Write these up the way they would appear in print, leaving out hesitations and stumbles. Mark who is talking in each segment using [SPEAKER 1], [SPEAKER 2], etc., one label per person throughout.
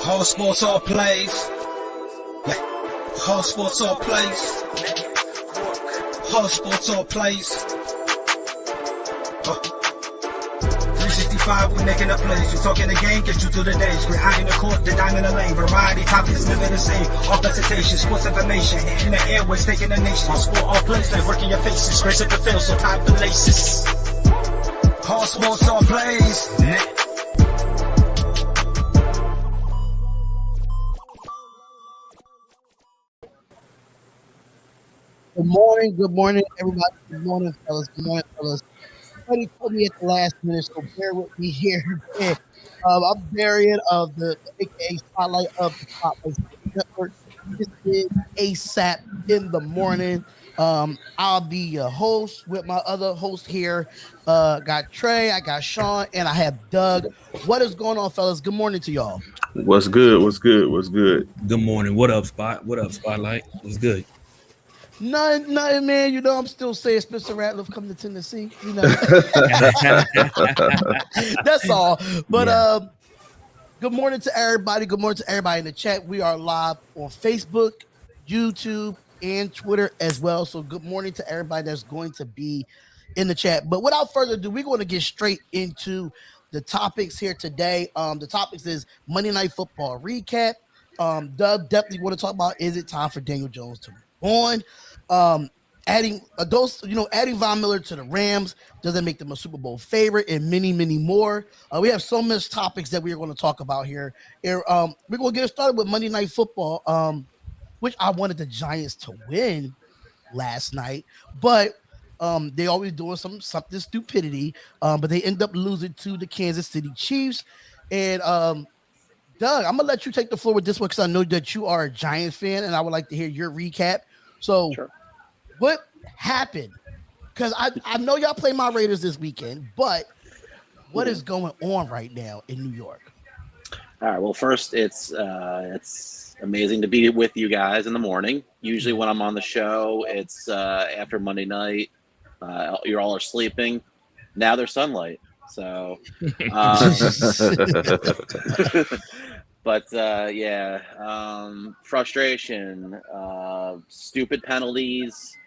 [SPEAKER 1] Whole sports all plays. Yeah. Whole sports all plays. Whole sports all plays. 365, we making up plays. You talking the game, get you to the days. We're high in the court, the dime in the lane. Variety, topics, living the same. All presentation, sports information. In the airways, taking the nation. All sport, all plays, they working your faces. Grace at the field, so tie the laces. Whole sports all plays.
[SPEAKER 2] Good morning, everybody. Good morning, fellas. Somebody told me at the last minute, so bear with me here. I'm Darian of the AKA Spotlight of the Cowboys Network. This is ASAP in the morning. I'll be your host with my other host here. Got Trey, I got Sean, and I have Doug. What is going on, fellas? Good morning to y'all.
[SPEAKER 3] What's good?
[SPEAKER 4] Good morning. What up, Spotlight? What's good?
[SPEAKER 2] Nothing, man. You know, I'm still saying Spencer Ratliff coming to Tennessee. You know, that's all. But good morning to everybody. Good morning to everybody in the chat. We are live on Facebook, YouTube, and Twitter as well. So good morning to everybody that's going to be in the chat. But without further ado, we're going to get straight into the topics here today. The topics is Monday Night Football recap. Doug definitely want to talk about, is it time for Daniel Jones to move on? Adding Von Miller to the Rams, does it make them a Super Bowl favorite, and many, many more. We have so much topics that we are going to talk about here. We're going to get started with Monday Night Football, which I wanted the Giants to win last night, but they always doing something stupidity, but they end up losing to the Kansas City Chiefs. And Doug, I'm gonna let you take the floor with this one because I know that you are a Giants fan, and I would like to hear your recap. So, sure. What happened? Because I know y'all play my Raiders this weekend, but what is going on right now in New York?
[SPEAKER 5] All right. Well, first, it's amazing to be with you guys in the morning. Usually, when I'm on the show, it's after Monday night. You all are sleeping. Now there's sunlight. So, frustration, stupid penalties,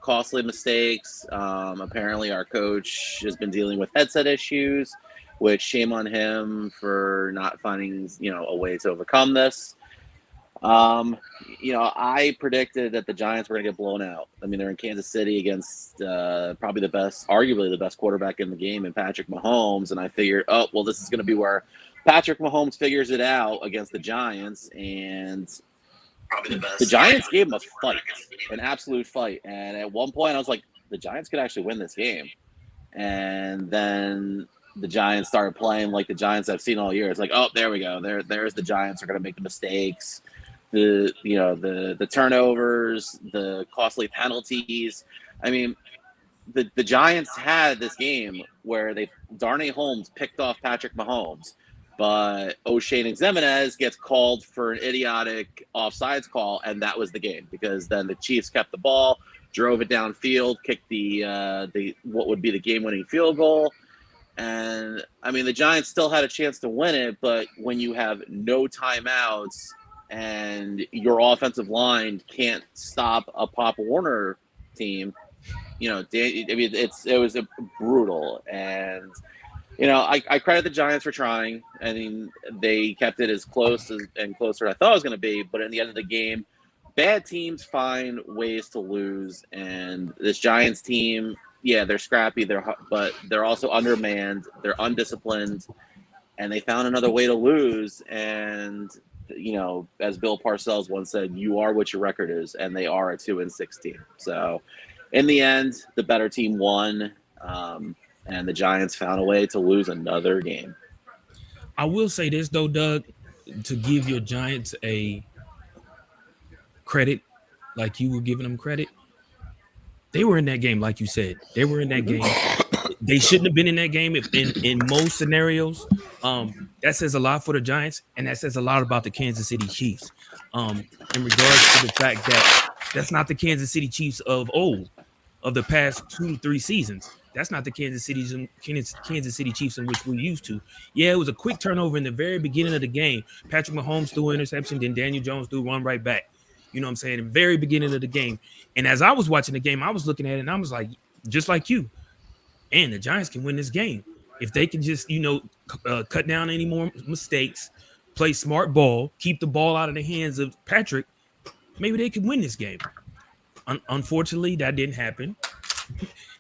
[SPEAKER 5] costly mistakes. Apparently our coach has been dealing with headset issues, which shame on him for not finding, a way to overcome this. I predicted that the Giants were going to get blown out. I mean, they're in Kansas City against probably arguably the best quarterback in the game in Patrick Mahomes. And I figured, this is going to be where Patrick Mahomes figures it out against the Giants. And probably the Giants gave him a fight, an absolute fight. And at one point I was like, the Giants could actually win this game. And then the Giants started playing like the Giants I've seen all year. It's like, there we go. There's the Giants are going to make the mistakes. The turnovers, the costly penalties. I mean, the Giants had this game where Darnay Holmes picked off Patrick Mahomes, but O'Shane Ximines gets called for an idiotic offsides call, and that was the game because then the Chiefs kept the ball, drove it downfield, kicked the what would be the game-winning field goal. And I mean, the Giants still had a chance to win it, but when you have no timeouts and your offensive line can't stop a Pop Warner team, it was brutal. And, I credit the Giants for trying. I mean, they kept it as close and closer than I thought it was going to be. But at the end of the game, bad teams find ways to lose. And this Giants team, they're scrappy, but they're also undermanned, they're undisciplined, and they found another way to lose. And as Bill Parcells once said, you are what your record is, and they are a 2-6 team. So in the end, the better team won, and the Giants found a way to lose another game.
[SPEAKER 4] I will say this though, Doug, to give your Giants a credit like you were giving them credit. They were in that game, like you said. They were in that game. They shouldn't have been in that game in most scenarios. That says a lot for the Giants, and that says a lot about the Kansas City Chiefs. In regards to the fact that that's not the Kansas City Chiefs of old, of the past 2 to 3 seasons. That's not the Kansas City Chiefs in which we're used to. Yeah, it was a quick turnover in the very beginning of the game. Patrick Mahomes threw an interception, then Daniel Jones threw one right back. You know what I'm saying? The very beginning of the game. And as I was watching the game, I was looking at it and I was like, just like you, and the Giants can win this game if they can just, cut down any more mistakes, play smart ball, keep the ball out of the hands of Patrick. Maybe they could win this game. Unfortunately, that didn't happen.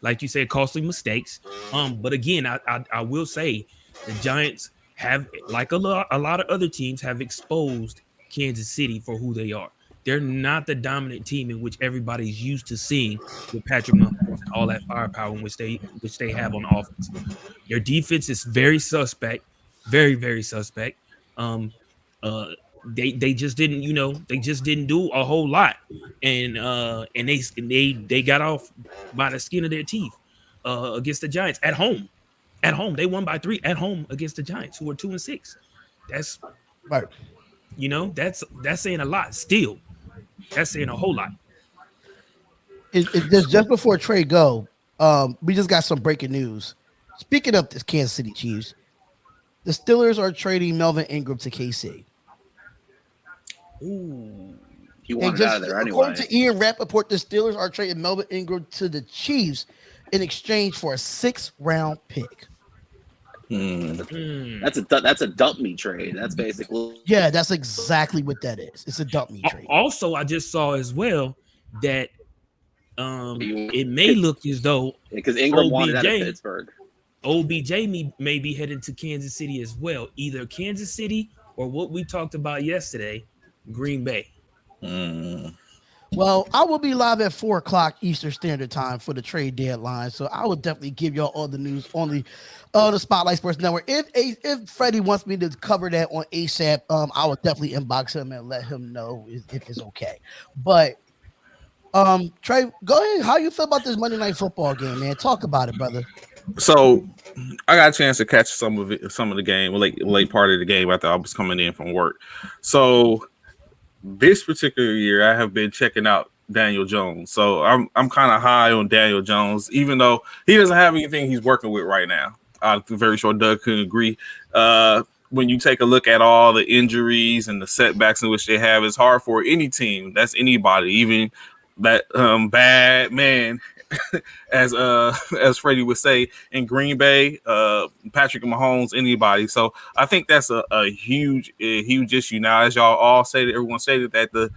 [SPEAKER 4] Like you said, costly mistakes. But again, I will say the Giants have, like a lot of other teams, have exposed Kansas City for who they are. They're not the dominant team in which everybody's used to seeing with Patrick Mahomes and all that firepower in which they have on offense. Their defense is very suspect, very, very suspect. Um, they just didn't, they just didn't do a whole lot, and they got off by the skin of their teeth against the Giants at home. At home, they won by 3 at home against the Giants, who are 2-6. That's
[SPEAKER 2] Right.
[SPEAKER 4] That's saying a lot. Still, that's saying a whole lot.
[SPEAKER 2] Just before Trey go, we just got some breaking news. Speaking of this Kansas City Chiefs, the Steelers are trading Melvin Ingram to KC.
[SPEAKER 4] Ooh.
[SPEAKER 5] He wanted out of there anyway.
[SPEAKER 2] According to Ian Rappaport, the Steelers are trading Melvin Ingram to the Chiefs in exchange for a 6th-round pick.
[SPEAKER 5] That's a dump me trade. That's basically
[SPEAKER 2] that's exactly what that is. It's a dump me trade.
[SPEAKER 4] Also, I just saw as well that it may look as though
[SPEAKER 5] because Ingram wanted out of Pittsburgh.
[SPEAKER 4] OBJ may be heading to Kansas City as well. Either Kansas City or what we talked about yesterday, Green Bay.
[SPEAKER 2] Well, I will be live at 4:00 Eastern Standard Time for the trade deadline, so I will definitely give y'all all the news on the Spotlight Sports Network. If Freddie wants me to cover that on ASAP, I will definitely inbox him and let him know if it's okay. But Trey, go ahead. How you feel about this Monday Night Football game, man? Talk about it, brother.
[SPEAKER 3] So I got a chance to catch some of the game, late part of the game after I was coming in from work. So this particular year, I have been checking out Daniel Jones. So I'm kind of high on Daniel Jones, even though he doesn't have anything he's working with right now. I'm very sure Doug couldn't agree. When you take a look at all the injuries and the setbacks in which they have, it's hard for any team. That's anybody, even that bad man, as Freddie would say, in Green Bay, Patrick Mahomes, anybody. So I think that's a huge issue now. As y'all all stated, everyone stated that the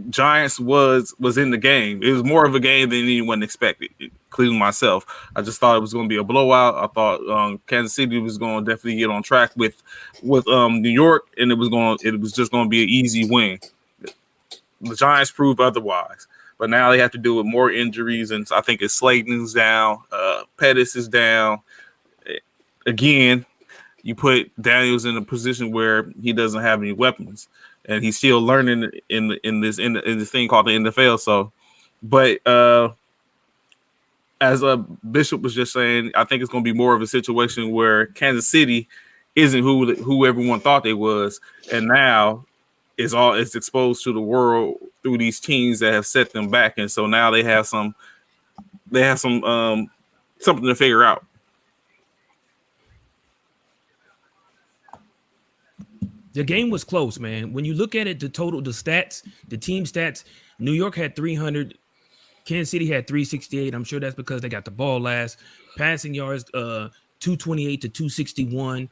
[SPEAKER 3] Giants was in the game. It was more of a game than anyone expected, including myself. I just thought it was going to be a blowout. I thought Kansas City was going to definitely get on track with New York, and it was just going to be an easy win. The Giants proved otherwise. But now they have to deal with more injuries, and I think it's Slayton's down, Pettis is down. Again, you put Daniels in a position where he doesn't have any weapons, and he's still learning in this thing called the NFL. So, but as Bishop was just saying, I think it's going to be more of a situation where Kansas City isn't who everyone thought they was, and now it's exposed to the world through these teams that have set them back, and so now they have some something to figure out.
[SPEAKER 4] The game was close, man. When you look at it, the stats, the team stats, New York had 300, Kansas City had 368. I'm sure that's because they got the ball last. Passing yards, 228 to 261.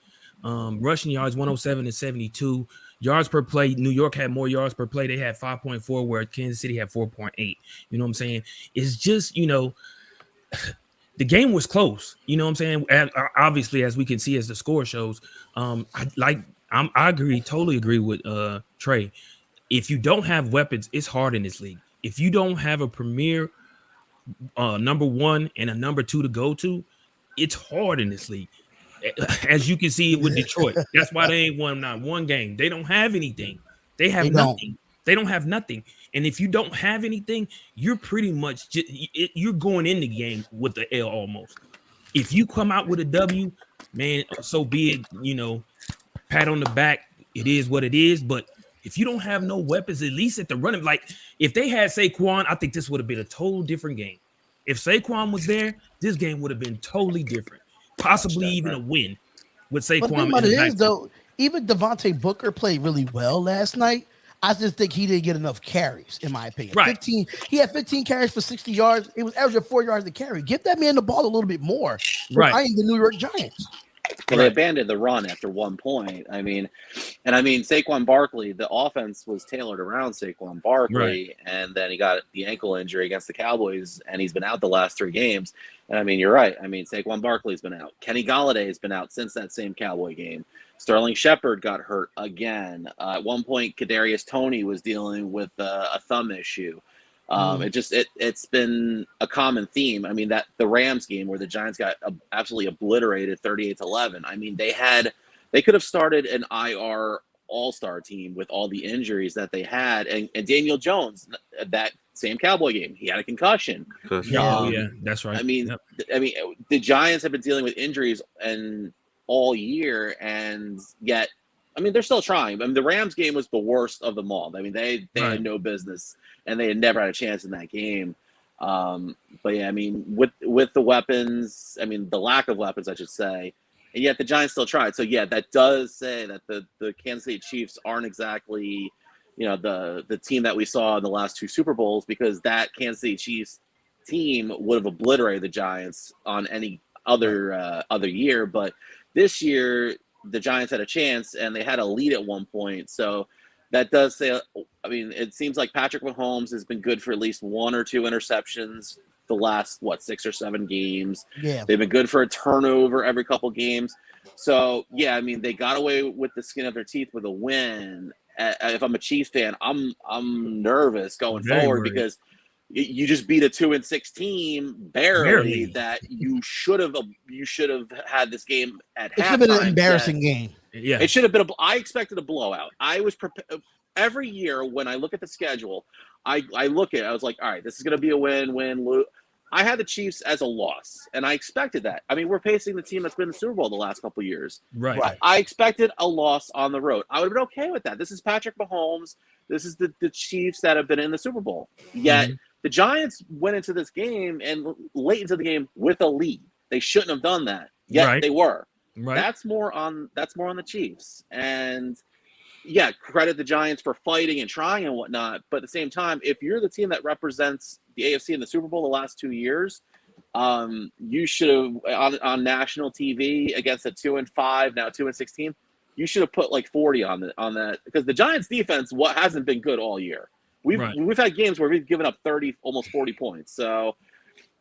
[SPEAKER 4] Rushing yards, 107 to 72. Yards per play, New York had more yards per play. They had 5.4, where Kansas City had 4.8. You know what I'm saying? It's just, the game was close. You know what I'm saying? And obviously, as we can see, as the score shows, I totally agree with Trey. If you don't have weapons, it's hard in this league. If you don't have a premier number 1 and a number 2 to go to, it's hard in this league. As you can see with Detroit, that's why they ain't won not one game. They don't have anything. They have nothing. They don't have nothing. And if you don't have anything, you're pretty much you're going in the game with the L almost. If you come out with a W, man, so be it. Pat on the back. It is what it is. But if you don't have no weapons, at least at the running, like if they had Saquon, I think this would have been a total different game. If Saquon was there, this game would have been totally different. Possibly even a win with Saquon.
[SPEAKER 2] But the thing about it is, though, even Devontae Booker played really well last night. I just think he didn't get enough carries, in my opinion.
[SPEAKER 4] Right.
[SPEAKER 2] He had 15 carries for 60 yards. It was averaging 4 yards a carry. Give that man the ball a little bit more.
[SPEAKER 4] Right.
[SPEAKER 2] I am the New York Giants.
[SPEAKER 5] Well, they abandoned the run after 1 point. I mean, Saquon Barkley, the offense was tailored around Saquon Barkley, and then he got the ankle injury against the Cowboys, and he's been out the last 3 games. And I mean, you're right. I mean, Saquon Barkley's been out. Kenny Golladay has been out since that same Cowboy game. Sterling Shepard got hurt again. At one point, Kadarius Toney was dealing with a thumb issue. It's been a common theme. I mean, that the Rams game where the Giants got absolutely obliterated 38-11. I mean, they could have started an IR all-star team with all the injuries that they had. And Daniel Jones, that same Cowboy game, he had a concussion.
[SPEAKER 4] Yeah, that's right.
[SPEAKER 5] I mean, the Giants have been dealing with injuries and all year, and yet, I mean, they're still trying. I mean, the Rams game was the worst of them all. I mean, they had no business, and they had never had a chance in that game. But yeah, I mean, with the weapons, I mean, the lack of weapons, I should say, and yet the Giants still tried. So yeah, that does say that the Kansas City Chiefs aren't exactly, the team that we saw in the last 2 Super Bowls, because that Kansas City Chiefs team would have obliterated the Giants on any other year. But this year, the Giants had a chance, and they had a lead at one point. So that does say, I mean, it seems like Patrick Mahomes has been good for at least 1 or 2 interceptions the last, 6 or 7 games.
[SPEAKER 2] Yeah.
[SPEAKER 5] They've been good for a turnover every couple games. So, yeah, I mean, they got away with the skin of their teeth with a win. If I'm a Chiefs fan, I'm nervous going forward because you just beat a 2-6 team barely. That you should have had this game at halftime. It should have been
[SPEAKER 2] an embarrassing game.
[SPEAKER 5] Yeah, it should have been. I expected a blowout. I was prepared. Every year when I look at the schedule, I was like, all right, this is going to be a win, lose. I had the Chiefs as a loss, and I expected that. I mean, we're facing the team that's been in the Super Bowl the last couple of years.
[SPEAKER 4] Right.
[SPEAKER 5] I expected a loss on the road. I would have been okay with that. This is Patrick Mahomes. This is the Chiefs that have been in the Super Bowl. Yet the Giants went into this game and late into the game with a lead. They shouldn't have done that. Yet they were.
[SPEAKER 4] Right.
[SPEAKER 5] That's more on the Chiefs. And yeah, credit the Giants for fighting and trying and whatnot. But at the same time, if you're the team that represents the AFC in the Super Bowl the last 2 years, you should have on national TV against a 2-5, now 2-6 team. You should have put like 40 on that, because the Giants defense hasn't been good all year. We've had games where we've given up 30, almost 40 points. So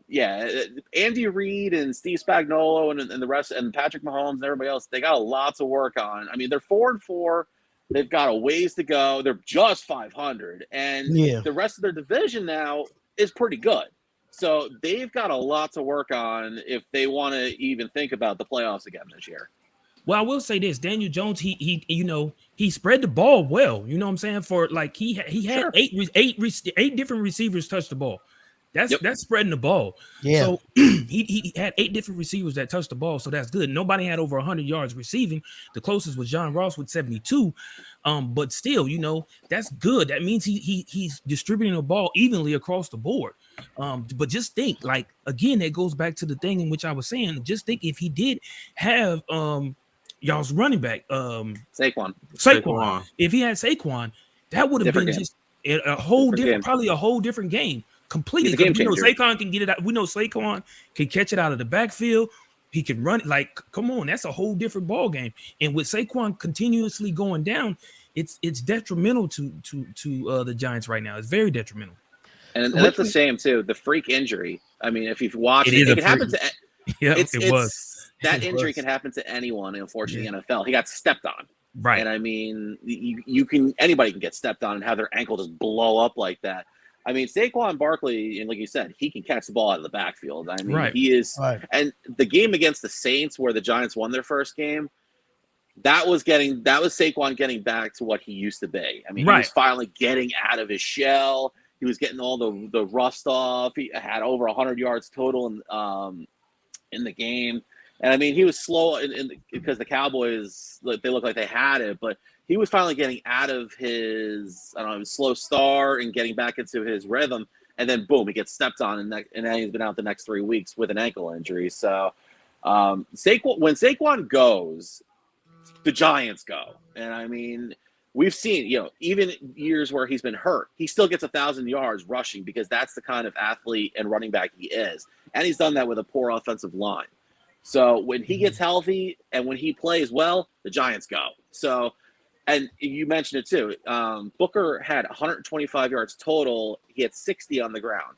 [SPEAKER 5] yeah, Andy Reid and Steve Spagnuolo and the rest, and Patrick Mahomes and everybody else, they got a lot to work on. I mean, they're 4-4. They've got a ways to go. They're just 500, and the rest of their division now is pretty good. So they've got a lot to work on if they want to even think about the playoffs again this year.
[SPEAKER 4] Well, I will say this: Daniel Jones, he spread the ball well. You know what I'm saying? For like he had 8 different receivers touch the ball. That's spreading the ball. Yeah. So he had 8 different receivers that touched the ball, so that's good. Nobody had over 100 yards receiving. The closest was John Ross with 72. But still, that's good. That means he's distributing the ball evenly across the board. But just think, like, again, that goes back to the thing in which I was saying. Just think if he did have y'all's running back,
[SPEAKER 5] Saquon.
[SPEAKER 4] If he had Saquon, that would have been just a whole different, probably a whole different game. Completely. We know Saquon can get it out. We know Saquon can catch it out of the backfield. He can run it. Like, come on, that's a whole different ball game. And with Saquon continuously going down, it's detrimental to the Giants right now. It's very detrimental.
[SPEAKER 5] And that's the same too. The freak injury. I mean, if you've watched it can happen to. It was. That injury can happen to anyone. Unfortunately, in the NFL, he got stepped on.
[SPEAKER 4] Right.
[SPEAKER 5] And I mean, anybody can get stepped on and have their ankle just blow up like that. I mean, Saquon Barkley, and like you said, he can catch the ball out of the backfield. I mean, he is. Right. And the game against the Saints, where the Giants won their first game, that was Saquon getting back to what he used to be. I mean, he was finally getting out of his shell. He was getting all the rust off. He had over 100 yards total in the game. And I mean, he was slow because the Cowboys, they looked like they had it, but he was finally getting out of his slow start and getting back into his rhythm. and then boom, he gets stepped on, and then he's been out the next 3 weeks with an ankle injury. So when Saquon goes, the Giants go. And I mean, we've seen, even years where he's been hurt, he still gets 1,000 yards rushing because that's the kind of athlete and running back he is. And he's done that with a poor offensive line. So when he gets healthy and when he plays well, the Giants go. So, and you mentioned it too. Booker had 125 yards total. He had 60 on the ground.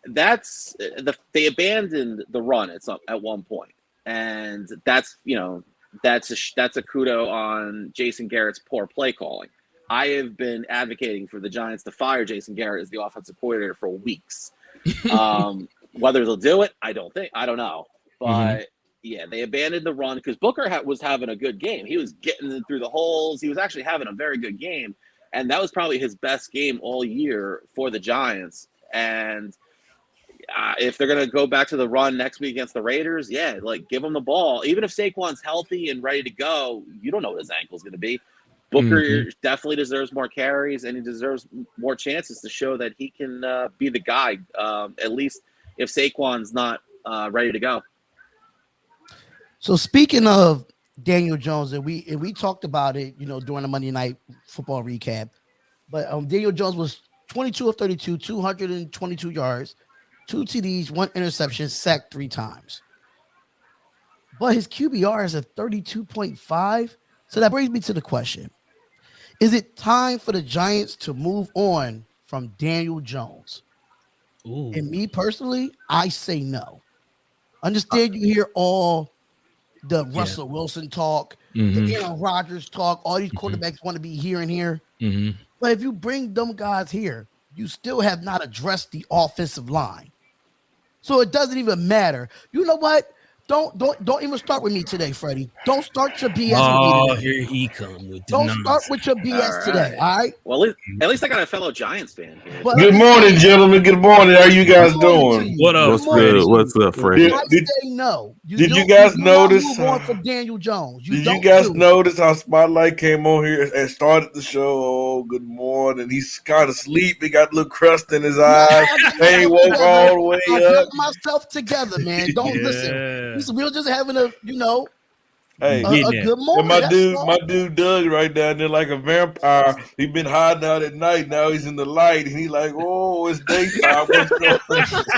[SPEAKER 5] They abandoned the run at one point. And that's a kudo on Jason Garrett's poor play calling. I have been advocating for the Giants to fire Jason Garrett as the offensive coordinator for weeks. Whether they'll do it, I don't know. But yeah, they abandoned the run because Booker was having a good game. He was getting through the holes. He was actually having a very good game. And that was probably his best game all year for the Giants. And if they're going to go back to the run next week against the Raiders, give him the ball. Even if Saquon's healthy and ready to go, you don't know what his ankle's going to be. Booker definitely deserves more carries, and he deserves more chances to show that he can be the guy, at least if Saquon's not ready to go.
[SPEAKER 2] So speaking of Daniel Jones, and we talked about it, during the Monday Night Football recap, but Daniel Jones was 22 of 32, 222 yards, 2 TDs, 1 interception, sacked 3 times. But his QBR is at 32.5. So that brings me to the question. Is it time for the Giants to move on from Daniel Jones?
[SPEAKER 4] Ooh.
[SPEAKER 2] And me personally, I say no. Understand you hear all the Russell Wilson talk, the Aaron Rodgers talk, all these quarterbacks want to be here and here. But if you bring them guys here, you still have not addressed the offensive line. So it doesn't even matter. You know what? Don't even start with me today, Freddie. Don't start your BS with me today.
[SPEAKER 4] Oh, here he come with the
[SPEAKER 2] Don't start with your BS today, all right?
[SPEAKER 5] Well, at least I got a fellow Giants fan here.
[SPEAKER 2] But
[SPEAKER 6] Good morning, gentlemen. Good morning. How you guys doing?
[SPEAKER 4] What up?
[SPEAKER 3] What's good? What's up, Freddie?
[SPEAKER 2] I say no.
[SPEAKER 6] Did you guys notice?
[SPEAKER 2] Move on from Daniel Jones.
[SPEAKER 6] Did you guys notice how Spotlight came on here and started the show? Oh, good morning. He's kind of sleepy. He got a little crust in his eyes. They ain't woke all the way
[SPEAKER 2] I
[SPEAKER 6] up.
[SPEAKER 2] got myself together, man. Don't listen. We were just having a good morning.
[SPEAKER 6] And my dude Doug right down there like a vampire. He been hiding out at night. Now he's in the light, and he like, oh, it's daytime. What's going on?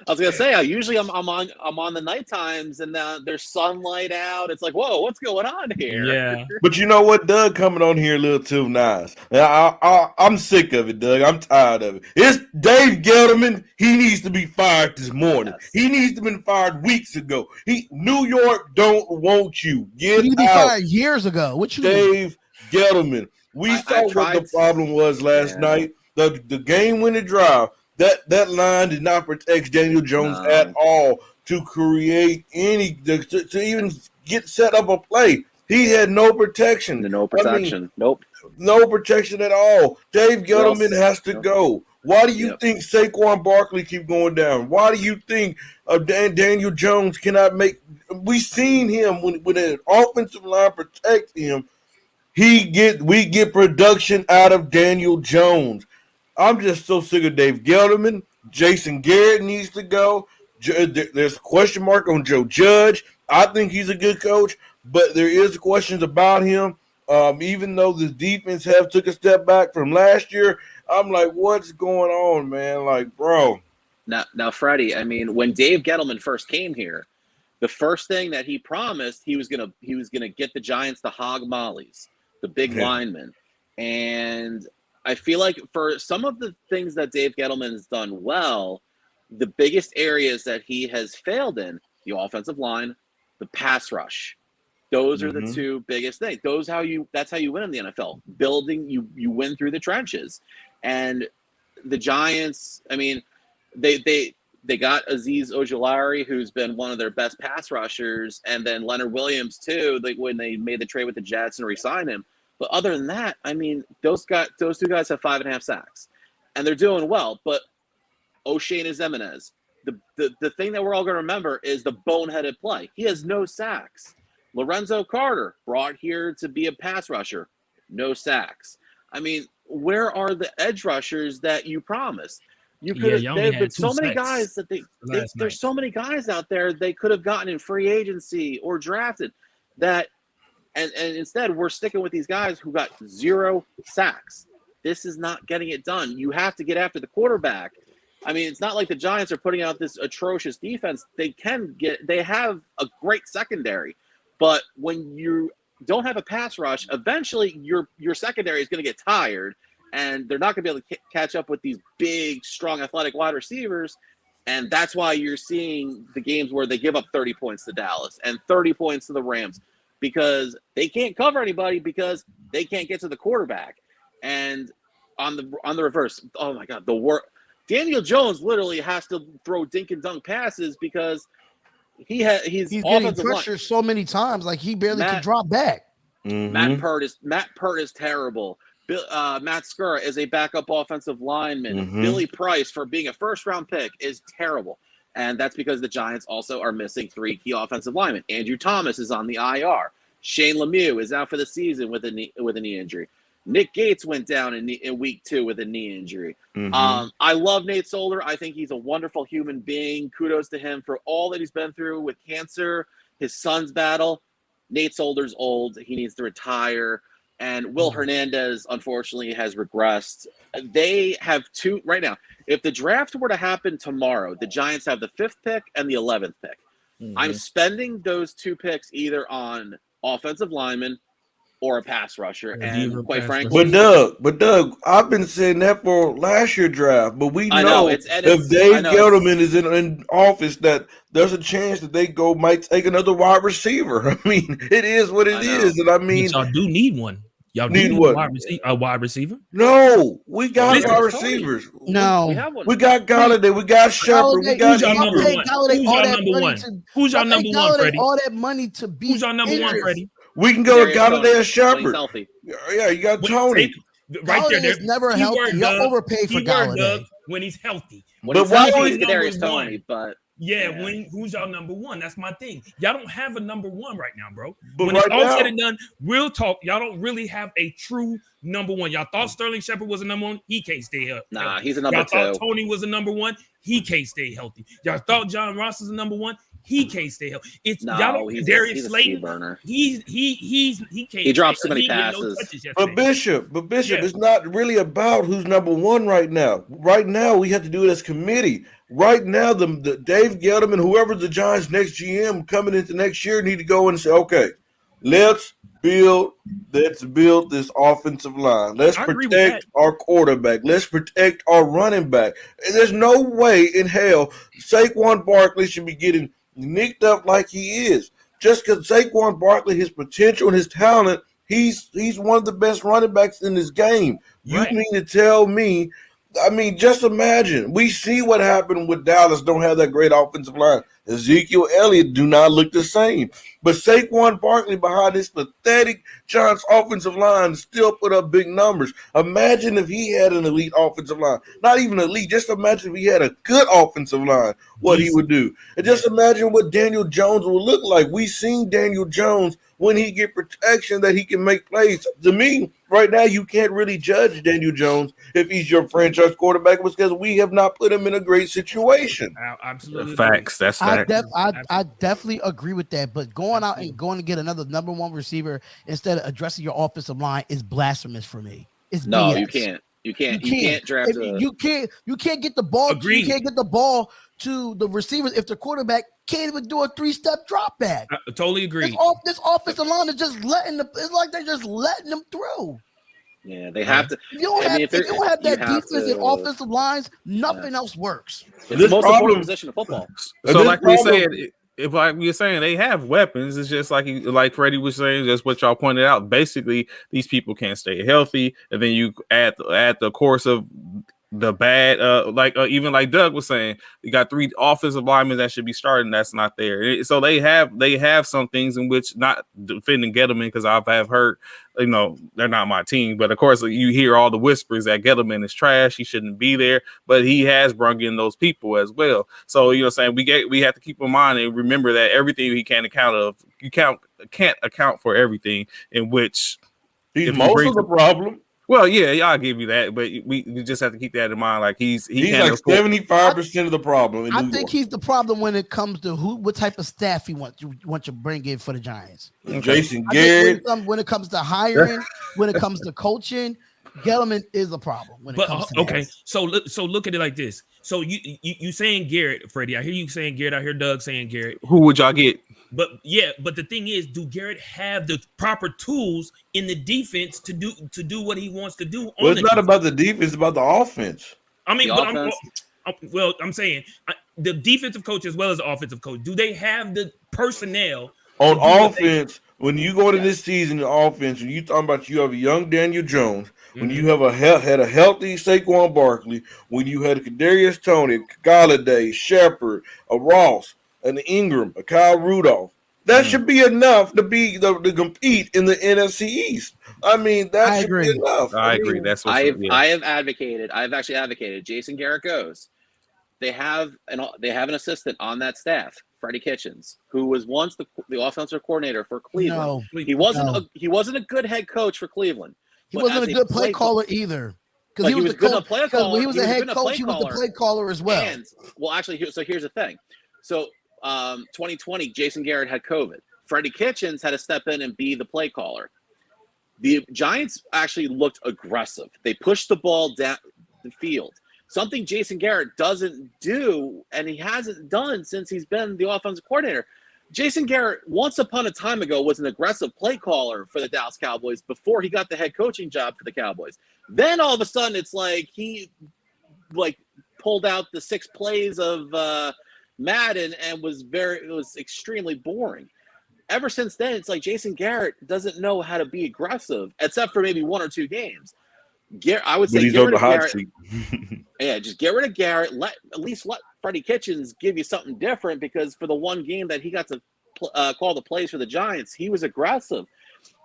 [SPEAKER 5] I was gonna say, usually I'm on the night times, and there's sunlight out. It's like, whoa, what's going on here?
[SPEAKER 4] Yeah.
[SPEAKER 6] But you know what, Doug coming on here a little too nice. I'm sick of it, Doug. I'm tired of it. It's Dave Gettleman. He needs to be fired this morning.
[SPEAKER 5] Yes.
[SPEAKER 6] He needs to have been fired weeks ago. New York don't want you. Get
[SPEAKER 2] He need to be
[SPEAKER 6] out.
[SPEAKER 2] fired years ago. What you mean?
[SPEAKER 6] Dave Gettleman. We saw what the problem was last night. The game-winning drive. That line did not protect Daniel Jones at all to create to even get set up a play. He had no protection.
[SPEAKER 5] No protection. Nope.
[SPEAKER 6] No protection at all. Dave Gettleman has to go. Why do you think Saquon Barkley keep going down? Why do you think Daniel Jones cannot make? We seen him when an offensive line protect him. We get production out of Daniel Jones. I'm just so sick of Dave Gettleman. Jason Garrett needs to go. There's a question mark on Joe Judge. I think he's a good coach, but there is questions about him. Even though the defense have took a step back from last year, I'm like, what's going on, man? Like, bro.
[SPEAKER 5] Now, Freddie, I mean, when Dave Gettleman first came here, the first thing that he promised, he was gonna get the Giants the hog mollies, the big linemen, and I feel like for some of the things that Dave Gettleman has done well, the biggest areas that he has failed in, the offensive line, the pass rush. Those are the two biggest things. That's how you win in the NFL. Building, you win through the trenches. And the Giants, I mean, they got Azeez Ojulari, who's been one of their best pass rushers, and then Leonard Williams too, when they made the trade with the Jets and re-signed him. But other than that, I mean, those two guys have 5.5 sacks, and they're doing well. But O'Shane Zimenez, the thing that we're all going to remember is the boneheaded play. He has no sacks. Lorenzo Carter, brought here to be a pass rusher, no sacks. I mean, where are the edge rushers that you promised? You could have. There have been so many
[SPEAKER 4] sacks
[SPEAKER 5] guys that
[SPEAKER 4] last
[SPEAKER 5] there's
[SPEAKER 4] night.
[SPEAKER 5] so many guys out there they could have gotten in free agency or drafted that, and instead we're sticking with these guys who got 0 sacks. This is not getting it done. You have to get after the quarterback. I mean, it's not like the Giants are putting out this atrocious defense. They have a great secondary, but when you don't have a pass rush, eventually your secondary is going to get tired, and they're not going to be able to catch up with these big, strong, athletic wide receivers. And that's why you're seeing the games where they give up 30 points to Dallas and 30 points to the Rams, because they can't cover anybody because they can't get to the quarterback. And on the reverse, oh my God, Daniel Jones literally has to throw dink and dunk passes because he's
[SPEAKER 2] getting pressured so many times, like he barely can drop back.
[SPEAKER 5] Mm-hmm. Matt Pert is terrible. Matt Skura is a backup offensive lineman.
[SPEAKER 6] Mm-hmm.
[SPEAKER 5] Billy Price, for being a first-round pick, is terrible. And that's because the Giants also are missing 3 key offensive linemen. Andrew Thomas is on the IR. Shane Lemieux is out for the season with a knee injury. Nick Gates went down in week 2 with a knee injury.
[SPEAKER 6] Mm-hmm.
[SPEAKER 5] I love Nate Solder. I think he's a wonderful human being. Kudos to him for all that he's been through with cancer, his son's battle. Nate Solder's old. He needs to retire. And Will Hernandez, unfortunately, has regressed. They have 2 right now. If the draft were to happen tomorrow, the Giants have the 5th pick and the 11th pick. Mm-hmm. I'm spending those 2 picks either on offensive linemen or a pass rusher. And quite frankly,
[SPEAKER 6] but Doug, I've been saying that for last year's draft. But we know if Dave Gettleman is in office, that there's a chance that they might take another wide receiver. I mean, it is what it is, and I mean,
[SPEAKER 4] but y'all do need one. Y'all need
[SPEAKER 6] what?
[SPEAKER 4] A wide receiver?
[SPEAKER 6] No, we got wide receivers.
[SPEAKER 2] No,
[SPEAKER 6] we got Galladay, we got Shepard, we got
[SPEAKER 4] number one. Who's y'all number one? Who's y'all number one, Freddie?
[SPEAKER 2] All that money to be.
[SPEAKER 4] Who's y'all number one, Freddie?
[SPEAKER 6] We can go with Galladay and Shepard.
[SPEAKER 5] Yeah,
[SPEAKER 6] you got Tony.
[SPEAKER 4] Right there,
[SPEAKER 2] is never healthy. Y'all overpaid for Galladay
[SPEAKER 4] when he's healthy.
[SPEAKER 5] But why would Kadarius Toney? But
[SPEAKER 4] who's y'all number one? That's my thing. Y'all don't have a number one right now, bro.
[SPEAKER 6] But
[SPEAKER 4] when it's all said and done, real talk, y'all don't really have a true number one. Y'all thought Sterling Shepard was a number one. He can't stay healthy.
[SPEAKER 5] Nah, he's a number
[SPEAKER 4] y'all
[SPEAKER 5] 2.
[SPEAKER 4] Y'all thought Tony was a number one. He can't stay healthy. Y'all thought John Ross is a number one. He can't stay healthy. Y'all don't. Darius Slayton. He can't.
[SPEAKER 5] He drops so many passes.
[SPEAKER 6] But Bishop, it's not really about who's number one right now. Right now, we have to do it as committee. Right now, the Dave Gettleman, whoever the Giants' next GM coming into next year, need to go and say, okay, let's build this offensive line. Let's protect our quarterback. Let's protect our running back. And there's no way in hell Saquon Barkley should be getting nicked up like he is. Just because Saquon Barkley, his potential and his talent, he's one of the best running backs in this game. You mean to tell me? I mean, just imagine. We see what happened with Dallas. Don't have that great offensive line. Ezekiel Elliott do not look the same. But Saquon Barkley behind this pathetic Giants offensive line still put up big numbers. Imagine if he had an elite offensive line. Not even elite. Just imagine if he had a good offensive line, what he would do. And just imagine what Daniel Jones would look like. We seen Daniel Jones when he get protection that he can make plays. To me, right now, you can't really judge Daniel Jones if he's your franchise quarterback because we have not put him in a great situation.
[SPEAKER 4] Absolutely.
[SPEAKER 3] Facts. That's facts.
[SPEAKER 2] I definitely agree with that. But going out and going to get another number one receiver instead of addressing your offensive line is blasphemous for me. It's BS.
[SPEAKER 5] You can't draft.
[SPEAKER 2] You can't get the ball.
[SPEAKER 4] Agreed.
[SPEAKER 2] You can't get the ball to the receivers if the quarterback can't even do a 3-step drop back.
[SPEAKER 4] I totally agree.
[SPEAKER 2] This offensive line is just it's like they're just letting them through.
[SPEAKER 5] Yeah, they have to.
[SPEAKER 2] If you don't have that defense and offensive lines, nothing else works.
[SPEAKER 5] It's the most important position of football.
[SPEAKER 3] So, like we said, like you're saying, they have weapons. It's just like Freddie was saying, just what y'all pointed out. Basically, these people can't stay healthy, and then you add the course of the bad, even like Doug was saying, you got 3 offensive linemen that should be starting. That's not there. So they have some things in which, not defending Gettleman because I've heard, they're not my team, but of course you hear all the whispers that Gettleman is trash. He shouldn't be there, but he has brought in those people as well. So we have to keep in mind and remember that everything he can't can't account for everything in which
[SPEAKER 6] he's most of the problem.
[SPEAKER 3] Well, yeah, I'll give you that, but we just have to keep that in mind. Like he's
[SPEAKER 6] like 75% of the problem in New York.
[SPEAKER 2] I think he's the problem when it comes to what type of staff he want to bring in for the Giants.
[SPEAKER 3] Okay.
[SPEAKER 6] Jason Garrett.
[SPEAKER 2] When it comes to hiring, when it comes to coaching, Gettleman is a problem. When it comes to
[SPEAKER 4] okay, so look at it like this. So you saying Garrett, Freddie? I hear you saying Garrett. I hear Doug saying Garrett.
[SPEAKER 3] Who would y'all get?
[SPEAKER 4] But the thing is, do Garrett have the proper tools in the defense to do what he wants to do?
[SPEAKER 6] Well, it's not about the defense; it's about the offense.
[SPEAKER 4] I mean, I'm saying the defensive coach as well as the offensive coach. Do they have the personnel
[SPEAKER 6] on offense? When you go into this season, the offense, when you talking about you have a young Daniel Jones, when you have had a healthy Saquon Barkley, when you had a Kadarius Toney, Galladay, Shepard, a Ross, an Ingram, a Kyle Rudolph, that should be enough to compete in the NFC East. I mean, that should be enough.
[SPEAKER 3] I agree. That's what
[SPEAKER 5] I've actually advocated. Jason Garrett goes. They have an assistant on that staff, Freddie Kitchens, who was once the offensive coordinator for Cleveland. No, he wasn't a good head coach for Cleveland.
[SPEAKER 2] He wasn't a good play caller either. Because he was good play caller. He was a head coach. He was the play caller as well.
[SPEAKER 5] And actually, so here's the thing. So 2020, Jason Garrett had COVID. Freddie Kitchens had to step in and be the play caller. The Giants actually looked aggressive. They pushed the ball down the field. Something Jason Garrett doesn't do, and he hasn't done since he's been the offensive coordinator. Jason Garrett, once upon a time ago, was an aggressive play caller for the Dallas Cowboys before he got the head coaching job for the Cowboys. Then all of a sudden, it's like he pulled out the 6 plays of Madden and it was extremely boring. Ever since then, it's like Jason Garrett doesn't know how to be aggressive, except for maybe 1 or 2 games. I would say
[SPEAKER 6] he's on the hot seat.
[SPEAKER 5] Yeah, just get rid of Garrett. Let Freddie Kitchens give you something different, because for the one game that he got to call the plays for the Giants, he was aggressive.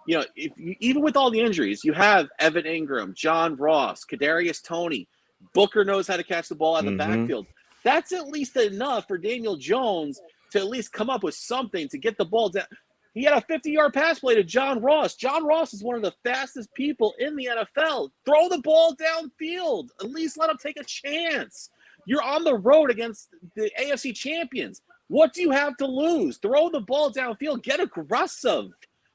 [SPEAKER 5] You know, even with all the injuries, you have Evan Ingram, John Ross, Kadarius Toney. Booker knows how to catch the ball out of the backfield. That's at least enough for Daniel Jones to at least come up with something to get the ball down. He had a 50-yard pass play to John Ross. John Ross is one of the fastest people in the NFL. Throw the ball downfield. At least let him take a chance. You're on the road against the AFC champions. What do you have to lose? Throw the ball downfield. Get aggressive.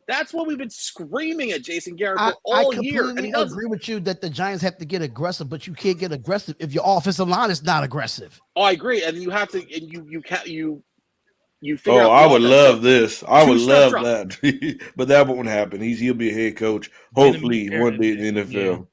[SPEAKER 5] That's what we've been screaming at Jason Garrett for all year.
[SPEAKER 2] I completely agree with you that the Giants have to get aggressive, but you can't get aggressive if your offensive line is not aggressive.
[SPEAKER 5] Oh, I agree. And you have to, and you figure out.
[SPEAKER 6] I would love this. I would love that. But that won't happen. He'll be a head coach, hopefully, one day in the NFL.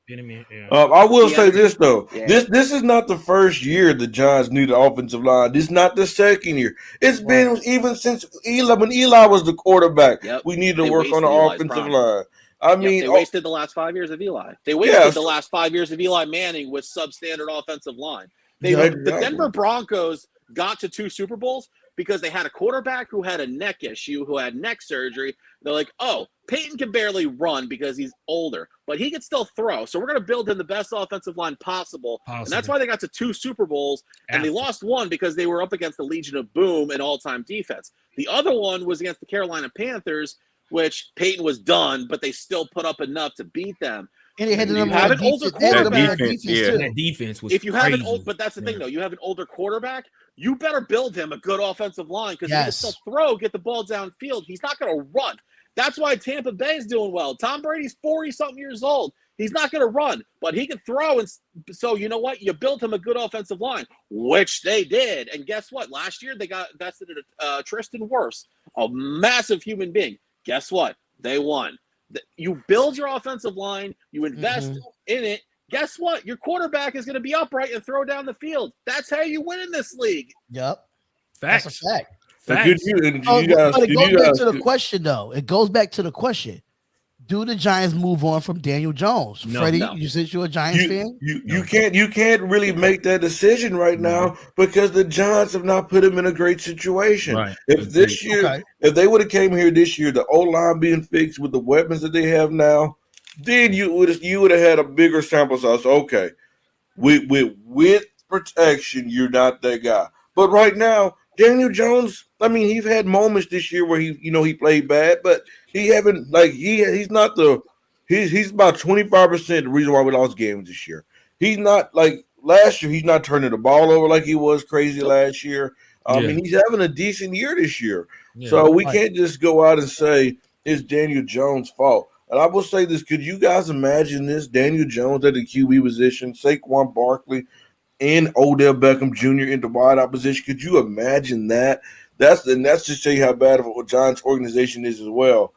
[SPEAKER 6] I will say this, though. Yeah. This is not the first year the Giants need an offensive line. This is not the second year. It's been even since Eli, when Eli was the quarterback, we needed to work on the offensive line. I mean,
[SPEAKER 5] they wasted the last 5 years of Eli. They wasted the last 5 years of Eli Manning with substandard offensive line. The Denver Broncos got to 2 Super Bowls because they had a quarterback who had a neck issue, who had neck surgery. They're like, oh, Peyton can barely run because he's older, but he can still throw. So we're going to build him the best offensive line possible. And that's why they got to 2 Super Bowls, and they lost one because they were up against the Legion of Boom and all-time defense. The other one was against the Carolina Panthers, which Peyton was done, but they still put up enough to beat them.
[SPEAKER 2] And they had
[SPEAKER 5] you have an older quarterback.
[SPEAKER 4] That defense was
[SPEAKER 5] if you
[SPEAKER 4] crazy.
[SPEAKER 5] have but that's the thing, though. You have an older quarterback. You better build him a good offensive line, because he can still throw, get the ball downfield. He's not going to run. That's why Tampa Bay is doing well. Tom Brady's 40-something years old. He's not going to run, but he can throw. And so you know what? You built him a good offensive line, which they did. And guess what? Last year they got invested in Tristan Wirfs, a massive human being. Guess what? They won. You build your offensive line. You invest in it. Guess what? Your quarterback is going to be upright and throw down the field. That's how you win in this league.
[SPEAKER 2] Yep.
[SPEAKER 4] Facts.
[SPEAKER 2] That's a fact.
[SPEAKER 6] But it goes
[SPEAKER 2] back to the question, though. It goes back to the question. Do the Giants move on from Daniel Jones?
[SPEAKER 6] No,
[SPEAKER 2] Freddie, you said you're a Giants fan?
[SPEAKER 6] You can't really make that decision right now because the Giants have not put him in a great situation.
[SPEAKER 4] Right.
[SPEAKER 6] If this year, if they would have came here this year, the O-line being fixed with the weapons that they have now, then you would have had a bigger sample size. Okay, with protection, you're not that guy. But right now, Daniel Jones, I mean, he's had moments this year where he played bad, but he haven't he's not the He's about 25% the reason why we lost games this year. He's not like last year. He's not turning the ball over like he was crazy last year. I mean, he's having a decent year this year. So we can't just go out and say it's Daniel Jones' fault. And I will say this: could you guys imagine this? Daniel Jones at the QB position, Saquon Barkley, and Odell Beckham Jr. in the wideout position. Could you imagine that? That's to show you how bad of a Giants organization is as well.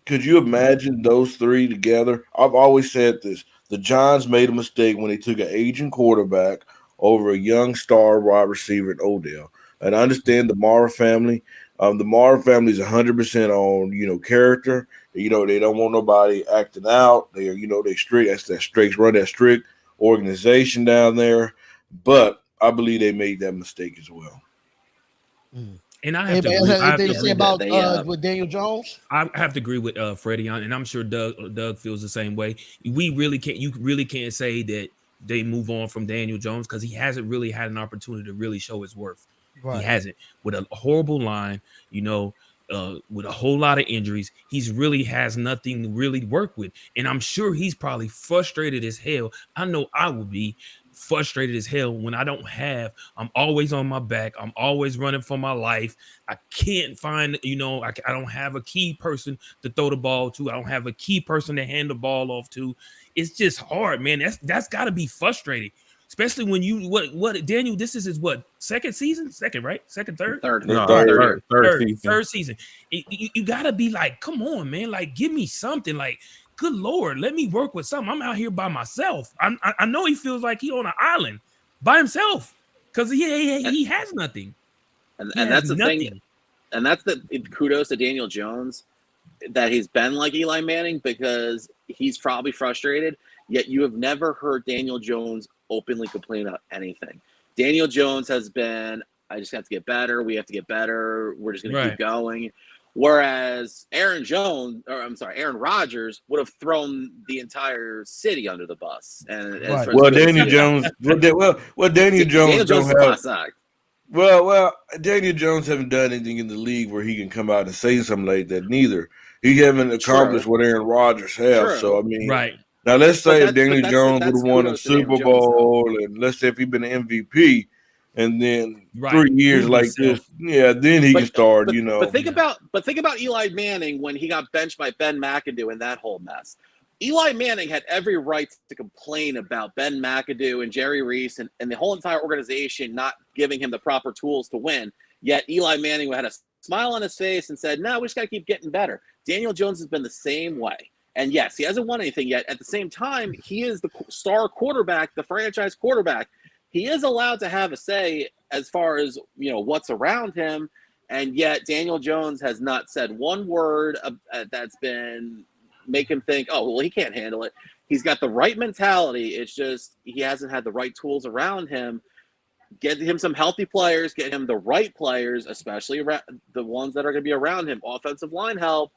[SPEAKER 6] Could you imagine those three together? I've always said this. The Giants made a mistake when they took an aging quarterback over a young star wide receiver in Odell. And I understand the Mara family. The Mara family is 100% on, character. They don't want nobody acting out. They strict. That's that strict organization down there. But I believe they made that mistake as well.
[SPEAKER 4] And I have to
[SPEAKER 2] Anybody else have anything to say
[SPEAKER 4] agree
[SPEAKER 2] about with Daniel Jones?
[SPEAKER 4] I have to agree with Freddie on, and I'm sure Doug feels the same way. You really can't say that they move on from Daniel Jones because he hasn't really had an opportunity to really show his worth. Right. He hasn't. With a horrible line, with a whole lot of injuries, he's really has nothing to really work with. And I'm sure he's probably frustrated as hell. I know I would be frustrated as hell when I'm always on my back. I'm always running for my life. I can't find, I don't have a key person to throw the ball to. I don't have a key person to hand the ball off to. It's just hard, man. That's got to be frustrating. Especially when what Daniel, this is his second season? Second, right? Second, third? Third season. You gotta be like, come on, man. Like, give me something. Like, good Lord, let me work with something. I'm out here by myself. I know he feels like he on an island by himself because he has nothing.
[SPEAKER 5] And that's the thing. And that's the kudos to Daniel Jones that he's been like Eli Manning because he's probably frustrated. Yet you have never heard Daniel Jones openly complain about anything. Daniel Jones has been, I just have to get better. We have to get better. We're just going to keep going. Whereas Aaron Rodgers would have thrown the entire city under the bus. And
[SPEAKER 6] Daniel Jones don't have. Well, Daniel Jones haven't done anything in the league where he can come out and say something like that. Neither he haven't accomplished what Aaron Rodgers has. So I mean, Now, let's say if Daniel Jones would have won a Super Bowl, and let's say if he'd been an MVP, and then 3 years like this, then he can start,
[SPEAKER 5] But think about Eli Manning when he got benched by Ben McAdoo and that whole mess. Eli Manning had every right to complain about Ben McAdoo and Jerry Reese and the whole entire organization not giving him the proper tools to win. Yet Eli Manning had a smile on his face and said, no, we just got to keep getting better. Daniel Jones has been the same way. And yes, he hasn't won anything yet. At the same time, he is the star quarterback, the franchise quarterback. He is allowed to have a say as far as, what's around him. And yet Daniel Jones has not said one word that's been make him think, oh, well, he can't handle it. He's got the right mentality. It's just he hasn't had the right tools around him. Get him some healthy players, get him the right players, especially the ones that are going to be around him, offensive line help.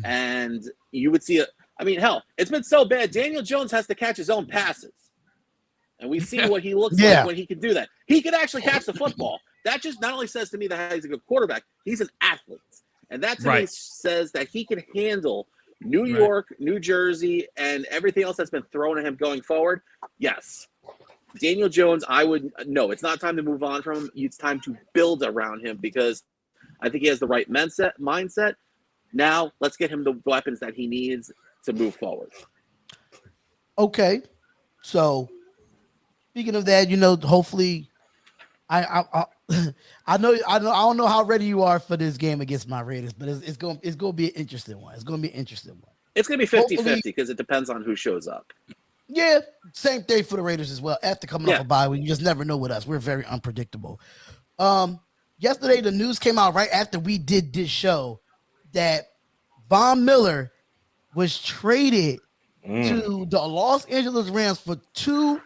[SPEAKER 5] And you would see it's been so bad. Daniel Jones has to catch his own passes. And we've seen what he looks like when he can do that. He can actually catch the football. That just not only says to me that he's a good quarterback, he's an athlete. And that to me says that he can handle New York, New Jersey, and everything else that's been thrown at him going forward. Yes. Daniel Jones, it's not time to move on from him. It's time to build around him because I think he has the right mindset. Now, let's get him the weapons that he needs to move forward.
[SPEAKER 2] Okay. So, speaking of that, hopefully I don't know how ready you are for this game against my Raiders, but it's going to be an interesting one. It's going to be an interesting one.
[SPEAKER 5] It's going to be 50-50 because it depends on who shows up.
[SPEAKER 2] Yeah, same thing for the Raiders as well. After coming off a bye, you just never know with us. We're very unpredictable. Yesterday, the news came out right after we did this show that Von Miller was traded to the Los Angeles Rams for 2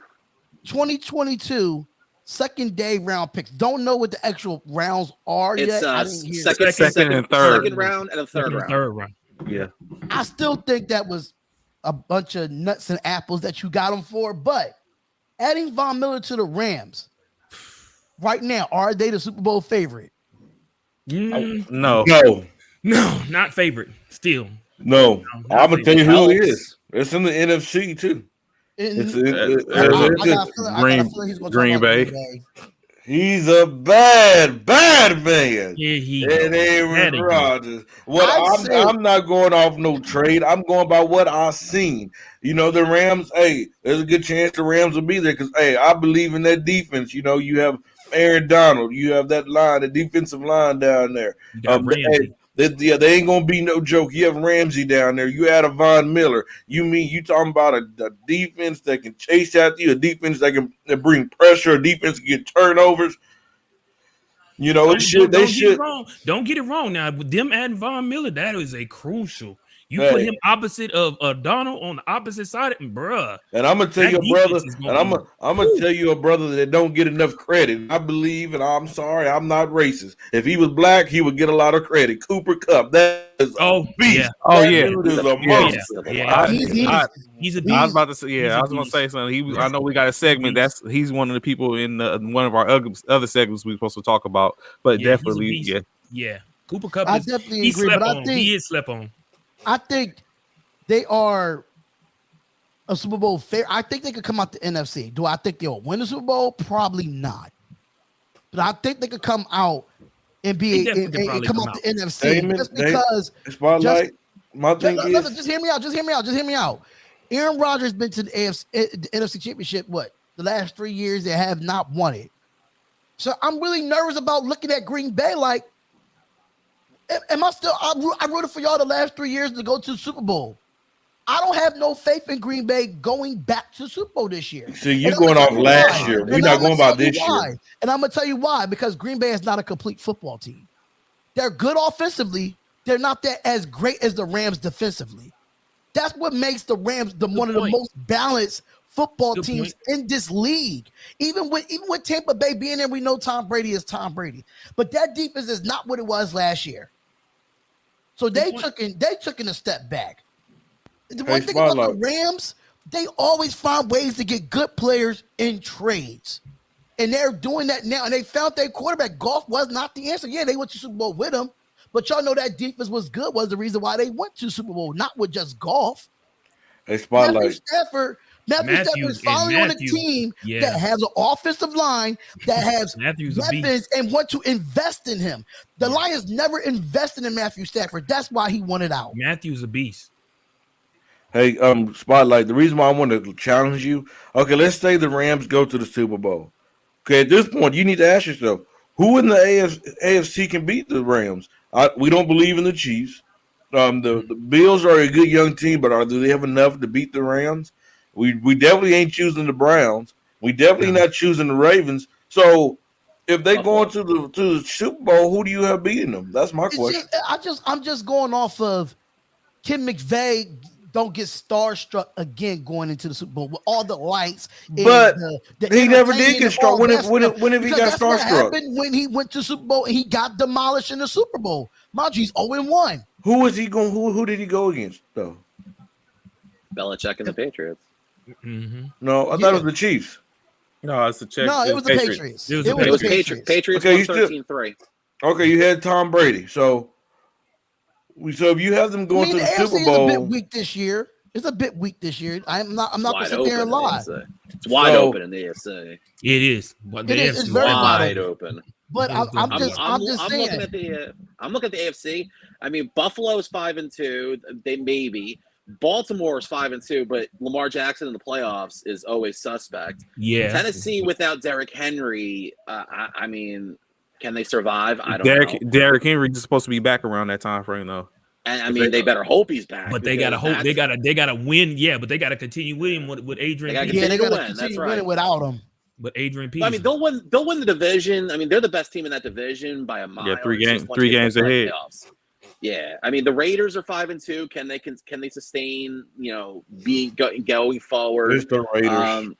[SPEAKER 2] 2022 second-day round picks. Don't know what the actual rounds are yet.
[SPEAKER 5] Second and third. Second round and a third round.
[SPEAKER 3] Yeah.
[SPEAKER 2] I still think that was a bunch of nuts and apples that you got them for, but adding Von Miller to the Rams right now, are they the Super Bowl favorite?
[SPEAKER 3] No,
[SPEAKER 4] not favorite. Still,
[SPEAKER 6] No,
[SPEAKER 4] No,
[SPEAKER 6] I'm gonna tell you who it
[SPEAKER 5] helps.
[SPEAKER 6] is. It's in the NFC too.
[SPEAKER 2] And
[SPEAKER 6] It's
[SPEAKER 2] I got a feeling he's going to talk
[SPEAKER 3] Green
[SPEAKER 2] about
[SPEAKER 3] Bay.
[SPEAKER 2] Green Bay.
[SPEAKER 6] He's a bad man.
[SPEAKER 4] Here he
[SPEAKER 6] And
[SPEAKER 4] goes.
[SPEAKER 6] Aaron
[SPEAKER 4] That
[SPEAKER 6] Rodgers.
[SPEAKER 2] I'd say-
[SPEAKER 6] I'm not going off no trade. I'm going by what I've seen. You know, the Rams, hey, there's a good chance the Rams will be there because, hey, I believe in that defense. You know, you have Aaron Donald. You have that line, the defensive line down there.
[SPEAKER 4] You got Ramsey.
[SPEAKER 6] They ain't going to be no joke. You have Ramsey down there. You add a Von Miller. You talking about a defense that can chase after you, a defense that can bring pressure, a defense that can get turnovers. You know,
[SPEAKER 4] Don't get it wrong. Don't get it wrong. Now, with them adding Von Miller, that is a crucial. You put him opposite of Donald on the opposite side, and bruh.
[SPEAKER 6] And I'm gonna tell you, brother, and I'm gonna tell you a brother that don't get enough credit. I believe, and I'm sorry, I'm not racist. If he was black, he would get a lot of credit. Cooper Kupp, that is a beast.
[SPEAKER 4] Yeah.
[SPEAKER 3] Oh
[SPEAKER 6] that
[SPEAKER 3] yeah,
[SPEAKER 6] dude is a monster.
[SPEAKER 4] He's a beast.
[SPEAKER 3] I was about to say, I was gonna say something. I know we got a segment. He's one of the people in one of our other segments we're supposed to talk about. But definitely,
[SPEAKER 4] yeah. Cooper Kupp.
[SPEAKER 2] I definitely agree, but I think
[SPEAKER 4] he is slept on.
[SPEAKER 2] I think they are a Super Bowl fair. I think they could come out the NFC. Do I think they'll win the Super Bowl? Probably not. But I think they could come out and come out the NFC just because.
[SPEAKER 6] Spotlight. My thing is,
[SPEAKER 2] just hear me out. Aaron Rodgers been to the NFC Championship. What, the last 3 years they have not won it. So I'm really nervous about looking at Green Bay. Like, am I still? I rooted for y'all the last 3 years to go to the Super Bowl. I don't have no faith in Green Bay going back to the Super Bowl this year.
[SPEAKER 6] See, you're going off last year. We're not going about this year.
[SPEAKER 2] And I'm going to tell you why. Because Green Bay is not a complete football team. They're good offensively. They're not that as great as the Rams defensively. That's what makes the Rams one of the most balanced football teams in this league. Even with Tampa Bay being there, we know Tom Brady is Tom Brady. But that defense is not what it was last year. So they took a step back. The one thing about the Rams, they always find ways to get good players in trades. And they're doing that now. And they found their quarterback. Goff was not the answer. Yeah, they went to Super Bowl with him. But y'all know that defense was good, was the reason why they went to Super Bowl, not with just Goff.
[SPEAKER 6] Hey, Spotlight.
[SPEAKER 2] Matthew Stafford is finally on a team that has an offensive line, that has weapons, and want to invest in him. The Lions never invested in Matthew Stafford. That's why he wanted out.
[SPEAKER 4] Matthew's a beast.
[SPEAKER 6] Hey, Spotlight, the reason why I want to challenge you, okay, let's say the Rams go to the Super Bowl. Okay, at this point, you need to ask yourself, who in the AFC can beat the Rams? We don't believe in the Chiefs. The Bills are a good young team, but do they have enough to beat the Rams? We definitely ain't choosing the Browns. We definitely not choosing the Ravens. So if they go into the Super Bowl, who do you have beating them? That's my question.
[SPEAKER 2] I'm just going off of Kim McVay. Don't get starstruck again going into the Super Bowl with all the lights.
[SPEAKER 6] But he never did get starstruck. When have he got starstruck? What
[SPEAKER 2] happened when he went to Super Bowl and he got demolished in the Super Bowl. He's 0-1.
[SPEAKER 6] Who was he going? Who did he go against though?
[SPEAKER 5] Belichick and the Patriots.
[SPEAKER 4] Mm-hmm.
[SPEAKER 6] No, I thought it was the Chiefs.
[SPEAKER 3] No, it's the Chiefs.
[SPEAKER 2] No, it was the Patriots.
[SPEAKER 5] It was Patriots. Patriots
[SPEAKER 6] okay,
[SPEAKER 5] 13-3.
[SPEAKER 6] Okay, you had Tom Brady. So if you have them going to the Super Bowl,
[SPEAKER 2] is a bit weak this year. It's a bit weak this year. I'm not gonna sit there and lie.
[SPEAKER 5] It's wide open in the AFC.
[SPEAKER 4] It is. But
[SPEAKER 2] it's very wide
[SPEAKER 5] open.
[SPEAKER 2] But I'm just saying.
[SPEAKER 5] I'm looking at the AFC. I mean, Buffalo's 5-2. They maybe. Baltimore's 5-2, but Lamar Jackson in the playoffs is always suspect.
[SPEAKER 4] Yeah.
[SPEAKER 5] Tennessee without Derrick Henry. I mean, can they survive? I don't know.
[SPEAKER 3] Derrick Henry is supposed to be back around that time frame though.
[SPEAKER 5] And I mean, they better hope he's back.
[SPEAKER 4] But they gotta hope. They gotta win. Yeah, but they gotta continue winning with Adrian.
[SPEAKER 2] They gotta continue winning without him.
[SPEAKER 4] But Adrian Peterson.
[SPEAKER 5] I mean, they'll win the division. I mean, they're the best team in that division by a mile.
[SPEAKER 3] Yeah, three games ahead.
[SPEAKER 5] Yeah, I mean, the Raiders are 5-2. Can they sustain? Going forward.
[SPEAKER 6] It's the Raiders.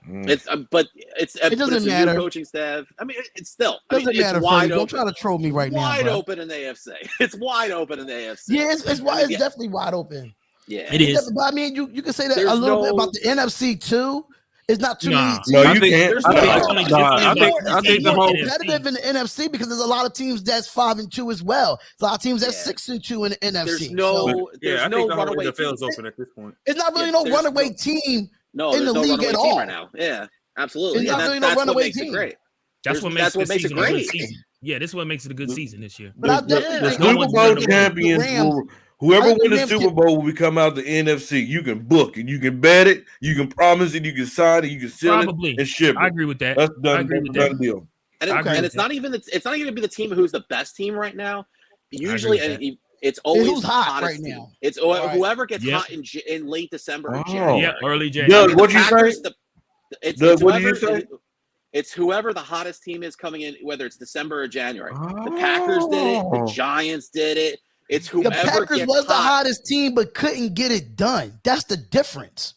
[SPEAKER 5] It
[SPEAKER 2] doesn't matter.
[SPEAKER 5] New coaching staff. I mean, it's still
[SPEAKER 2] doesn't matter.
[SPEAKER 5] It's wide open.
[SPEAKER 2] Don't try to troll me right now.
[SPEAKER 5] Wide open in the AFC. It's wide open in the AFC.
[SPEAKER 2] Yeah, it's definitely wide open.
[SPEAKER 5] Yeah,
[SPEAKER 4] it is.
[SPEAKER 2] But I mean, you can say that a little bit about the NFC too. It's not too many teams.
[SPEAKER 6] No,
[SPEAKER 3] I
[SPEAKER 6] you
[SPEAKER 3] think-
[SPEAKER 6] can't.
[SPEAKER 4] there's
[SPEAKER 3] I
[SPEAKER 4] no-
[SPEAKER 3] think-
[SPEAKER 4] it's only- it's
[SPEAKER 3] nah,
[SPEAKER 4] only
[SPEAKER 3] I
[SPEAKER 4] like-
[SPEAKER 3] think-
[SPEAKER 4] it's
[SPEAKER 3] I think the
[SPEAKER 4] more
[SPEAKER 3] whole-
[SPEAKER 2] competitive in the NFC because there's a lot of teams that's 5-2 as well. There's a lot of teams that's
[SPEAKER 5] Yeah.
[SPEAKER 2] 6-2 in the NFC.
[SPEAKER 5] There's no,
[SPEAKER 3] I
[SPEAKER 5] there's
[SPEAKER 3] think
[SPEAKER 5] no
[SPEAKER 3] the whole
[SPEAKER 5] runaway
[SPEAKER 3] NFL
[SPEAKER 5] team.
[SPEAKER 3] is open at this point.
[SPEAKER 2] It's not really
[SPEAKER 5] Yeah,
[SPEAKER 2] no
[SPEAKER 5] there's
[SPEAKER 2] runaway
[SPEAKER 5] no-
[SPEAKER 2] team.
[SPEAKER 5] No,
[SPEAKER 2] in
[SPEAKER 5] there's
[SPEAKER 2] the
[SPEAKER 5] no
[SPEAKER 2] league
[SPEAKER 5] runaway
[SPEAKER 2] at
[SPEAKER 5] team
[SPEAKER 2] all.
[SPEAKER 5] right now. Yeah, absolutely.
[SPEAKER 2] There's
[SPEAKER 5] And
[SPEAKER 2] not really
[SPEAKER 5] that's
[SPEAKER 2] no
[SPEAKER 5] what
[SPEAKER 2] runaway
[SPEAKER 5] makes
[SPEAKER 2] team.
[SPEAKER 5] it great.
[SPEAKER 4] That's what makes
[SPEAKER 5] That's what
[SPEAKER 4] this
[SPEAKER 5] makes it
[SPEAKER 4] season a good
[SPEAKER 5] great.
[SPEAKER 4] season. Yeah, this is what makes it a good season this year.
[SPEAKER 2] But I
[SPEAKER 6] The
[SPEAKER 2] definitely think
[SPEAKER 4] no
[SPEAKER 6] Super
[SPEAKER 4] one's
[SPEAKER 6] Bowl
[SPEAKER 4] running away.
[SPEAKER 6] champions,
[SPEAKER 2] Rams-
[SPEAKER 6] whoever
[SPEAKER 2] I think
[SPEAKER 6] wins the
[SPEAKER 2] Rams
[SPEAKER 6] Super
[SPEAKER 2] can-
[SPEAKER 6] Bowl will come out the NFC. You can book it, you can bet it, you can promise it, you can sign it, you can sell
[SPEAKER 4] Probably.
[SPEAKER 6] it and ship it.
[SPEAKER 4] I agree with that.
[SPEAKER 6] That's
[SPEAKER 4] I
[SPEAKER 6] done.
[SPEAKER 4] agree
[SPEAKER 6] That's
[SPEAKER 4] with
[SPEAKER 6] a
[SPEAKER 4] that.
[SPEAKER 6] done deal.
[SPEAKER 5] And,
[SPEAKER 4] I agree
[SPEAKER 5] and
[SPEAKER 4] with
[SPEAKER 5] it's not even gonna be the team who's the best team right now. Usually,
[SPEAKER 4] with that.
[SPEAKER 5] and it's always
[SPEAKER 2] who's
[SPEAKER 5] the
[SPEAKER 2] hot
[SPEAKER 5] hottest
[SPEAKER 2] right
[SPEAKER 5] team.
[SPEAKER 2] now?
[SPEAKER 5] It's
[SPEAKER 2] Right.
[SPEAKER 5] whoever gets
[SPEAKER 4] Yep.
[SPEAKER 5] hot in late December or
[SPEAKER 6] Oh.
[SPEAKER 5] January.
[SPEAKER 4] Yeah, early January.
[SPEAKER 6] Doug, what you say?
[SPEAKER 5] Packers,
[SPEAKER 6] Doug, what do you say?
[SPEAKER 5] It's whoever the hottest team is coming in, whether it's December or January. The Packers did it. The
[SPEAKER 6] Oh.
[SPEAKER 5] Giants did it. It's
[SPEAKER 2] The
[SPEAKER 5] whoever
[SPEAKER 2] Packers
[SPEAKER 5] gets
[SPEAKER 2] was the
[SPEAKER 5] hot.
[SPEAKER 2] hottest team, but couldn't get it done. That's the difference.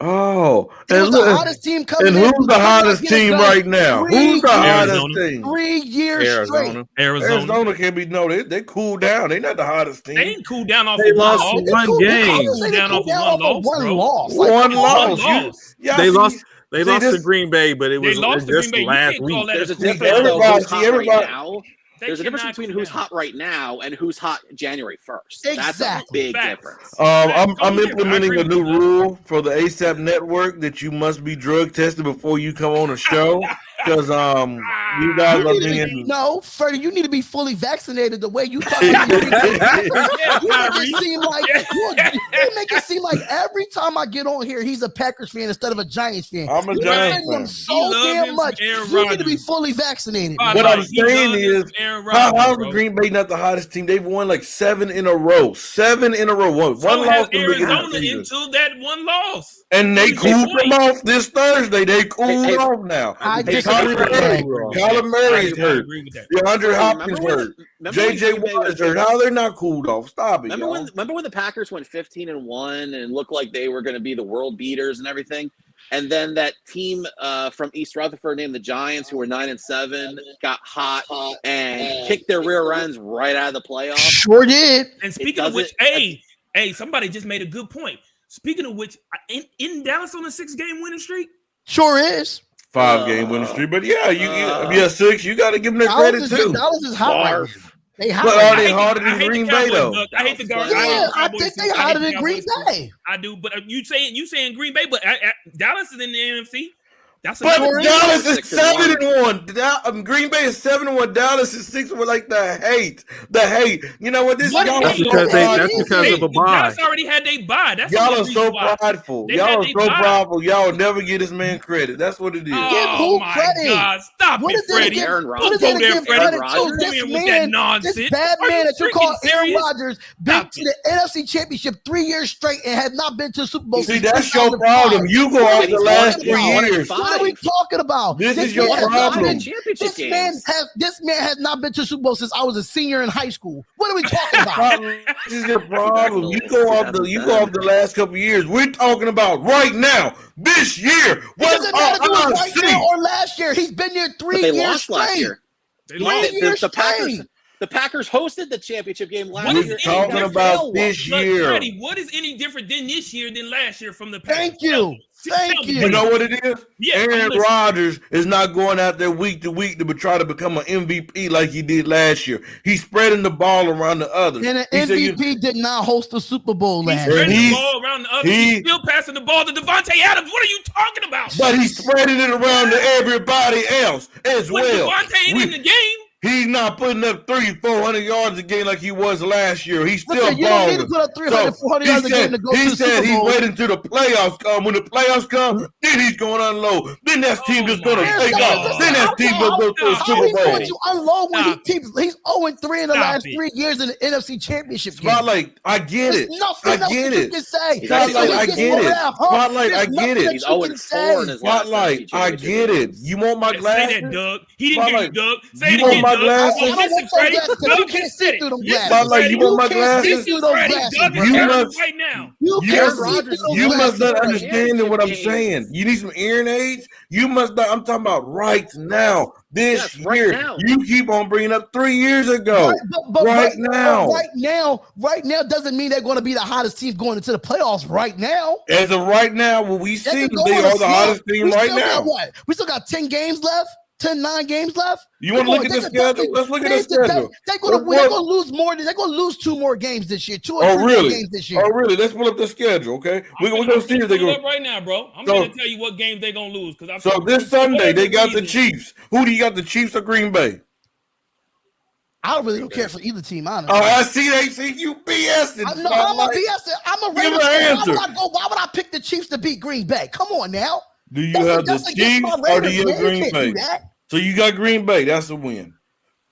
[SPEAKER 6] Oh,
[SPEAKER 2] It was
[SPEAKER 6] look,
[SPEAKER 2] the hottest team coming
[SPEAKER 6] and
[SPEAKER 2] in.
[SPEAKER 6] who's
[SPEAKER 2] but
[SPEAKER 6] the
[SPEAKER 2] could not
[SPEAKER 6] hottest
[SPEAKER 2] get it
[SPEAKER 6] team
[SPEAKER 2] done
[SPEAKER 6] right now?
[SPEAKER 2] 3
[SPEAKER 6] Who's the hottest
[SPEAKER 4] Arizona.
[SPEAKER 6] team?
[SPEAKER 2] 3 years straight.
[SPEAKER 3] Arizona.
[SPEAKER 4] Arizona.
[SPEAKER 6] Can't be no. They cooled down. They not the hottest team.
[SPEAKER 4] They ain't cooled down off
[SPEAKER 3] They
[SPEAKER 4] of one
[SPEAKER 3] lost
[SPEAKER 4] loss.
[SPEAKER 3] one
[SPEAKER 2] Cool
[SPEAKER 3] game.
[SPEAKER 2] down.
[SPEAKER 4] Cool
[SPEAKER 2] They
[SPEAKER 4] down
[SPEAKER 2] cool
[SPEAKER 4] off of
[SPEAKER 2] down
[SPEAKER 4] one
[SPEAKER 2] off of
[SPEAKER 4] loss,
[SPEAKER 2] one
[SPEAKER 4] bro.
[SPEAKER 2] loss. Like,
[SPEAKER 6] One
[SPEAKER 2] come on.
[SPEAKER 6] loss.
[SPEAKER 4] loss.
[SPEAKER 6] Yeah,
[SPEAKER 3] They
[SPEAKER 6] see,
[SPEAKER 3] lost. They
[SPEAKER 6] see,
[SPEAKER 3] lost
[SPEAKER 6] this-
[SPEAKER 3] to Green Bay, but it was
[SPEAKER 4] They lost to
[SPEAKER 3] just
[SPEAKER 4] Green Bay. You
[SPEAKER 3] last
[SPEAKER 4] can't
[SPEAKER 3] week.
[SPEAKER 4] call that
[SPEAKER 5] There's a
[SPEAKER 4] cool
[SPEAKER 5] difference
[SPEAKER 4] down.
[SPEAKER 5] though.
[SPEAKER 6] Everybody-
[SPEAKER 5] Who's hot
[SPEAKER 6] everybody-
[SPEAKER 5] right now?
[SPEAKER 4] They
[SPEAKER 5] There's a difference
[SPEAKER 4] cannot
[SPEAKER 5] between
[SPEAKER 4] cool
[SPEAKER 5] who's
[SPEAKER 4] down.
[SPEAKER 5] hot right now and who's hot January 1st. That's a
[SPEAKER 2] Exactly.
[SPEAKER 5] big
[SPEAKER 4] Facts.
[SPEAKER 5] difference.
[SPEAKER 6] I'm
[SPEAKER 4] Totally
[SPEAKER 6] implementing a
[SPEAKER 4] different. I
[SPEAKER 6] new
[SPEAKER 4] agree with
[SPEAKER 6] rule for the ASAP network that you must be drug tested before you come on a show because you guys
[SPEAKER 2] You
[SPEAKER 6] are
[SPEAKER 2] need to be,
[SPEAKER 6] being
[SPEAKER 2] no, Freddie, you need to be fully vaccinated. The way you talk, you make it seem like you make it seem like every time I get on here, he's a Packers fan instead of a Giants fan.
[SPEAKER 6] I'm a
[SPEAKER 2] You
[SPEAKER 6] Giants
[SPEAKER 2] defend them
[SPEAKER 6] fan.
[SPEAKER 2] so
[SPEAKER 4] He love
[SPEAKER 2] damn
[SPEAKER 4] him
[SPEAKER 2] much.
[SPEAKER 4] some Aaron
[SPEAKER 2] You need to be
[SPEAKER 4] Rodgers.
[SPEAKER 2] fully vaccinated.
[SPEAKER 4] I
[SPEAKER 6] What
[SPEAKER 4] like,
[SPEAKER 6] I'm
[SPEAKER 4] he
[SPEAKER 6] saying
[SPEAKER 4] loves
[SPEAKER 6] is,
[SPEAKER 4] his Aaron
[SPEAKER 6] how's
[SPEAKER 4] Rodgers,
[SPEAKER 6] the
[SPEAKER 4] bro.
[SPEAKER 6] Green Bay not the hottest team? They've won like 7 in a row. 7 in a row. One
[SPEAKER 4] So has
[SPEAKER 6] loss in the beginning of
[SPEAKER 4] Arizona
[SPEAKER 6] the season.
[SPEAKER 4] until that one loss.
[SPEAKER 6] And they
[SPEAKER 4] Hey,
[SPEAKER 6] cooled
[SPEAKER 4] boy.
[SPEAKER 6] them off this Thursday. They cooled
[SPEAKER 5] Hey,
[SPEAKER 6] off now.
[SPEAKER 2] I
[SPEAKER 5] Hey,
[SPEAKER 2] disagree with that.
[SPEAKER 6] Kyler Murray's
[SPEAKER 4] I
[SPEAKER 6] hurt.
[SPEAKER 4] agree with that.
[SPEAKER 6] DeAndre Hopkins
[SPEAKER 5] Remember when
[SPEAKER 6] hurt.
[SPEAKER 5] remember when
[SPEAKER 6] JJ
[SPEAKER 5] Green Bay
[SPEAKER 6] Watt
[SPEAKER 5] was
[SPEAKER 6] is hurt. How they're not cooled off? Stop it,
[SPEAKER 5] Remember when the Packers went 15-1 and looked like they were going to be the world beaters and everything, and then that team from East Rutherford named the Giants, who were 9-7, got hot and kicked their rear ends right out of the playoffs.
[SPEAKER 2] Sure did.
[SPEAKER 4] And speaking of which,
[SPEAKER 5] doesn't-
[SPEAKER 4] hey, somebody just made a good point. Speaking of which, in Dallas on a 6-game winning streak.
[SPEAKER 2] Sure is.
[SPEAKER 6] 5-game winning streak, but yeah, 6. You got to give them that credit too.
[SPEAKER 2] Dallas is hot right now. They hot.
[SPEAKER 6] But
[SPEAKER 2] right
[SPEAKER 6] are
[SPEAKER 2] now.
[SPEAKER 6] they
[SPEAKER 4] I hate
[SPEAKER 6] harder
[SPEAKER 4] the-
[SPEAKER 6] than
[SPEAKER 4] I hate
[SPEAKER 6] Green
[SPEAKER 4] the
[SPEAKER 6] Bay
[SPEAKER 4] Cowboys,
[SPEAKER 6] though?
[SPEAKER 4] Doug. I hate the Cowboys.
[SPEAKER 2] Yeah, I
[SPEAKER 4] Cowboys
[SPEAKER 2] think
[SPEAKER 4] too.
[SPEAKER 2] they
[SPEAKER 4] I hate
[SPEAKER 2] hotter
[SPEAKER 4] the
[SPEAKER 2] than Green
[SPEAKER 4] Cowboys too.
[SPEAKER 2] Bay.
[SPEAKER 4] I do, but you saying Green Bay, but Dallas is in the NFC. That's
[SPEAKER 6] But
[SPEAKER 4] another-
[SPEAKER 6] Dallas is
[SPEAKER 5] 6-1.
[SPEAKER 6] 7-1. Green Bay is 7-1. Dallas is 6-1. Like the hate. You know what? This
[SPEAKER 2] What
[SPEAKER 6] y'all
[SPEAKER 2] the
[SPEAKER 6] are
[SPEAKER 3] That's
[SPEAKER 6] so
[SPEAKER 3] because that's
[SPEAKER 6] prideful.
[SPEAKER 3] because of a bye.
[SPEAKER 4] Dallas already had they bye. That's the
[SPEAKER 6] Y'all
[SPEAKER 4] only
[SPEAKER 6] are so
[SPEAKER 4] reason why.
[SPEAKER 6] prideful.
[SPEAKER 4] They
[SPEAKER 6] Y'all
[SPEAKER 4] had
[SPEAKER 6] are
[SPEAKER 4] they
[SPEAKER 6] so
[SPEAKER 4] bye.
[SPEAKER 6] prideful. Y'all will never get this man credit. That's what it is.
[SPEAKER 2] Give
[SPEAKER 4] Oh
[SPEAKER 2] who
[SPEAKER 4] my
[SPEAKER 2] credit?
[SPEAKER 4] God! Stop
[SPEAKER 2] What
[SPEAKER 4] it,
[SPEAKER 2] is it
[SPEAKER 4] Freddie.
[SPEAKER 2] again?
[SPEAKER 5] Aaron
[SPEAKER 2] What
[SPEAKER 5] Rodgers.
[SPEAKER 2] is it
[SPEAKER 4] Go there,
[SPEAKER 2] again?
[SPEAKER 4] Freddie.
[SPEAKER 2] Credit
[SPEAKER 5] Aaron
[SPEAKER 2] to
[SPEAKER 5] Rodgers.
[SPEAKER 2] this
[SPEAKER 4] Come in with that
[SPEAKER 2] man,
[SPEAKER 4] nonsense.
[SPEAKER 2] this bad
[SPEAKER 4] Are you
[SPEAKER 2] man that you call
[SPEAKER 4] freaking
[SPEAKER 2] Aaron
[SPEAKER 4] serious?
[SPEAKER 2] Rodgers, been
[SPEAKER 4] Stop
[SPEAKER 2] to the NFC Championship 3 years straight and has not been to the Super Bowl.
[SPEAKER 6] See,
[SPEAKER 2] since
[SPEAKER 6] that's your
[SPEAKER 2] 2005.
[SPEAKER 6] problem. You go
[SPEAKER 2] What
[SPEAKER 6] off
[SPEAKER 2] are
[SPEAKER 6] the
[SPEAKER 2] we
[SPEAKER 6] last
[SPEAKER 2] talking
[SPEAKER 6] 3
[SPEAKER 2] about?
[SPEAKER 6] years.
[SPEAKER 2] What are we talking about?
[SPEAKER 6] This is your
[SPEAKER 2] man has not
[SPEAKER 6] problem.
[SPEAKER 2] been-
[SPEAKER 5] Championship
[SPEAKER 2] This man has not been to the Super Bowl since I was a senior in high school. What are we talking about?
[SPEAKER 6] This is your problem. You go off the last couple of years. We're talking about right now, this year.
[SPEAKER 2] It
[SPEAKER 6] What's
[SPEAKER 2] doesn't matter if it
[SPEAKER 6] our
[SPEAKER 2] was right now
[SPEAKER 6] seat?
[SPEAKER 2] or last year. He's been here
[SPEAKER 5] But
[SPEAKER 2] 3
[SPEAKER 5] they
[SPEAKER 2] years
[SPEAKER 5] lost last
[SPEAKER 2] straight.
[SPEAKER 5] year.
[SPEAKER 4] They
[SPEAKER 2] Three
[SPEAKER 4] lost.
[SPEAKER 2] years
[SPEAKER 5] The Packers hosted the championship game last
[SPEAKER 4] What is
[SPEAKER 5] year.
[SPEAKER 4] it
[SPEAKER 6] Talking
[SPEAKER 4] different?
[SPEAKER 6] about this
[SPEAKER 4] Look,
[SPEAKER 6] year.
[SPEAKER 4] Freddie, what is any different than this year than last year from the Packers?
[SPEAKER 2] Thank you. Thank
[SPEAKER 4] Tell me.
[SPEAKER 2] you.
[SPEAKER 6] You know what it is?
[SPEAKER 4] Yeah, I'm
[SPEAKER 6] Aaron
[SPEAKER 4] listening.
[SPEAKER 6] Rodgers is not going out there week to week to try to become an MVP like he did last year. He's spreading the ball around the others.
[SPEAKER 2] And an
[SPEAKER 6] He said,
[SPEAKER 2] MVP did not host the Super Bowl
[SPEAKER 4] He's
[SPEAKER 2] last year.
[SPEAKER 4] spreading the
[SPEAKER 6] he's-
[SPEAKER 4] ball around the others.
[SPEAKER 6] he-
[SPEAKER 4] He's still passing the ball to Devontae Adams. What are you talking about?
[SPEAKER 6] but he's spreading it around to everybody else as
[SPEAKER 4] When
[SPEAKER 6] well.
[SPEAKER 4] Devontae ain't in the game,
[SPEAKER 6] He's not putting up 300-400 yards a game like he was last year. He's still
[SPEAKER 2] Listen, you don't need to
[SPEAKER 6] balling.
[SPEAKER 2] put up 300, 400 yards a game to go to
[SPEAKER 6] he
[SPEAKER 2] the
[SPEAKER 6] said
[SPEAKER 2] Super
[SPEAKER 6] he's
[SPEAKER 2] Bowl.
[SPEAKER 6] waiting till the playoffs come. When the playoffs come, then he's going to unload. Then that team
[SPEAKER 4] Oh
[SPEAKER 6] just going to
[SPEAKER 4] my
[SPEAKER 6] take
[SPEAKER 4] God.
[SPEAKER 6] off. Then that team going to go to a
[SPEAKER 2] How
[SPEAKER 6] Super
[SPEAKER 2] he's
[SPEAKER 6] Bowl.
[SPEAKER 2] going to unload when
[SPEAKER 4] Stop
[SPEAKER 2] he's 0-3 in the
[SPEAKER 4] Stop
[SPEAKER 2] last
[SPEAKER 4] it.
[SPEAKER 2] 3 years in the NFC Championship game.
[SPEAKER 6] Spotlight, I get it.
[SPEAKER 2] There's nothing
[SPEAKER 6] I
[SPEAKER 2] else
[SPEAKER 6] get
[SPEAKER 2] that you
[SPEAKER 6] it.
[SPEAKER 2] can say.
[SPEAKER 5] He's actually
[SPEAKER 6] Spotlight, I
[SPEAKER 2] There's
[SPEAKER 6] get
[SPEAKER 2] nothing
[SPEAKER 6] it.
[SPEAKER 2] that hump.
[SPEAKER 6] Spotlight,
[SPEAKER 2] There's
[SPEAKER 6] I
[SPEAKER 2] nothing
[SPEAKER 6] get it.
[SPEAKER 2] that
[SPEAKER 5] He's
[SPEAKER 2] you
[SPEAKER 5] 0-4
[SPEAKER 2] can
[SPEAKER 5] in
[SPEAKER 2] say.
[SPEAKER 5] his last
[SPEAKER 6] Spotlight,
[SPEAKER 5] NFC
[SPEAKER 6] I
[SPEAKER 5] championship
[SPEAKER 6] get it.
[SPEAKER 5] games.
[SPEAKER 6] You want my
[SPEAKER 4] say
[SPEAKER 6] glasses?
[SPEAKER 4] that, Doug. He didn't
[SPEAKER 6] Spotlight,
[SPEAKER 4] get it, Doug. Say
[SPEAKER 6] you
[SPEAKER 4] it
[SPEAKER 6] want
[SPEAKER 4] again,
[SPEAKER 6] my my glasses?
[SPEAKER 2] I don't want those glasses because you can't see through them glasses.
[SPEAKER 6] Spotlight, you want my glasses?
[SPEAKER 2] See through those glasses.
[SPEAKER 6] You must
[SPEAKER 4] right now.
[SPEAKER 2] You can't see through those
[SPEAKER 6] You must
[SPEAKER 2] glasses.
[SPEAKER 6] not understand what I'm saying. You need some hearing aids. You must not. I'm talking about right now. This year, you keep on bringing up 3 years ago. Right now doesn't mean they're going to be the hottest team going into the playoffs right now. As of right now, what we see, they are the hottest team right now.
[SPEAKER 2] We still got 10 games left. 9 games left.
[SPEAKER 6] You want to look at the schedule? Let's look at the schedule.
[SPEAKER 2] They're going to lose more. They're going to lose 2 more games this year. 2 or 3 more games this year.
[SPEAKER 6] Oh, really? Let's pull up the schedule, okay? We're going to see if they go
[SPEAKER 4] right now, bro. I'm going to tell you what games they're going to lose.
[SPEAKER 6] So this Sunday, they got the Chiefs. Who do you got, the Chiefs or Green Bay?
[SPEAKER 2] I don't really care for either team, honestly.
[SPEAKER 6] Oh, I see. They see you BSing.
[SPEAKER 2] I'm a BS. I'm a Raiders fan. Why would I pick the Chiefs to beat Green Bay? Come on now.
[SPEAKER 6] Do you have the Chiefs or do you have Green Bay? So you got Green Bay. That's a win.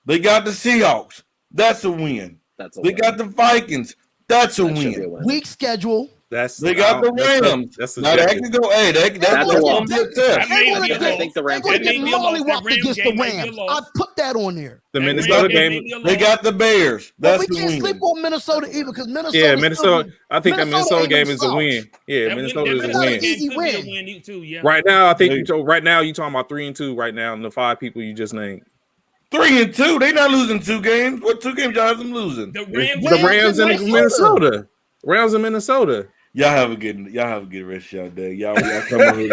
[SPEAKER 6] They got the Seahawks. That's a win. They got the Vikings. That's a win.
[SPEAKER 2] Weak schedule.
[SPEAKER 6] They got the Rams. That's that can go. Hey, that's going to be a test.
[SPEAKER 5] I think the Rams
[SPEAKER 2] are going to get mollywopped against the Rams. I put that on there.
[SPEAKER 3] The Minnesota game.
[SPEAKER 6] They got the Bears. That's
[SPEAKER 2] we can't sleep on Minnesota either because Minnesota.
[SPEAKER 3] Yeah, Minnesota. I think the Minnesota game is a win. Yeah, Minnesota is a win.
[SPEAKER 2] Easy win.
[SPEAKER 3] Right now, I think right now you're talking about 3-2. Right now, and the 5 people you just named.
[SPEAKER 6] 3-2. They not losing 2 games. What 2 games y'all have them losing?
[SPEAKER 3] The Rams and Minnesota. Rams and Minnesota.
[SPEAKER 6] Y'all have a good rest of y'all day. Y'all come over here.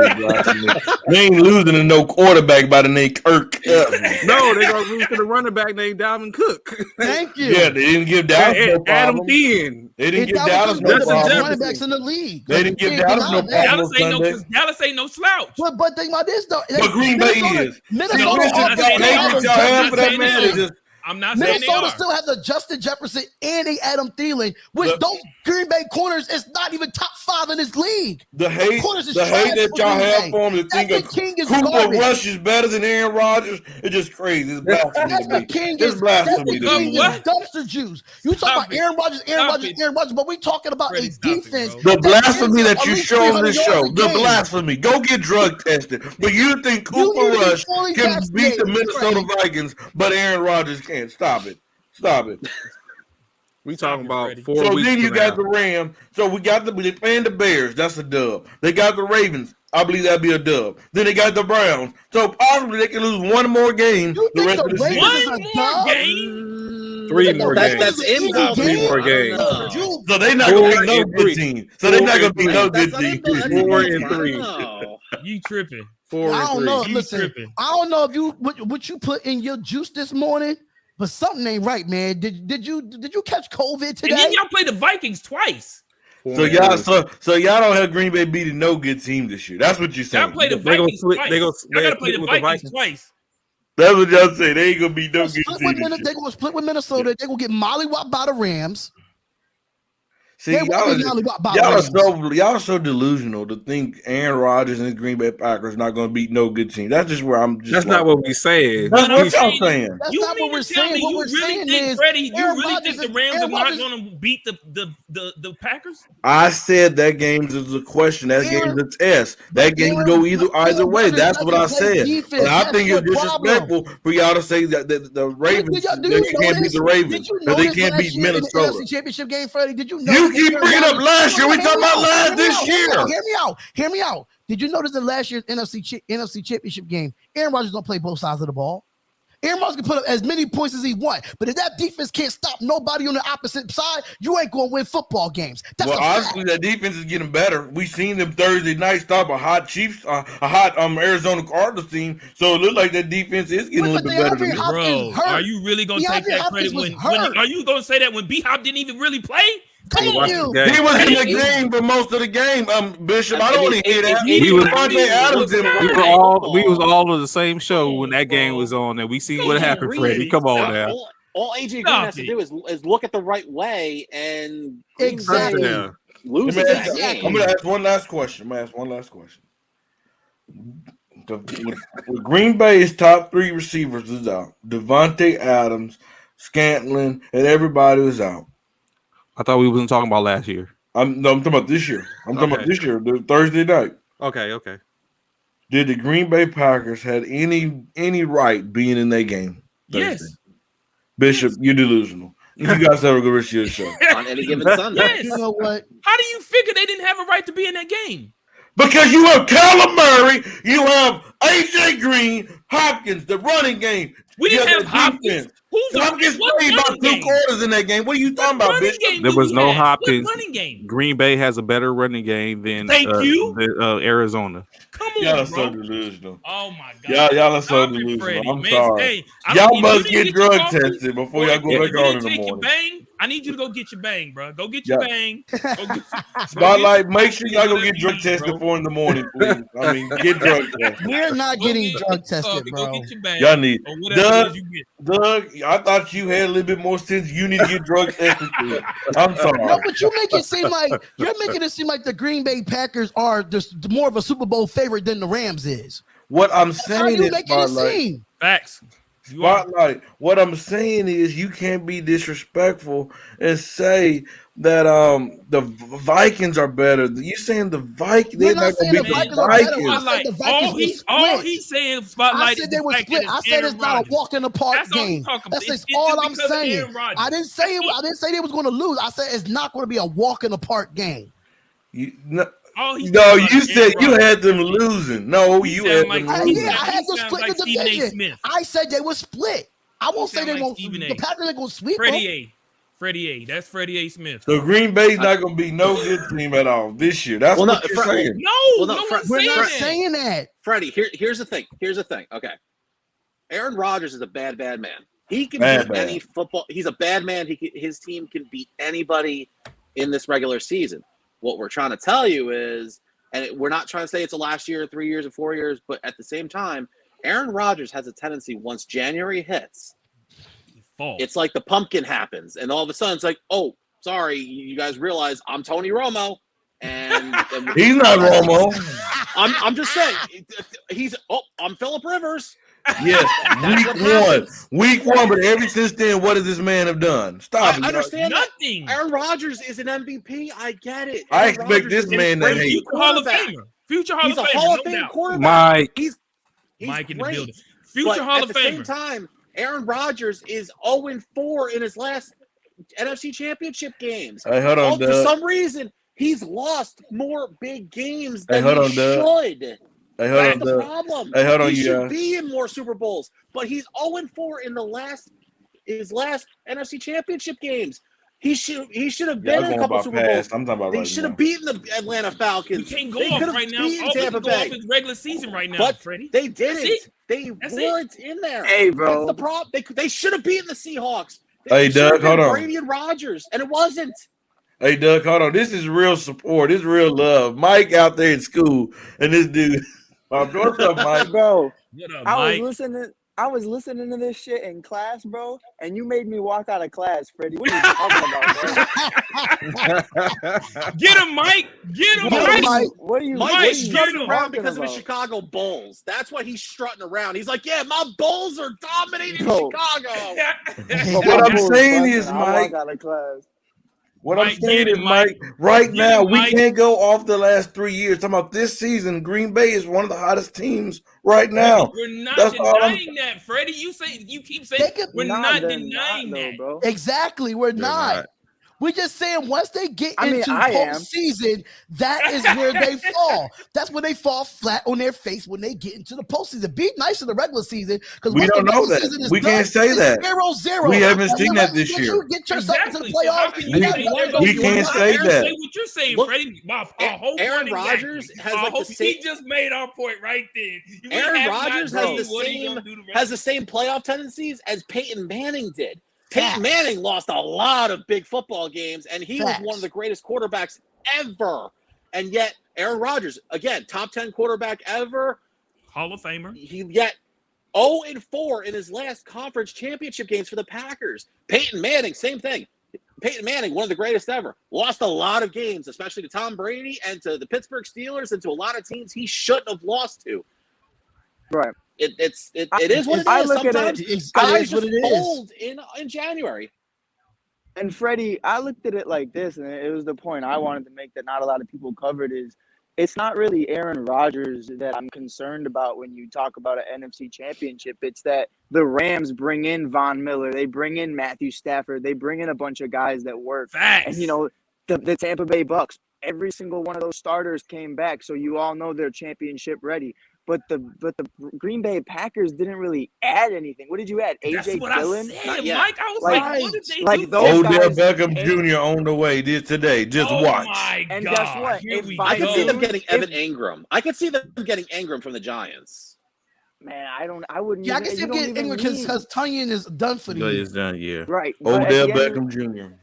[SPEAKER 6] They ain't losing to no quarterback by the name Kirk.
[SPEAKER 3] No, they're gonna lose to the running back named Dalvin Cook.
[SPEAKER 2] Thank you.
[SPEAKER 6] Yeah, they didn't give Dallas no problem.
[SPEAKER 3] Adam Thielen.
[SPEAKER 6] They didn't give Dallas no problem.
[SPEAKER 2] Running backs in the league.
[SPEAKER 6] They didn't give Dallas no problem.
[SPEAKER 4] Dallas ain't no slouch.
[SPEAKER 2] But think about this though.
[SPEAKER 6] But Green Bay is.
[SPEAKER 2] Minnesota still has a Justin Jefferson and a Adam Thielen, which those Green Bay corners is not even top 5 in this league.
[SPEAKER 6] The hate that y'all have for him to think of Cooper Rush is better than Aaron Rodgers, it's just crazy. It's blasphemy to me. It's blasphemy to me.
[SPEAKER 2] Dumpster juice. You talk about Aaron Rodgers, but we talking about a defense.
[SPEAKER 6] The blasphemy that you show on this show, the blasphemy. Go get drug tested. But you think Cooper Rush can beat the Minnesota Vikings, but Aaron Rodgers can't. Stop it.
[SPEAKER 3] We talking about 4
[SPEAKER 6] so
[SPEAKER 3] weeks.
[SPEAKER 6] So then you got the Rams. So they playing the Bears. That's a dub. They got the Ravens. I believe that'd be a dub. Then they got the Browns. So possibly they can lose 1 more game the rest of the season.
[SPEAKER 4] 1 more game?
[SPEAKER 3] 3 more games.
[SPEAKER 5] That's impossible.
[SPEAKER 3] 3 more games.
[SPEAKER 6] So they're not going to be no good team. So they're not going to be no good team.
[SPEAKER 3] 4-3.
[SPEAKER 4] You tripping.
[SPEAKER 3] 4-3.
[SPEAKER 2] I don't know. Listen, I don't know if what you put in your juice this morning, but something ain't right, man. Did you catch COVID today?
[SPEAKER 4] And then y'all play the Vikings twice.
[SPEAKER 6] So y'all don't have Green Bay beating no good team this year. That's what you're saying.
[SPEAKER 4] Y'all play the Vikings twice. Y'all gotta play the Vikings twice.
[SPEAKER 6] That's what y'all say. They ain't gonna be no good team.
[SPEAKER 2] They're gonna split with Minnesota. They're gonna get mollywopped by the Rams.
[SPEAKER 6] See, y'all are so delusional to think Aaron Rodgers and the Green Bay Packers not going to beat no good team. That's just where I'm.
[SPEAKER 3] That's not what we saying.
[SPEAKER 6] That's what y'all saying.
[SPEAKER 2] That's not what we're saying. What we're saying is,
[SPEAKER 4] you really think the Rams are not going to beat the Packers?
[SPEAKER 6] I said that game is a question. That game is a test. That game can go either way. That's what I said. But I think it's disrespectful for y'all to say that the Ravens can't beat the Ravens because they can't beat Minnesota.
[SPEAKER 2] NFC Championship game, Freddie. Did you know?
[SPEAKER 6] You keep bringing up last year. We talking about last this year.
[SPEAKER 2] Hear me out. Did you notice in last year's NFC Championship game, Aaron Rodgers don't play both sides of the ball? Aaron Rodgers can put up as many points as he wants, but if that defense can't stop nobody on the opposite side, you ain't going to win football games.
[SPEAKER 6] Honestly, that defense is getting better. We seen them Thursday night stop a hot Chiefs, a hot Arizona Cardinals team. So it looks like that defense is getting a little bit better.
[SPEAKER 4] Bro, are you really going to take that credit when are you going to say that when B-Hop didn't even really play?
[SPEAKER 2] Come on,
[SPEAKER 6] he was in the game for most of the game. Bishop, I don't want to hear that. We
[SPEAKER 3] was all on the same show when that game was on, and we see what happened, Freddie. Come on now.
[SPEAKER 5] All AJ Green has to do is look at the right way and
[SPEAKER 2] exactly
[SPEAKER 5] lose that game.
[SPEAKER 6] I'm going to ask one last question. With Green Bay's top 3 receivers is out, Devontae Adams, Scantling, and everybody was out.
[SPEAKER 3] I thought we wasn't talking about last year.
[SPEAKER 6] I'm talking about this year. The Thursday night.
[SPEAKER 3] Okay.
[SPEAKER 6] Did the Green Bay Packers had any right being in that game?
[SPEAKER 4] Yes.
[SPEAKER 6] Bishop, you're delusional. You guys have a good rest of your show.
[SPEAKER 5] On any given Sunday.
[SPEAKER 4] Yes.
[SPEAKER 2] You know what?
[SPEAKER 4] How do you figure they didn't have a right to be in that game?
[SPEAKER 6] Because you have Kyler Murray, you have A.J. Green, Hopkins, the running game.
[SPEAKER 4] We didn't
[SPEAKER 6] You
[SPEAKER 4] have Hopkins.
[SPEAKER 6] defense.
[SPEAKER 4] Who's
[SPEAKER 6] Hopkins
[SPEAKER 4] what
[SPEAKER 6] played about
[SPEAKER 4] running
[SPEAKER 6] 2
[SPEAKER 4] game?
[SPEAKER 6] quarters in that game. What are you talking about,
[SPEAKER 4] Running
[SPEAKER 6] Bishop?
[SPEAKER 4] game
[SPEAKER 3] There
[SPEAKER 4] do
[SPEAKER 3] was
[SPEAKER 4] we
[SPEAKER 3] no
[SPEAKER 4] have?
[SPEAKER 3] Hopkins.
[SPEAKER 4] What running game?
[SPEAKER 3] Green Bay has a better running game than
[SPEAKER 4] Thank you.
[SPEAKER 3] Arizona.
[SPEAKER 4] Come
[SPEAKER 6] Y'all
[SPEAKER 4] on,
[SPEAKER 6] are so
[SPEAKER 4] bro.
[SPEAKER 6] delusional.
[SPEAKER 4] Oh my God.
[SPEAKER 6] Y'all are so
[SPEAKER 4] Stop it,
[SPEAKER 6] delusional.
[SPEAKER 4] Freddie,
[SPEAKER 6] I'm
[SPEAKER 4] man.
[SPEAKER 6] sorry.
[SPEAKER 4] Hey,
[SPEAKER 6] Y'all
[SPEAKER 4] you
[SPEAKER 6] must
[SPEAKER 4] didn't
[SPEAKER 6] get
[SPEAKER 4] your
[SPEAKER 6] drug
[SPEAKER 4] coffee?
[SPEAKER 6] tested before
[SPEAKER 4] Boy,
[SPEAKER 6] y'all go
[SPEAKER 4] if
[SPEAKER 6] back
[SPEAKER 4] you
[SPEAKER 6] on
[SPEAKER 4] didn't
[SPEAKER 6] in the
[SPEAKER 4] take your
[SPEAKER 6] morning.
[SPEAKER 4] bang, I need you to go get your bang, bro. Go get your
[SPEAKER 6] Yeah.
[SPEAKER 4] bang. Go get
[SPEAKER 6] Spotlight, make sure y'all go
[SPEAKER 4] whatever
[SPEAKER 6] get
[SPEAKER 4] you
[SPEAKER 6] drug
[SPEAKER 4] need,
[SPEAKER 6] tested
[SPEAKER 4] bro.
[SPEAKER 6] for in the morning, please. I mean, get drug tested.
[SPEAKER 2] We're not
[SPEAKER 4] Go
[SPEAKER 2] getting
[SPEAKER 4] get
[SPEAKER 2] drug
[SPEAKER 4] your
[SPEAKER 2] tested,
[SPEAKER 4] coffee,
[SPEAKER 2] bro.
[SPEAKER 4] Go get your bang.
[SPEAKER 6] Y'all need
[SPEAKER 4] or whatever it is you get.
[SPEAKER 6] Doug, I thought you had a little bit more sense. You need to get drug tested too. I'm sorry.
[SPEAKER 2] No, but you make it seem like you're making it seem like the Green Bay Packers are just more of a Super Bowl favorite than the Rams is.
[SPEAKER 6] What I'm
[SPEAKER 2] That's how
[SPEAKER 6] saying
[SPEAKER 2] you
[SPEAKER 6] is,
[SPEAKER 2] making it
[SPEAKER 6] Spotlight,
[SPEAKER 2] seem.
[SPEAKER 4] Facts. You are.
[SPEAKER 6] Spotlight. What I'm saying is, you can't be disrespectful and say that the Vikings are better. You saying the Vikings?
[SPEAKER 2] We're
[SPEAKER 6] They're
[SPEAKER 2] not
[SPEAKER 6] not going
[SPEAKER 2] saying
[SPEAKER 6] to
[SPEAKER 2] the
[SPEAKER 6] beat
[SPEAKER 2] Vikings
[SPEAKER 6] the
[SPEAKER 2] are better. I
[SPEAKER 6] Vikings.
[SPEAKER 2] said the Vikings were
[SPEAKER 4] all
[SPEAKER 2] split.
[SPEAKER 4] he's saying,
[SPEAKER 2] I
[SPEAKER 4] Spotlight,
[SPEAKER 2] said
[SPEAKER 4] is
[SPEAKER 2] they
[SPEAKER 4] the
[SPEAKER 2] were
[SPEAKER 4] fact
[SPEAKER 2] split.
[SPEAKER 4] that
[SPEAKER 2] I
[SPEAKER 4] it's
[SPEAKER 2] said
[SPEAKER 4] Aaron
[SPEAKER 2] it's not a
[SPEAKER 4] Rodgers.
[SPEAKER 2] walk in the park
[SPEAKER 4] That's all he's
[SPEAKER 2] game.
[SPEAKER 4] talking about.
[SPEAKER 2] That's
[SPEAKER 4] It's
[SPEAKER 2] all
[SPEAKER 4] just
[SPEAKER 2] I'm
[SPEAKER 4] because of
[SPEAKER 2] saying.
[SPEAKER 4] Aaron Rodgers.
[SPEAKER 2] I didn't say they was going to lose. I said it's not going to be a walk in the park game.
[SPEAKER 4] All he's
[SPEAKER 6] No,
[SPEAKER 4] talking about
[SPEAKER 6] you
[SPEAKER 4] is
[SPEAKER 6] said
[SPEAKER 4] Aaron
[SPEAKER 6] you
[SPEAKER 4] Rodgers.
[SPEAKER 6] had them losing. No,
[SPEAKER 4] He
[SPEAKER 6] you
[SPEAKER 4] sound
[SPEAKER 6] had
[SPEAKER 4] like-
[SPEAKER 6] them
[SPEAKER 2] I
[SPEAKER 6] losing.
[SPEAKER 2] had them
[SPEAKER 4] sounds
[SPEAKER 2] split
[SPEAKER 4] like
[SPEAKER 2] the
[SPEAKER 4] Stephen A.
[SPEAKER 2] division.
[SPEAKER 4] Smith.
[SPEAKER 2] I said they were split. I won't say
[SPEAKER 4] sound
[SPEAKER 2] they
[SPEAKER 4] like
[SPEAKER 2] won't.
[SPEAKER 4] Stephen
[SPEAKER 2] The
[SPEAKER 4] A.
[SPEAKER 2] Packers ain't going to sweep them.
[SPEAKER 4] Freddie A. That's Freddie A. Smith.
[SPEAKER 6] So Green Bay's not going to be no good team at all this year. That's
[SPEAKER 5] Well, no,
[SPEAKER 6] what you're saying.
[SPEAKER 4] No,
[SPEAKER 5] no,
[SPEAKER 4] no one's
[SPEAKER 2] We're
[SPEAKER 4] saying
[SPEAKER 2] not
[SPEAKER 4] that.
[SPEAKER 2] saying that.
[SPEAKER 5] Freddie, here's the thing. Okay. Aaron Rodgers is a bad man. He can
[SPEAKER 6] Bad
[SPEAKER 5] beat any football. He's a bad man. His team can beat anybody in this regular season. What we're trying to tell you is, and we're not trying to say it's a last year, 3 years, or 4 years, but at the same time, Aaron Rodgers has a tendency, once January hits, it's like the pumpkin happens, and all of a sudden it's like, oh, sorry, you guys realize I'm Tony Romo, and
[SPEAKER 6] He's not Romo.
[SPEAKER 5] I'm just saying, I'm Phillip Rivers.
[SPEAKER 6] Yes, week one, but ever since then, what does this man have done? Stop it.
[SPEAKER 5] I understand
[SPEAKER 4] nothing.
[SPEAKER 5] Aaron Rodgers is an MVP. I get it.
[SPEAKER 6] I
[SPEAKER 5] Aaron
[SPEAKER 6] expect
[SPEAKER 5] Rodgers
[SPEAKER 6] this
[SPEAKER 5] is
[SPEAKER 6] man
[SPEAKER 5] a
[SPEAKER 6] to
[SPEAKER 5] great
[SPEAKER 6] hate.
[SPEAKER 4] Hall of
[SPEAKER 5] quarterback.
[SPEAKER 4] Famer. Future Hall
[SPEAKER 5] He's
[SPEAKER 4] of
[SPEAKER 5] a
[SPEAKER 4] Famer.
[SPEAKER 5] Hall of
[SPEAKER 4] no
[SPEAKER 5] Fame
[SPEAKER 4] doubt.
[SPEAKER 5] quarterback.
[SPEAKER 3] Mike.
[SPEAKER 5] He's
[SPEAKER 4] Mike in the
[SPEAKER 5] great.
[SPEAKER 4] building. Future
[SPEAKER 5] But
[SPEAKER 4] Hall
[SPEAKER 5] at
[SPEAKER 4] of
[SPEAKER 5] the
[SPEAKER 4] Famer.
[SPEAKER 5] same time, Aaron Rodgers is 0-4 in his last NFC Championship games.
[SPEAKER 6] Hey, hold on,
[SPEAKER 5] For
[SPEAKER 6] Doug.
[SPEAKER 5] some reason, he's lost more big games
[SPEAKER 6] Hey,
[SPEAKER 5] than
[SPEAKER 6] hold
[SPEAKER 5] he
[SPEAKER 6] on, Doug.
[SPEAKER 5] should.
[SPEAKER 6] Hey, hold
[SPEAKER 5] That's
[SPEAKER 6] on,
[SPEAKER 5] the
[SPEAKER 6] Doug.
[SPEAKER 5] problem.
[SPEAKER 6] Hey, hold on,
[SPEAKER 5] he
[SPEAKER 6] you
[SPEAKER 5] should
[SPEAKER 6] guys.
[SPEAKER 5] be in more Super Bowls, but he's 0-4 in his last NFC Championship games. He should have been in a couple Super Bowls.
[SPEAKER 6] I'm talking about
[SPEAKER 5] They
[SPEAKER 6] right
[SPEAKER 5] should
[SPEAKER 6] now.
[SPEAKER 5] have beaten the Atlanta
[SPEAKER 4] You
[SPEAKER 5] Falcons.
[SPEAKER 4] can't go
[SPEAKER 5] They
[SPEAKER 4] off
[SPEAKER 5] could have
[SPEAKER 4] right now.
[SPEAKER 5] beaten
[SPEAKER 4] We
[SPEAKER 5] Tampa
[SPEAKER 4] can go off
[SPEAKER 5] Bay.
[SPEAKER 4] his regular season right now,
[SPEAKER 5] But
[SPEAKER 4] Freddie.
[SPEAKER 5] they didn't.
[SPEAKER 4] That's it.
[SPEAKER 5] They
[SPEAKER 4] That's it.
[SPEAKER 5] weren't in there.
[SPEAKER 7] Hey, bro.
[SPEAKER 5] That's the problem. They should have beaten the Seahawks.
[SPEAKER 6] Hey,
[SPEAKER 5] It should have
[SPEAKER 6] Doug, hold
[SPEAKER 5] been
[SPEAKER 6] on.
[SPEAKER 5] Brady and Rodgers, and it wasn't.
[SPEAKER 6] Hey, Doug, hold on. This is real support. This is real love. Mike out there in school, and this dude. What's up, Mike?
[SPEAKER 7] Bro,
[SPEAKER 4] What up,
[SPEAKER 7] I
[SPEAKER 4] Mike?
[SPEAKER 7] was listening to this shit in class, bro, and you made me walk out of class, Freddie. What are you talking about, bro?
[SPEAKER 4] Get him, Mike. Get him,
[SPEAKER 2] Get him,
[SPEAKER 4] Mike.
[SPEAKER 2] Mike.
[SPEAKER 7] What are you?
[SPEAKER 5] Mike
[SPEAKER 7] what are
[SPEAKER 5] is
[SPEAKER 7] you
[SPEAKER 5] strutting
[SPEAKER 4] get him.
[SPEAKER 5] around
[SPEAKER 7] talking
[SPEAKER 5] because of his
[SPEAKER 7] about?
[SPEAKER 5] Chicago Bulls. That's why he's strutting around. He's like, yeah, my Bulls are dominating
[SPEAKER 7] Bro.
[SPEAKER 5] Chicago.
[SPEAKER 7] But
[SPEAKER 6] What
[SPEAKER 7] my
[SPEAKER 6] I'm
[SPEAKER 7] Bulls
[SPEAKER 6] saying
[SPEAKER 7] busting.
[SPEAKER 6] is,
[SPEAKER 7] I
[SPEAKER 6] Mike,
[SPEAKER 7] walk out of class.
[SPEAKER 6] What I'm
[SPEAKER 4] Mike,
[SPEAKER 6] saying
[SPEAKER 4] get
[SPEAKER 6] is,
[SPEAKER 4] him,
[SPEAKER 6] Mike,
[SPEAKER 4] Mike.
[SPEAKER 6] right
[SPEAKER 4] Get
[SPEAKER 6] now,
[SPEAKER 4] him,
[SPEAKER 6] we
[SPEAKER 4] Mike.
[SPEAKER 6] can't go off the last 3 years. Talking about this season, Green Bay is one of the hottest teams right now.
[SPEAKER 4] We're not
[SPEAKER 6] That's all I'm-
[SPEAKER 4] denying that, Freddie. You keep saying
[SPEAKER 2] They could-
[SPEAKER 4] we're
[SPEAKER 7] Nah,
[SPEAKER 4] not
[SPEAKER 7] they're
[SPEAKER 4] denying
[SPEAKER 7] not,
[SPEAKER 4] that.
[SPEAKER 7] though, bro.
[SPEAKER 2] Exactly. We're
[SPEAKER 3] They're
[SPEAKER 2] not.
[SPEAKER 3] not.
[SPEAKER 2] We're just saying once they get
[SPEAKER 7] I mean,
[SPEAKER 2] into
[SPEAKER 7] I am.
[SPEAKER 2] postseason, that is where they fall. That's when they fall flat on their face when they get into the postseason. Be nice in the regular season because
[SPEAKER 6] We don't know that. We can't say that.
[SPEAKER 2] 0-0.
[SPEAKER 6] We haven't
[SPEAKER 2] When
[SPEAKER 6] seen
[SPEAKER 2] the
[SPEAKER 6] that this
[SPEAKER 2] regular-
[SPEAKER 6] year.
[SPEAKER 2] Get yourself
[SPEAKER 4] Exactly.
[SPEAKER 2] into the
[SPEAKER 4] So how
[SPEAKER 2] playoffs.
[SPEAKER 4] can
[SPEAKER 2] You
[SPEAKER 4] you
[SPEAKER 2] got
[SPEAKER 4] say
[SPEAKER 2] one
[SPEAKER 4] they're
[SPEAKER 2] go
[SPEAKER 4] gonna
[SPEAKER 6] we
[SPEAKER 4] do
[SPEAKER 6] can't
[SPEAKER 4] it?
[SPEAKER 6] say
[SPEAKER 4] Aaron,
[SPEAKER 6] that.
[SPEAKER 4] Say what you're saying,
[SPEAKER 5] Look,
[SPEAKER 4] Freddie. Our whole
[SPEAKER 5] Aaron
[SPEAKER 4] running
[SPEAKER 5] Rodgers
[SPEAKER 4] game.
[SPEAKER 5] has
[SPEAKER 4] Our
[SPEAKER 5] like the
[SPEAKER 4] whole-
[SPEAKER 5] same-
[SPEAKER 4] He just made our point right there. We
[SPEAKER 5] Aaron
[SPEAKER 4] have not
[SPEAKER 5] Rodgers
[SPEAKER 4] seen
[SPEAKER 5] has
[SPEAKER 4] what he gonna do the rest
[SPEAKER 5] has the same playoff tendencies as Peyton Manning did. Peyton
[SPEAKER 2] Facts.
[SPEAKER 5] Manning lost a lot of big football games, and he
[SPEAKER 2] Facts.
[SPEAKER 5] was one of the greatest quarterbacks ever. And yet, Aaron Rodgers, again, top 10 quarterback ever.
[SPEAKER 4] Hall of Famer.
[SPEAKER 5] He yet 0-4 in his last conference championship games for the Packers. Peyton Manning, same thing. Peyton Manning, one of the greatest ever, lost a lot of games, especially to Tom Brady and to the Pittsburgh Steelers and to a lot of teams he shouldn't have lost to.
[SPEAKER 7] Right.
[SPEAKER 5] It is what it
[SPEAKER 7] I
[SPEAKER 5] is.
[SPEAKER 7] look at
[SPEAKER 5] Sometimes
[SPEAKER 2] it
[SPEAKER 5] guys
[SPEAKER 2] is what
[SPEAKER 5] just
[SPEAKER 2] it is.
[SPEAKER 5] fold in January.
[SPEAKER 7] And Freddie, I looked at it like this, and it was the point I wanted to make that not a lot of people covered is it's not really Aaron Rodgers that I'm concerned about when you talk about an NFC championship. It's that the Rams bring in Von Miller, they bring in Matthew Stafford, they bring in a bunch of guys that work.
[SPEAKER 4] Facts.
[SPEAKER 7] And the Tampa Bay Bucks, every single one of those starters came back, so you all know they're championship ready. But the Green Bay Packers didn't really add anything. What did you add?
[SPEAKER 4] That's
[SPEAKER 7] AJ
[SPEAKER 4] what
[SPEAKER 7] Dillon?
[SPEAKER 4] I said, Mike. I was like, what did they
[SPEAKER 7] like
[SPEAKER 4] do?
[SPEAKER 7] those
[SPEAKER 6] Odell
[SPEAKER 7] guys
[SPEAKER 6] Beckham
[SPEAKER 7] ain't-
[SPEAKER 6] Jr. on the way today. Just
[SPEAKER 4] Oh
[SPEAKER 6] watch.
[SPEAKER 4] my
[SPEAKER 7] And
[SPEAKER 4] God.
[SPEAKER 7] guess what?
[SPEAKER 4] Here
[SPEAKER 7] If
[SPEAKER 4] we
[SPEAKER 5] I
[SPEAKER 7] Von
[SPEAKER 5] can see them
[SPEAKER 7] Miller-
[SPEAKER 5] getting Evan Ingram. I can see them getting Ingram from the Giants.
[SPEAKER 7] Man, I wouldn't.
[SPEAKER 2] Yeah, I
[SPEAKER 7] even,
[SPEAKER 2] can see
[SPEAKER 7] you
[SPEAKER 2] him
[SPEAKER 7] don't
[SPEAKER 2] getting
[SPEAKER 7] even
[SPEAKER 2] Ingram
[SPEAKER 7] need-
[SPEAKER 2] because Tunyon is done for the
[SPEAKER 3] Yeah,
[SPEAKER 2] year.
[SPEAKER 3] it's done. Yeah.
[SPEAKER 7] right. but
[SPEAKER 6] Odell
[SPEAKER 7] at the end of-
[SPEAKER 6] Beckham Jr.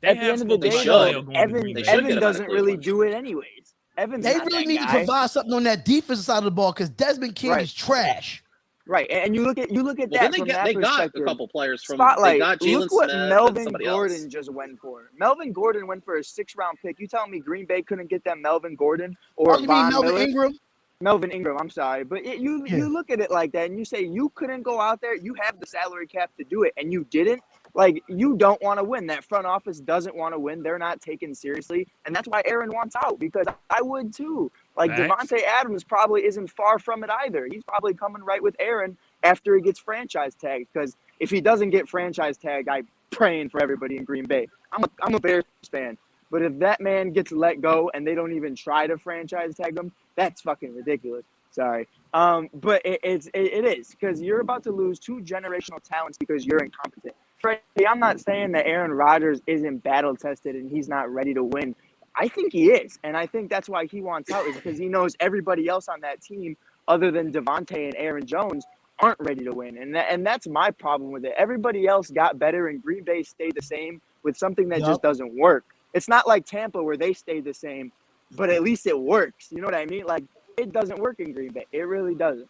[SPEAKER 4] They
[SPEAKER 7] At the
[SPEAKER 4] have
[SPEAKER 7] end of the
[SPEAKER 4] spoken
[SPEAKER 7] day,
[SPEAKER 4] about
[SPEAKER 5] should.
[SPEAKER 7] though,
[SPEAKER 4] Odell going to Green Bay.
[SPEAKER 5] should
[SPEAKER 7] Evan
[SPEAKER 5] get him out of
[SPEAKER 7] doesn't really
[SPEAKER 5] Cleveland.
[SPEAKER 7] do it anyways. Evan's
[SPEAKER 2] They
[SPEAKER 7] not
[SPEAKER 2] really
[SPEAKER 7] that
[SPEAKER 2] need to
[SPEAKER 7] guy.
[SPEAKER 2] provide something on that defensive side of the ball because Desmond King
[SPEAKER 7] Right.
[SPEAKER 2] is trash.
[SPEAKER 7] Right, and you look at
[SPEAKER 5] Well,
[SPEAKER 7] that
[SPEAKER 5] then
[SPEAKER 7] from
[SPEAKER 5] they
[SPEAKER 7] that
[SPEAKER 5] got a
[SPEAKER 7] perspective.
[SPEAKER 5] couple players from
[SPEAKER 7] Spotlight.
[SPEAKER 5] They got Jalen
[SPEAKER 7] Look what
[SPEAKER 5] Smith and
[SPEAKER 7] Melvin
[SPEAKER 5] somebody
[SPEAKER 7] Gordon
[SPEAKER 5] else.
[SPEAKER 7] just went for. Melvin Gordon went for a 6th-round pick. You telling me Green Bay couldn't get that Melvin Gordon or
[SPEAKER 2] Oh, you mean
[SPEAKER 7] Von
[SPEAKER 2] Melvin
[SPEAKER 7] Miller?
[SPEAKER 2] Ingram?
[SPEAKER 7] Melvin Ingram, I'm sorry. But you look at it like that and you say you couldn't go out there. You have the salary cap to do it, and you didn't. Like, you don't want to win. That front office doesn't want to win. They're not taken seriously. And that's why Aaron wants out, because I would too. Like,
[SPEAKER 4] Facts.
[SPEAKER 7] Devontae Adams probably isn't far from it either. He's probably coming right with Aaron after he gets franchise tagged. Because if he doesn't get franchise tagged, I'm praying for everybody in Green Bay. I'm a Bears fan. But if that man gets let go and they don't even try to franchise tag him, that's fucking ridiculous. Sorry. But it is, because you're about to lose 2 generational talents because you're incompetent. Freddie, I'm not saying that Aaron Rodgers isn't battle tested and he's not ready to win. I think he is, and I think that's why he wants out, is because he knows everybody else on that team, other than Devontae and Aaron Jones, aren't ready to win, and that's my problem with it. Everybody else got better, and Green Bay stayed the same with something that just doesn't work. It's not like Tampa where they stayed the same, but at least it works. You know what I mean? Like, it doesn't work in Green Bay. It really doesn't.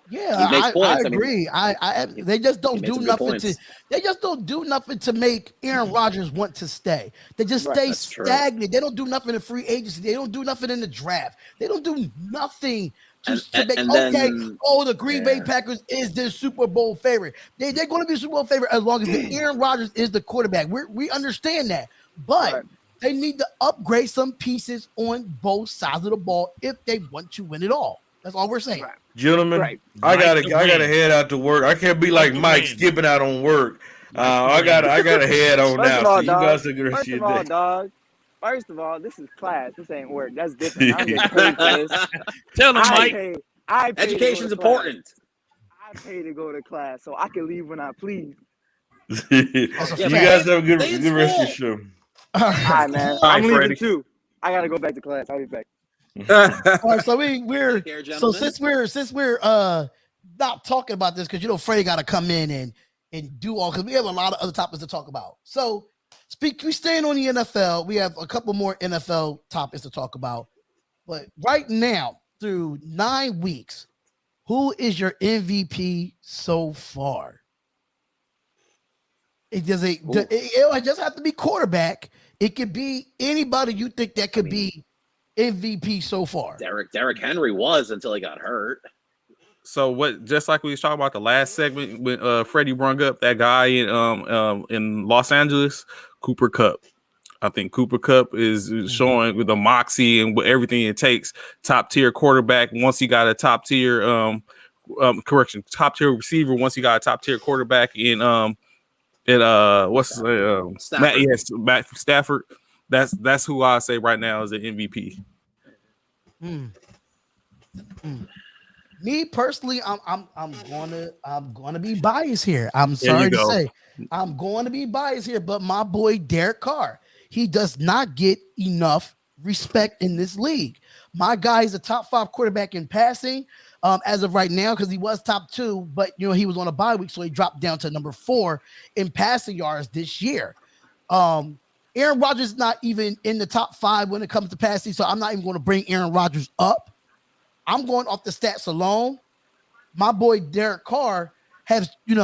[SPEAKER 2] Yeah,
[SPEAKER 5] He makes
[SPEAKER 2] I
[SPEAKER 5] points. I mean,
[SPEAKER 2] agree. They just don't
[SPEAKER 5] he made
[SPEAKER 2] do
[SPEAKER 5] some good
[SPEAKER 2] nothing
[SPEAKER 5] points.
[SPEAKER 2] to. They just don't do nothing to make Aaron Rodgers want to stay. They just
[SPEAKER 7] Right,
[SPEAKER 2] stay
[SPEAKER 5] that's true.
[SPEAKER 2] stagnant. They don't do nothing in free agency. They don't do nothing in the draft. They don't do nothing to make.
[SPEAKER 5] And
[SPEAKER 2] Okay,
[SPEAKER 5] then-
[SPEAKER 2] the Green Bay Packers is their Super Bowl favorite. They're going to be Super Bowl favorite as long as Aaron Rodgers is the quarterback. We understand that, but.
[SPEAKER 7] Right.
[SPEAKER 2] They need to upgrade some pieces on both sides of the ball if they want to win it all. That's all we're saying.
[SPEAKER 7] Right.
[SPEAKER 6] Gentlemen,
[SPEAKER 7] Right.
[SPEAKER 6] I
[SPEAKER 4] Like
[SPEAKER 6] gotta head out to work. I can't be like
[SPEAKER 4] the
[SPEAKER 6] Mike
[SPEAKER 4] wind.
[SPEAKER 6] skipping out on work. I
[SPEAKER 4] the
[SPEAKER 6] gotta head on
[SPEAKER 7] First
[SPEAKER 6] now.
[SPEAKER 7] of all,
[SPEAKER 6] So you
[SPEAKER 7] dog.
[SPEAKER 6] guys are gonna
[SPEAKER 7] First
[SPEAKER 6] shit
[SPEAKER 7] of all,
[SPEAKER 6] day.
[SPEAKER 7] dog. First of all, this is class. This ain't work. That's different. I'm getting paid for this.
[SPEAKER 4] Tell them,
[SPEAKER 7] I
[SPEAKER 4] Mike.
[SPEAKER 7] pay to go to
[SPEAKER 5] Education's
[SPEAKER 7] class.
[SPEAKER 5] important.
[SPEAKER 7] I pay to go to class, so I can leave when I please.
[SPEAKER 6] You
[SPEAKER 2] That's a
[SPEAKER 6] guys
[SPEAKER 2] fact.
[SPEAKER 6] have a good
[SPEAKER 5] Stay in
[SPEAKER 6] rest of
[SPEAKER 5] school.
[SPEAKER 6] the show.
[SPEAKER 7] All right, man.
[SPEAKER 3] All right,
[SPEAKER 7] I'm leaving
[SPEAKER 3] Freddie.
[SPEAKER 7] too. I gotta go back to class. I'll be back.
[SPEAKER 2] All right, so we're
[SPEAKER 5] Care,
[SPEAKER 2] so
[SPEAKER 5] gentlemen.
[SPEAKER 2] since we're not talking about this because Freddie got to come in and do all because we have a lot of other topics to talk about. So we staying on the NFL. We have a couple more NFL topics to talk about, but right now through 9 weeks, who is your MVP so far? It just have to be quarterback. It could be anybody you think that could be MVP so far.
[SPEAKER 5] Derrick Henry was until he got hurt.
[SPEAKER 3] So what? Just like we was talking about the last segment when Freddie brung up that guy in Los Angeles, Cooper Kupp. I think Cooper Kupp is showing with the moxie and everything it takes. Top tier quarterback. Once he got a top tier top tier receiver. Once he got a top tier quarterback in
[SPEAKER 5] Stafford.
[SPEAKER 3] Matt Stafford. That's who I say right now is the MVP.
[SPEAKER 2] Me personally, I'm gonna be biased here. I'm sorry to say, I'm going to be biased here, but my boy Derek Carr, he does not get enough respect in this league. My guy is a top 5 quarterback in passing as of right now because he was top 2, but he was on a bye week, so he dropped down to number 4 in passing yards this year. Aaron Rodgers is not even in the top 5 when it comes to passing, so I'm not even going to bring Aaron Rodgers up. I'm going off the stats alone. My boy Derek Carr has, he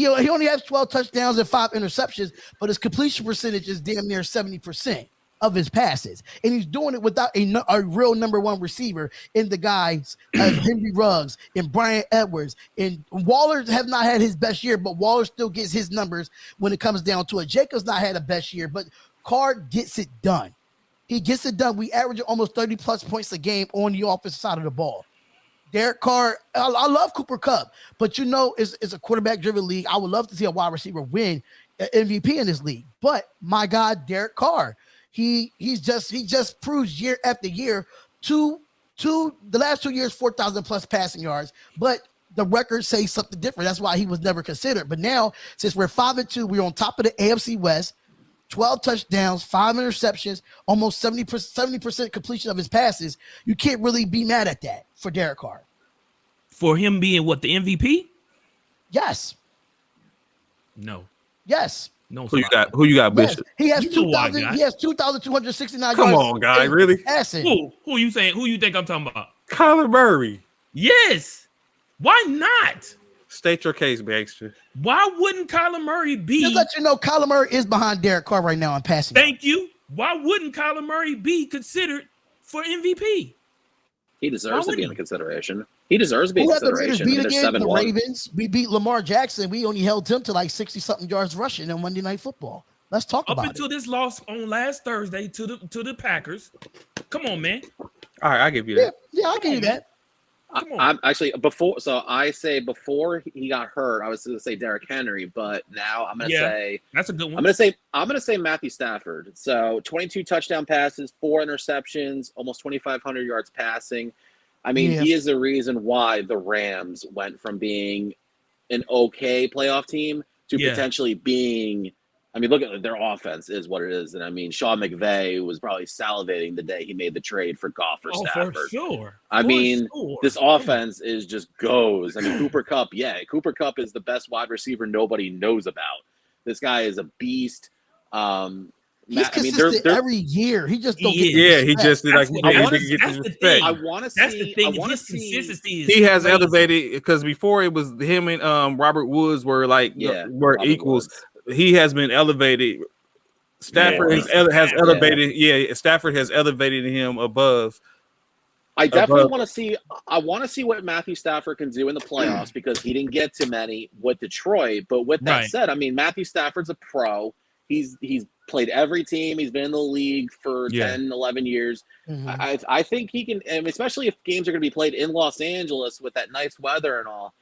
[SPEAKER 2] only has 12 touchdowns and 5 interceptions, but his completion percentage is damn near 70% of his passes. And he's doing it without a real number 1 receiver in the guys of Henry Ruggs and Brian Edwards. And Waller have not had his best year, but Waller still gets his numbers when it comes down to it. Jacobs not had a best year, but Carr gets it done. He gets it done. We average almost 30+ points a game on the offensive side of the ball. Derek Carr, I love Cooper Kupp, but it's a quarterback-driven league. I would love to see a wide receiver win an MVP in this league. But my God, Derek Carr, he just proves year after year the last 2 years 4,000+ passing yards, but the records say something different. That's why he was never considered. But now, since we're 5-2, we're on top of the AFC West. 12 touchdowns, 5 interceptions, almost 70% completion of his passes. You can't really be mad at that for Derek Carr.
[SPEAKER 4] For him being what, the MVP?
[SPEAKER 2] Yes.
[SPEAKER 4] No.
[SPEAKER 2] Yes.
[SPEAKER 4] No.
[SPEAKER 3] Who you got, Bishop?
[SPEAKER 2] Yes. He has 2,269 yards.
[SPEAKER 3] Come on, guy, really?
[SPEAKER 2] Passing.
[SPEAKER 4] Who you saying? Who you think I'm talking about?
[SPEAKER 3] Kyler Murray.
[SPEAKER 4] Yes. Why not?
[SPEAKER 3] State your case, gangster.
[SPEAKER 4] Why wouldn't Kyler Murray be?
[SPEAKER 2] Just let you know, Kyler Murray is behind Derek Carr right now in passing.
[SPEAKER 4] Thank you. Why wouldn't Kyler Murray be considered for MVP?
[SPEAKER 5] He deserves to be in the consideration. He deserves to be in consideration.
[SPEAKER 2] Beat again, the Ravens. We beat Lamar Jackson. We only held him to like 60-something yards rushing in Monday Night Football. Let's talk about it.
[SPEAKER 4] Up until this loss on last Thursday to the Packers. Come on, man.
[SPEAKER 3] All right, I'll give you that.
[SPEAKER 2] Yeah, I'll give you that.
[SPEAKER 5] I'm actually before he got hurt, I was going to say Derrick Henry, but now I'm going to say
[SPEAKER 4] that's a good one.
[SPEAKER 5] I'm going to say Matthew Stafford. So 22 touchdown passes, 4 interceptions, almost 2,500 yards passing. I mean, he is the reason why the Rams went from being an okay playoff team to potentially being. I mean, look at their offense is what it is, and I mean, Sean McVay was probably salivating the day he made the trade for Goff or Stafford.
[SPEAKER 4] For sure.
[SPEAKER 5] This offense is just goes. I mean, Cooper Kupp, Cooper Kupp is the best wide receiver nobody knows about. This guy is a beast.
[SPEAKER 2] He's consistent every year. He just don't get
[SPEAKER 3] he just like
[SPEAKER 5] I
[SPEAKER 3] want
[SPEAKER 5] want to see.
[SPEAKER 4] That's the thing. His consistency is
[SPEAKER 3] he has
[SPEAKER 4] crazy.
[SPEAKER 3] Elevated because before it was him and Robert Woods were like were equals.
[SPEAKER 5] Woods.
[SPEAKER 3] He has been elevated. Stafford has elevated. Yeah, Stafford has elevated him above.
[SPEAKER 5] I definitely want to see. I want to see what Matthew Stafford can do in the playoffs because he didn't get too many with Detroit. But with that said, I mean Matthew Stafford's a pro. He's played every team. He's been in the league for 10, 11 years. Mm-hmm. I think he can, and especially if games are going to be played in Los Angeles with that nice weather and all.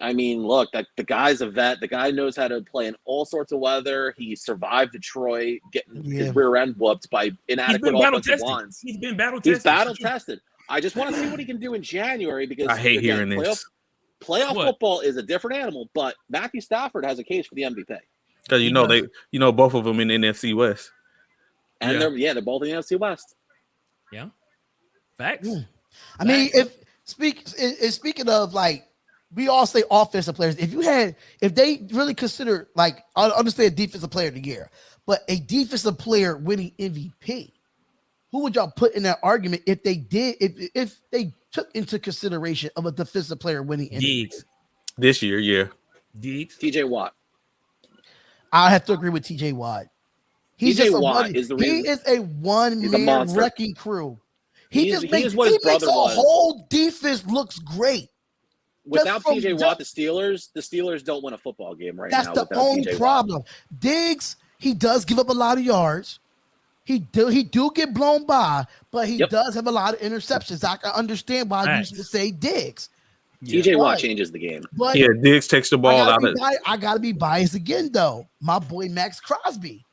[SPEAKER 5] I mean, look, the guy's a vet. The guy knows how to play in all sorts of weather. He survived Detroit, getting his rear end whooped by inadequate offensive lines.
[SPEAKER 4] He's been battle tested.
[SPEAKER 5] He's battle tested. I just want to see what he can do in January because
[SPEAKER 3] I hate hearing this.
[SPEAKER 5] Playoff football is a different animal, but Matthew Stafford has a case for the MVP.
[SPEAKER 3] Because both of them in the NFC West,
[SPEAKER 5] and they're both in the NFC West.
[SPEAKER 4] Yeah, facts.
[SPEAKER 2] I mean, speaking of like. We all say offensive players. If they really consider, like, I understand defensive player of the year, but a defensive player winning MVP, who would y'all put in that argument if they did, if they took into consideration of a defensive player winning MVP?
[SPEAKER 4] Diggs.
[SPEAKER 3] This year,
[SPEAKER 4] Diggs.
[SPEAKER 5] TJ Watt.
[SPEAKER 2] I have to agree with TJ Watt.
[SPEAKER 5] TJ Watt is the reason.
[SPEAKER 2] He is a one-man wrecking crew. He makes a whole defense looks great.
[SPEAKER 5] Without TJ Watt, the Steelers don't win a football game right now.
[SPEAKER 2] That's the only problem. Diggs, he does give up a lot of yards. He do get blown by, but he does have a lot of interceptions. I can understand why I used to say Diggs.
[SPEAKER 5] TJ Watt changes the game.
[SPEAKER 2] But
[SPEAKER 3] Diggs takes the ball out of it.
[SPEAKER 2] I gotta be biased again, though. My boy Max Crosby.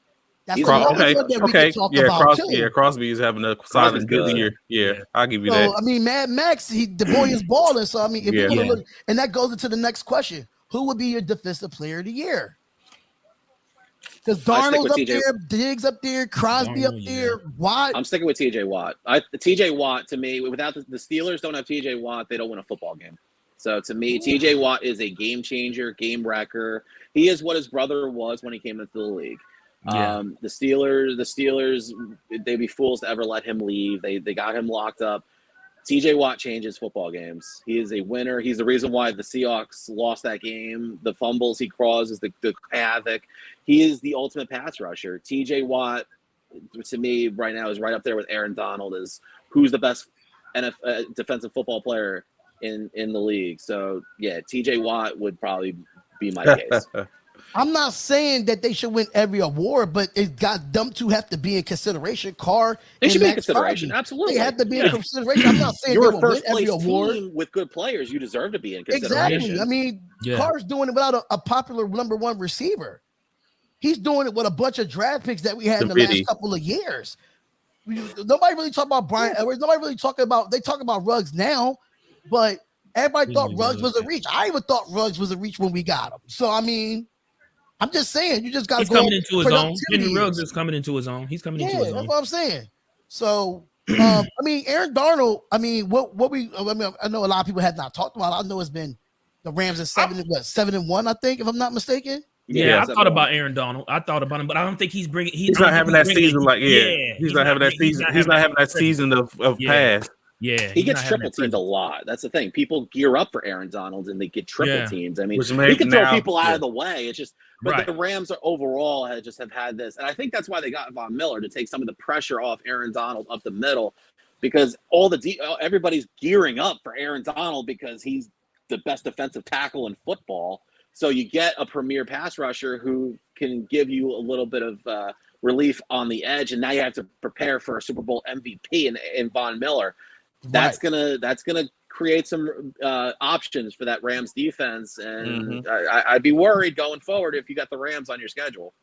[SPEAKER 3] That's Crosby is having a solid good year. Yeah, I'll give you that.
[SPEAKER 2] I mean, Mad Max, the boy is balling. So I mean, if you look, and that goes into the next question: who would be your defensive player of the year? Because Darnold's up there, Diggs up there, Crosby up there. Watt.
[SPEAKER 5] I'm sticking with TJ Watt. TJ Watt to me, without the Steelers don't have TJ Watt, they don't win a football game. So to me, TJ Watt is a game changer, game wrecker. He is what his brother was when he came into the league.
[SPEAKER 4] Yeah.
[SPEAKER 5] The Steelers, they'd be fools to ever let him leave. They got him locked up. TJ Watt changes football games. He is a winner. He's the reason why the Seahawks lost that game. The fumbles he causes, the havoc. He is the ultimate pass rusher. TJ Watt, to me, right now is right up there with Aaron Donald as who's the best defensive football player in the league. So yeah, TJ Watt would probably be my case.
[SPEAKER 2] I'm not saying that they should win every award, but it got them to have to be in consideration. Carr,
[SPEAKER 5] They should be in
[SPEAKER 2] Max
[SPEAKER 5] consideration.
[SPEAKER 2] Crosby,
[SPEAKER 5] Absolutely,
[SPEAKER 2] they have to be in consideration. I'm not saying
[SPEAKER 5] you're
[SPEAKER 2] they
[SPEAKER 5] a
[SPEAKER 2] will win
[SPEAKER 5] first
[SPEAKER 2] every
[SPEAKER 5] place
[SPEAKER 2] award.
[SPEAKER 5] team with good players. You deserve to be in consideration.
[SPEAKER 2] Exactly. I mean, Carr's doing it without a popular number one receiver. He's doing it with a bunch of draft picks that we had in the last couple of years. Nobody really talk about Brian Edwards. Nobody really talking about. They talk about Ruggs now, but everybody thought Ruggs was a reach. I even thought Ruggs was a reach when we got him. So I mean, I'm just saying, you just got to go.
[SPEAKER 4] Coming into his own. Henry Ruggs is coming into his own. He's coming into his own.
[SPEAKER 2] That's what I'm saying. So, I mean, Aaron Darnold. I mean, I know a lot of people have not talked about it. I know it's been the Rams at 7-1, I think, if I'm not mistaken.
[SPEAKER 4] Yeah, I thought about Aaron Donald. I thought about him, but I don't think he's bringing.
[SPEAKER 3] He's not having that season. He's not having that season. He's not having that season of pass.
[SPEAKER 4] Yeah,
[SPEAKER 5] he gets triple teamed a lot. That's the thing. People gear up for Aaron Donald and they get triple teams. I mean, he can throw people out of the way. It's just, but the Rams are overall have had this, and I think that's why they got Von Miller to take some of the pressure off Aaron Donald up the middle, because everybody's gearing up for Aaron Donald because he's the best defensive tackle in football. So you get a premier pass rusher who can give you a little bit of relief on the edge, and now you have to prepare for a Super Bowl MVP in Von Miller. That's gonna create some options for that Rams defense, and I'd be worried going forward if you got the Rams on your schedule.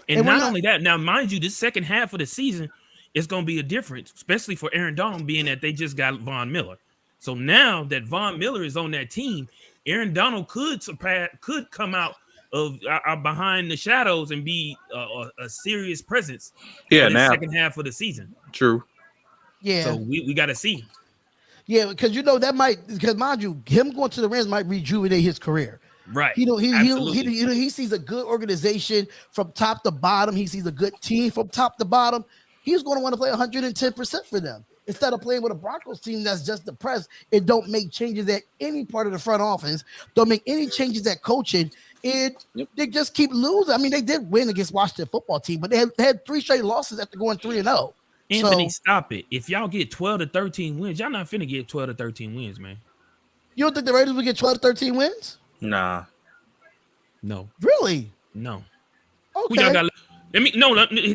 [SPEAKER 4] And not only that, now mind you, this second half of the season is going to be a difference, especially for Aaron Donald, being that they just got Von Miller. So now that Von Miller is on that team, Aaron Donald could come out of behind the shadows and be a serious presence.
[SPEAKER 3] Yeah,
[SPEAKER 4] now second half of the season.
[SPEAKER 3] True.
[SPEAKER 2] Yeah.
[SPEAKER 4] So we got to see.
[SPEAKER 2] Yeah, because because mind you, him going to the Rams might rejuvenate his career.
[SPEAKER 4] Right.
[SPEAKER 2] He sees a good organization from top to bottom. He sees a good team from top to bottom. He's going to want to play 110% for them. Instead of playing with a Broncos team that's just depressed, it don't make changes at any part of the front office, don't make any changes at coaching. They just keep losing. I mean, they did win against Washington football team, but they had 3 straight losses after going 3-0.
[SPEAKER 4] Anthony, stop it. If y'all get 12 to 13 wins, y'all not finna get 12 to 13 wins, man.
[SPEAKER 2] You don't think the Raiders will get 12 to 13 wins?
[SPEAKER 3] Nah.
[SPEAKER 4] No.
[SPEAKER 2] Really?
[SPEAKER 4] No.
[SPEAKER 2] Okay.
[SPEAKER 4] Who y'all got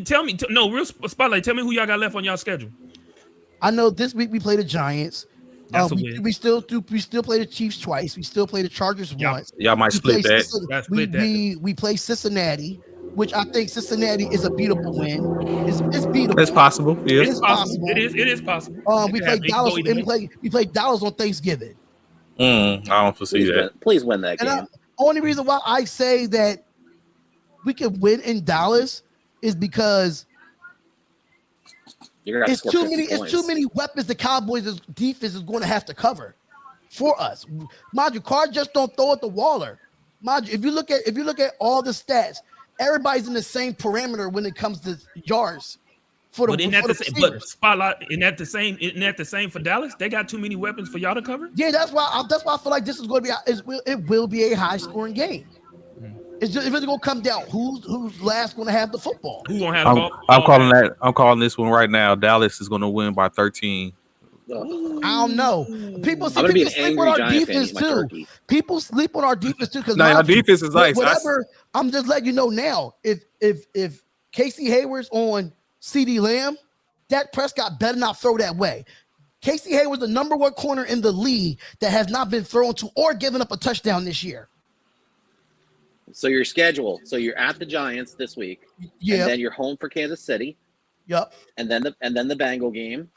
[SPEAKER 4] tell me. No, real spotlight. Tell me who y'all got left on y'all schedule.
[SPEAKER 2] I know this week we play the Giants.
[SPEAKER 4] That's a win.
[SPEAKER 2] We still play the Chiefs twice. We still play the Chargers once.
[SPEAKER 3] Y'all might split that.
[SPEAKER 2] We play Cincinnati, which I think Cincinnati is a beatable win. It's beatable.
[SPEAKER 3] It's possible. Yeah,
[SPEAKER 4] it's possible. It is possible.
[SPEAKER 2] We play Dallas. We play Dallas on Thanksgiving.
[SPEAKER 3] I don't foresee that.
[SPEAKER 5] Please win that game.
[SPEAKER 2] Only reason why I say that we can win in Dallas is because it's too many weapons the Cowboys' defense is going to have to cover for us. Mind you, Carr just don't throw at the Waller. Mind you, if you look at all the stats, everybody's in the same parameter when it comes to yards. Isn't that the same for Dallas? They got too many weapons for y'all to cover. Yeah, that's why I feel like this is going to be. It will be a high scoring game. It's really going to come down who's last going to have the football. Who's going to have the ball?
[SPEAKER 3] I'm calling this one right now. Dallas is going to win by 13.
[SPEAKER 2] I don't know. People sleep on our defense too. People sleep on our defense too because
[SPEAKER 3] our defense is nice.
[SPEAKER 2] Whatever. I'm just letting you know now. If Casey Hayward's on CeeDee Lamb, Dak Prescott better not throw that way. Casey Hayward's the number 1 corner in the league that has not been thrown to or given up a touchdown this year.
[SPEAKER 5] So your schedule. So you're at the Giants this week.
[SPEAKER 2] Yeah.
[SPEAKER 5] And then you're home for Kansas City.
[SPEAKER 2] Yep.
[SPEAKER 5] And then the Bengal game.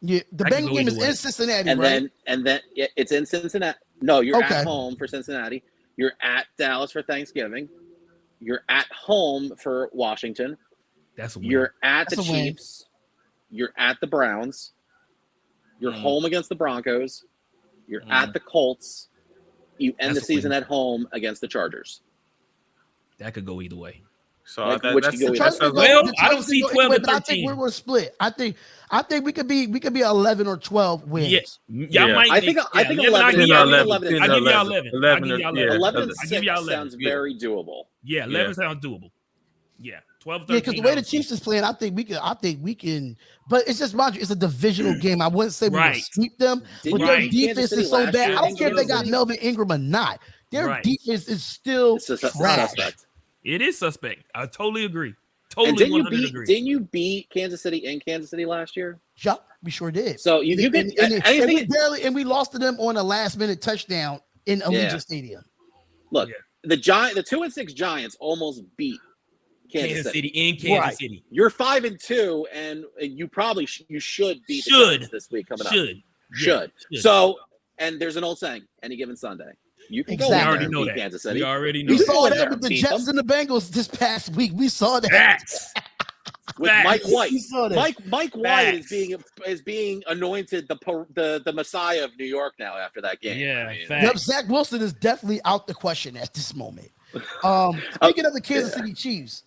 [SPEAKER 2] Yeah, the Bengal game is in Cincinnati,
[SPEAKER 5] and
[SPEAKER 2] right?
[SPEAKER 5] then it's in Cincinnati. No, you're at home for Cincinnati. You're at Dallas for Thanksgiving. You're at home for Washington.
[SPEAKER 4] That's a win.
[SPEAKER 5] You're at the Chiefs. You're at the Browns. You're home against the Broncos. You're at the Colts. You end the season at home against the Chargers.
[SPEAKER 4] That could go either way.
[SPEAKER 3] So
[SPEAKER 4] I don't see 12 to 13.
[SPEAKER 2] I think we're split. I think we could be 11 or 12 wins.
[SPEAKER 5] I think 11.
[SPEAKER 4] I give y'all 11.
[SPEAKER 5] I give y'all 11 sounds very doable.
[SPEAKER 4] Yeah, 11 sounds doable. Yeah, 12.
[SPEAKER 2] Yeah, because the way the Chiefs is playing, I think we can. But it's just it's a divisional game. I wouldn't say we will sweep them. But their defense is so bad. I don't care if they got Melvin Ingram or not. Their defense is still trash.
[SPEAKER 5] Suspect.
[SPEAKER 4] It is suspect. I totally agree.
[SPEAKER 5] And
[SPEAKER 4] Totally
[SPEAKER 5] didn't you beat Kansas City in Kansas City last year?
[SPEAKER 2] Yup, we sure did.
[SPEAKER 5] So you could
[SPEAKER 2] and we lost to them on a last-minute touchdown in Allegiant Stadium.
[SPEAKER 5] Look, the 2-6 Giants almost beat Kansas City
[SPEAKER 4] in Kansas City.
[SPEAKER 5] You're 5-2, and you probably should beat the Giants this week coming up. Should. So, and there's an old saying: any given Sunday, you can go there and beat Kansas City.
[SPEAKER 4] We already know.
[SPEAKER 2] We saw that with the Jets and the Bengals this past week. We saw that.
[SPEAKER 5] With Mike White. Mike White is being anointed the Messiah of New York now after that game.
[SPEAKER 4] Yeah,
[SPEAKER 2] Zach Wilson is definitely out the question at this moment. Speaking of the Kansas City Chiefs,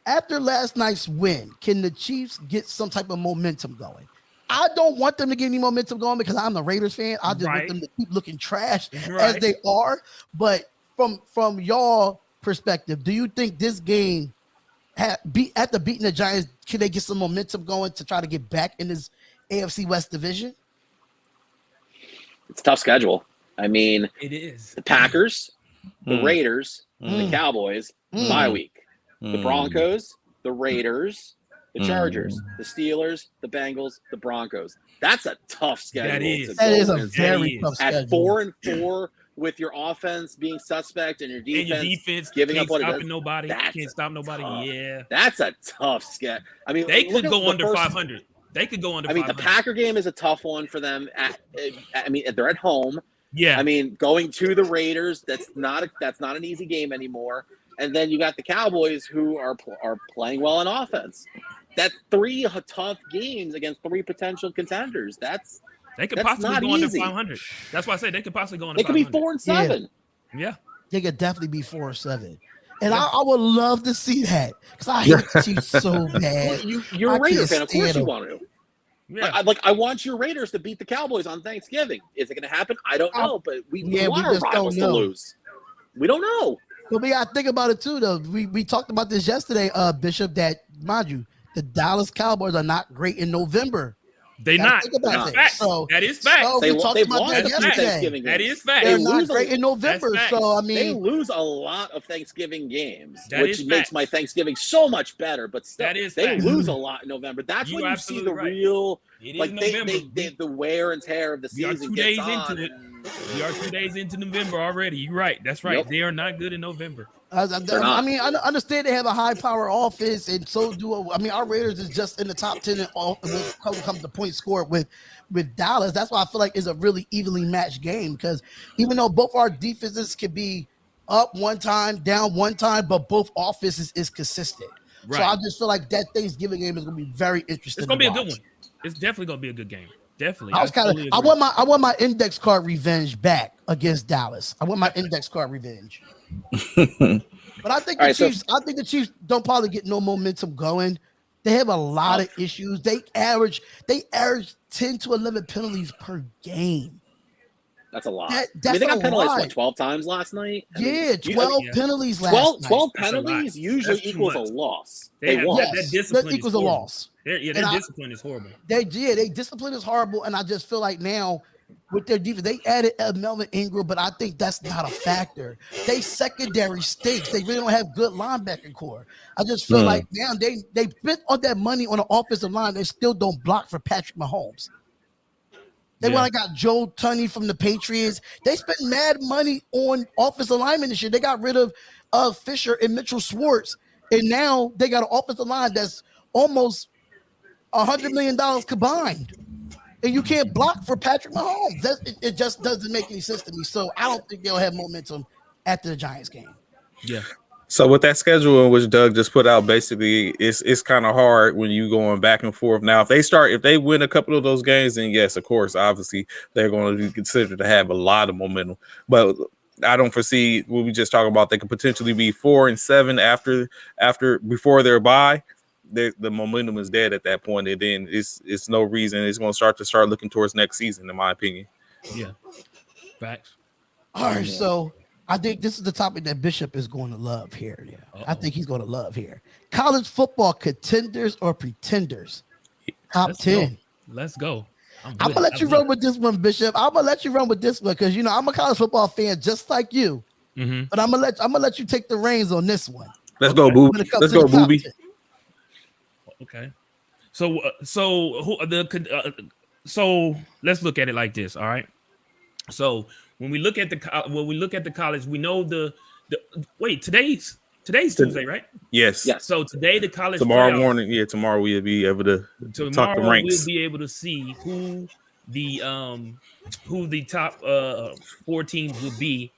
[SPEAKER 2] after last night's win, can the Chiefs get some type of momentum going? I don't want them to get any momentum going because I'm a Raiders fan. I just want them to keep looking trash as they are. But from y'all perspective, do you think this game after beating the Giants, can they get some momentum going to try to get back in this AFC West division?
[SPEAKER 5] It's a tough schedule. I mean,
[SPEAKER 4] it is
[SPEAKER 5] the Packers, the Raiders, the Cowboys, bye week, the Broncos, the Raiders, the Chargers, the Steelers, the Bengals, the Broncos. That's a tough schedule.
[SPEAKER 2] That is a very tough schedule.
[SPEAKER 5] At 4-4 with your offense being suspect and your defense,
[SPEAKER 4] giving up what it does. Nobody can't stop nobody.
[SPEAKER 5] That's a tough schedule. I mean,
[SPEAKER 4] they could go under 500. They could go under.
[SPEAKER 5] I mean,
[SPEAKER 4] 500.
[SPEAKER 5] the Packer game is a tough one for them. I mean, they're at home.
[SPEAKER 4] Yeah.
[SPEAKER 5] I mean, going to the Raiders, that's not an easy game anymore. And then you got the Cowboys who are playing well on offense. That's 3 tough games against 3 potential contenders.
[SPEAKER 4] They could possibly go under 500. That's why I say they could possibly go under 500.
[SPEAKER 5] They could be 4-7.
[SPEAKER 4] Yeah.
[SPEAKER 2] They could definitely be 4-7. And I would love to see that because I hate the Chiefs so bad.
[SPEAKER 5] You're a Raiders fan. Of course you want to.
[SPEAKER 4] Yeah.
[SPEAKER 5] I want your Raiders to beat the Cowboys on Thanksgiving. Is it going to happen? I don't know, but we want our rivals to lose. We don't know.
[SPEAKER 2] But we got to think about it too, though. We talked about this yesterday, Bishop, that, mind you, the Dallas Cowboys are not great in November.
[SPEAKER 4] They're not.
[SPEAKER 2] That.
[SPEAKER 4] Facts.
[SPEAKER 2] So,
[SPEAKER 4] that is fact.
[SPEAKER 2] So we talked about that yesterday.
[SPEAKER 4] That is fact.
[SPEAKER 2] They're not great in November. So, I mean.
[SPEAKER 5] They lose a lot of Thanksgiving games, which makes
[SPEAKER 4] fact.
[SPEAKER 5] my Thanksgiving so much better. But still, they lose a lot in November. That's when you see the real, like, the wear and tear of the season gets on.
[SPEAKER 4] We are 2 days into November already. You're right. That's right. Yep. They are not good in November.
[SPEAKER 2] I mean, I understand they have a high-power offense, and so do our Raiders is just in the top 10 when it comes to points scored with Dallas. That's why I feel like it's a really evenly matched game because even though both our defenses can be up one time, down one time, but both offenses is consistent. Right. So I just feel like that Thanksgiving game is going to be very interesting.
[SPEAKER 4] It's going to be a good one. It's definitely going to be a good game. Definitely.
[SPEAKER 2] I want my index card revenge back against Dallas. I want my index card revenge. But I think the Chiefs don't probably get no momentum going. They have a lot of issues. They average 10 to 11 penalties per game.
[SPEAKER 5] That's a lot.
[SPEAKER 2] They got
[SPEAKER 5] penalized 12 times last night.
[SPEAKER 2] 12 penalties last night.
[SPEAKER 5] 12 penalties usually equals a loss.
[SPEAKER 4] That
[SPEAKER 2] equals a loss.
[SPEAKER 4] Their discipline is horrible.
[SPEAKER 2] Their discipline is horrible, and I just feel like now with their defense, they added Melvin Ingram, but I think that's not a factor. They secondary stinks. They really don't have good linebacking core. I just feel like now they spent all that money on the offensive line. They still don't block for Patrick Mahomes. They went and got Joe Tunney from the Patriots. They spent mad money on offensive linemen this year. They got rid of Fisher and Mitchell Schwartz, and now they got an offensive line that's almost $100 million combined. And you can't block for Patrick Mahomes. It just doesn't make any sense to me. So I don't think they'll have momentum after the Giants game.
[SPEAKER 4] Yeah.
[SPEAKER 3] So with that schedule, which Doug just put out, basically, it's kind of hard when you going back and forth. Now, if they win a couple of those games, then yes, of course, obviously they're going to be considered to have a lot of momentum. But I don't foresee what we just talked about. They could potentially be 4-7 before their bye. The momentum is dead at that point, and then it's no reason. It's going to start looking towards next season, in my opinion.
[SPEAKER 4] Yeah, facts.
[SPEAKER 2] All right, so I think this is the topic that Bishop is going to love here. Yeah, I think he's going to love here. College football contenders or pretenders? Top 10.
[SPEAKER 4] Let's go.
[SPEAKER 2] I'm gonna let you run with this one, Bishop. I'm gonna let you run with this one because I'm a college football fan just like you. But I'm gonna let you take the reins on this one.
[SPEAKER 3] Let's go, Booby. Let's go, Booby.
[SPEAKER 4] Okay. So let's look at it like this. All right. So when we look at the college, we know the wait, today's Tuesday, right?
[SPEAKER 3] Yes.
[SPEAKER 4] So today the college
[SPEAKER 3] tomorrow
[SPEAKER 4] playoffs,
[SPEAKER 3] morning, tomorrow we'll be able to talk the ranks.
[SPEAKER 4] We'll be able to see who the top 4 teams will be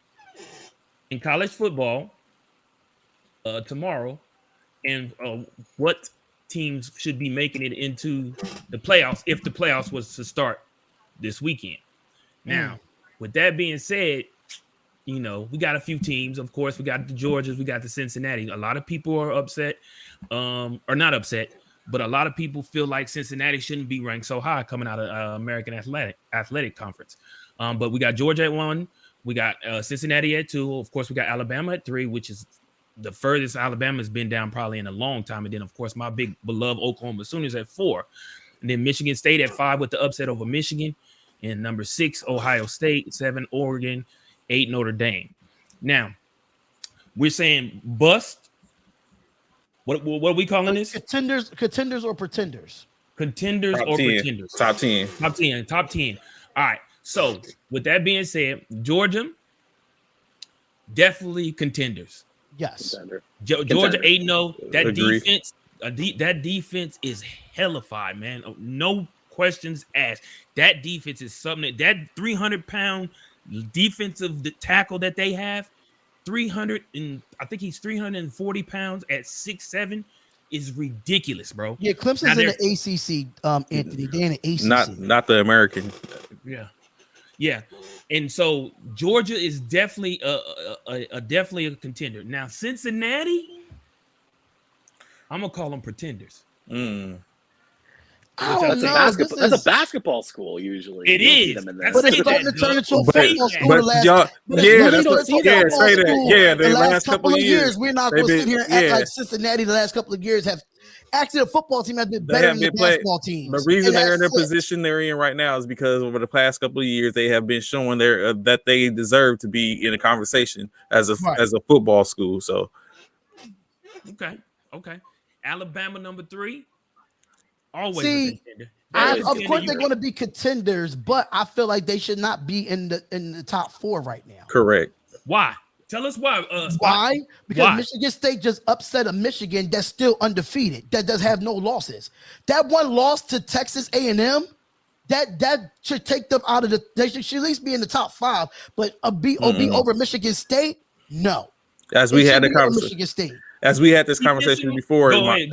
[SPEAKER 4] in college football tomorrow, and what teams should be making it into the playoffs if the playoffs was to start this weekend. Now, with that being said, we got a few teams. Of course, we got the Georgias, we got the Cincinnati. A lot of people are upset, or not upset, but a lot of people feel like Cincinnati shouldn't be ranked so high coming out of American Athletic Conference. But we got Georgia at 1. We got Cincinnati at 2. Of course, we got Alabama at 3, which is the furthest Alabama's been down probably in a long time. And then, of course, my big beloved Oklahoma Sooners at 4. And then Michigan State at 5 with the upset over Michigan. And number 6, Ohio State. 7, Oregon. 8, Notre Dame. Now, we're saying bust. What are we calling this?
[SPEAKER 2] Contenders or pretenders?
[SPEAKER 4] Contenders or pretenders?
[SPEAKER 3] Top 10.
[SPEAKER 4] Top 10. All right. So, with that being said, Georgia, definitely contenders.
[SPEAKER 2] Yes.
[SPEAKER 4] Georgia 8-0. That
[SPEAKER 3] Agree.
[SPEAKER 4] defense, that defense is hellified, man. No questions asked. That defense is something that 300-pound defensive tackle that they have, I think he's 340 pounds at 6'7", is ridiculous, bro.
[SPEAKER 2] Yeah, Clemson's in the ACC, Anthony. They're in the ACC.
[SPEAKER 3] Not the American.
[SPEAKER 4] Yeah. And so Georgia is definitely definitely a contender. Now Cincinnati, I'm gonna call them pretenders.
[SPEAKER 5] That's a basketball school usually.
[SPEAKER 4] It is.
[SPEAKER 2] But it's starting to turn into a football school.
[SPEAKER 3] The last couple of years,
[SPEAKER 2] we're not going to sit here and act like Cincinnati the last couple of years have. Actually, the football team has been better than the basketball teams.
[SPEAKER 3] The reason they're in the position they're in right now is because over the past couple of years, they have been showing that they deserve to be in a conversation as a football school. So,
[SPEAKER 4] okay. Alabama number 3. Always
[SPEAKER 2] See, of course they're going to be contenders, but I feel like they should not be in the top 4 right now.
[SPEAKER 3] Correct.
[SPEAKER 4] Why? Tell us why.
[SPEAKER 2] Why? Because Michigan State just upset a Michigan that's still undefeated, that does have no losses. That one loss to Texas A&M, that should take them out of they should at least be in the top 5, but be over Michigan State? No.
[SPEAKER 3] As we had the conversation.
[SPEAKER 2] Michigan State.
[SPEAKER 3] As we had this conversation before,
[SPEAKER 4] go ahead.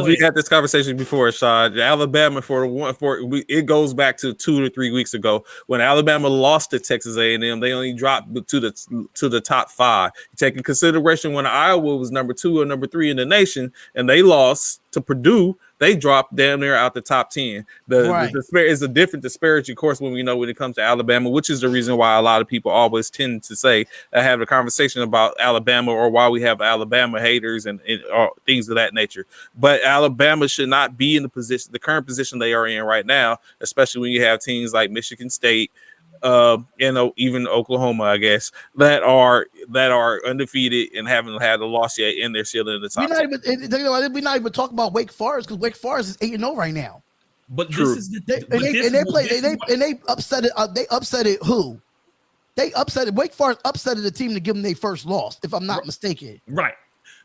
[SPEAKER 3] We had this conversation before, Shad, Alabama it goes back to 2 to 3 weeks ago when Alabama lost to Texas A&M. They only dropped to the top 5. Take in consideration when Iowa was number 2 or number 3 in the nation, and they lost to Purdue. They dropped down there out the top 10. It's a different disparity, of course, when it comes to Alabama, which is the reason why a lot of people always tend to say have a conversation about Alabama or why we have Alabama haters and things of that nature. But Alabama should not be in the current position they are in right now, especially when you have teams like Michigan State, even Oklahoma, I guess, that are undefeated and haven't had a loss yet, and they're still in the top.
[SPEAKER 2] We're not even talking about Wake Forest because Wake Forest is 8-0 right now.
[SPEAKER 4] But
[SPEAKER 3] True.
[SPEAKER 4] This is the
[SPEAKER 2] they upset it. They upset it. Who? They upset it. Wake Forest upset the team to give them their first loss, if I'm not mistaken.
[SPEAKER 4] Right.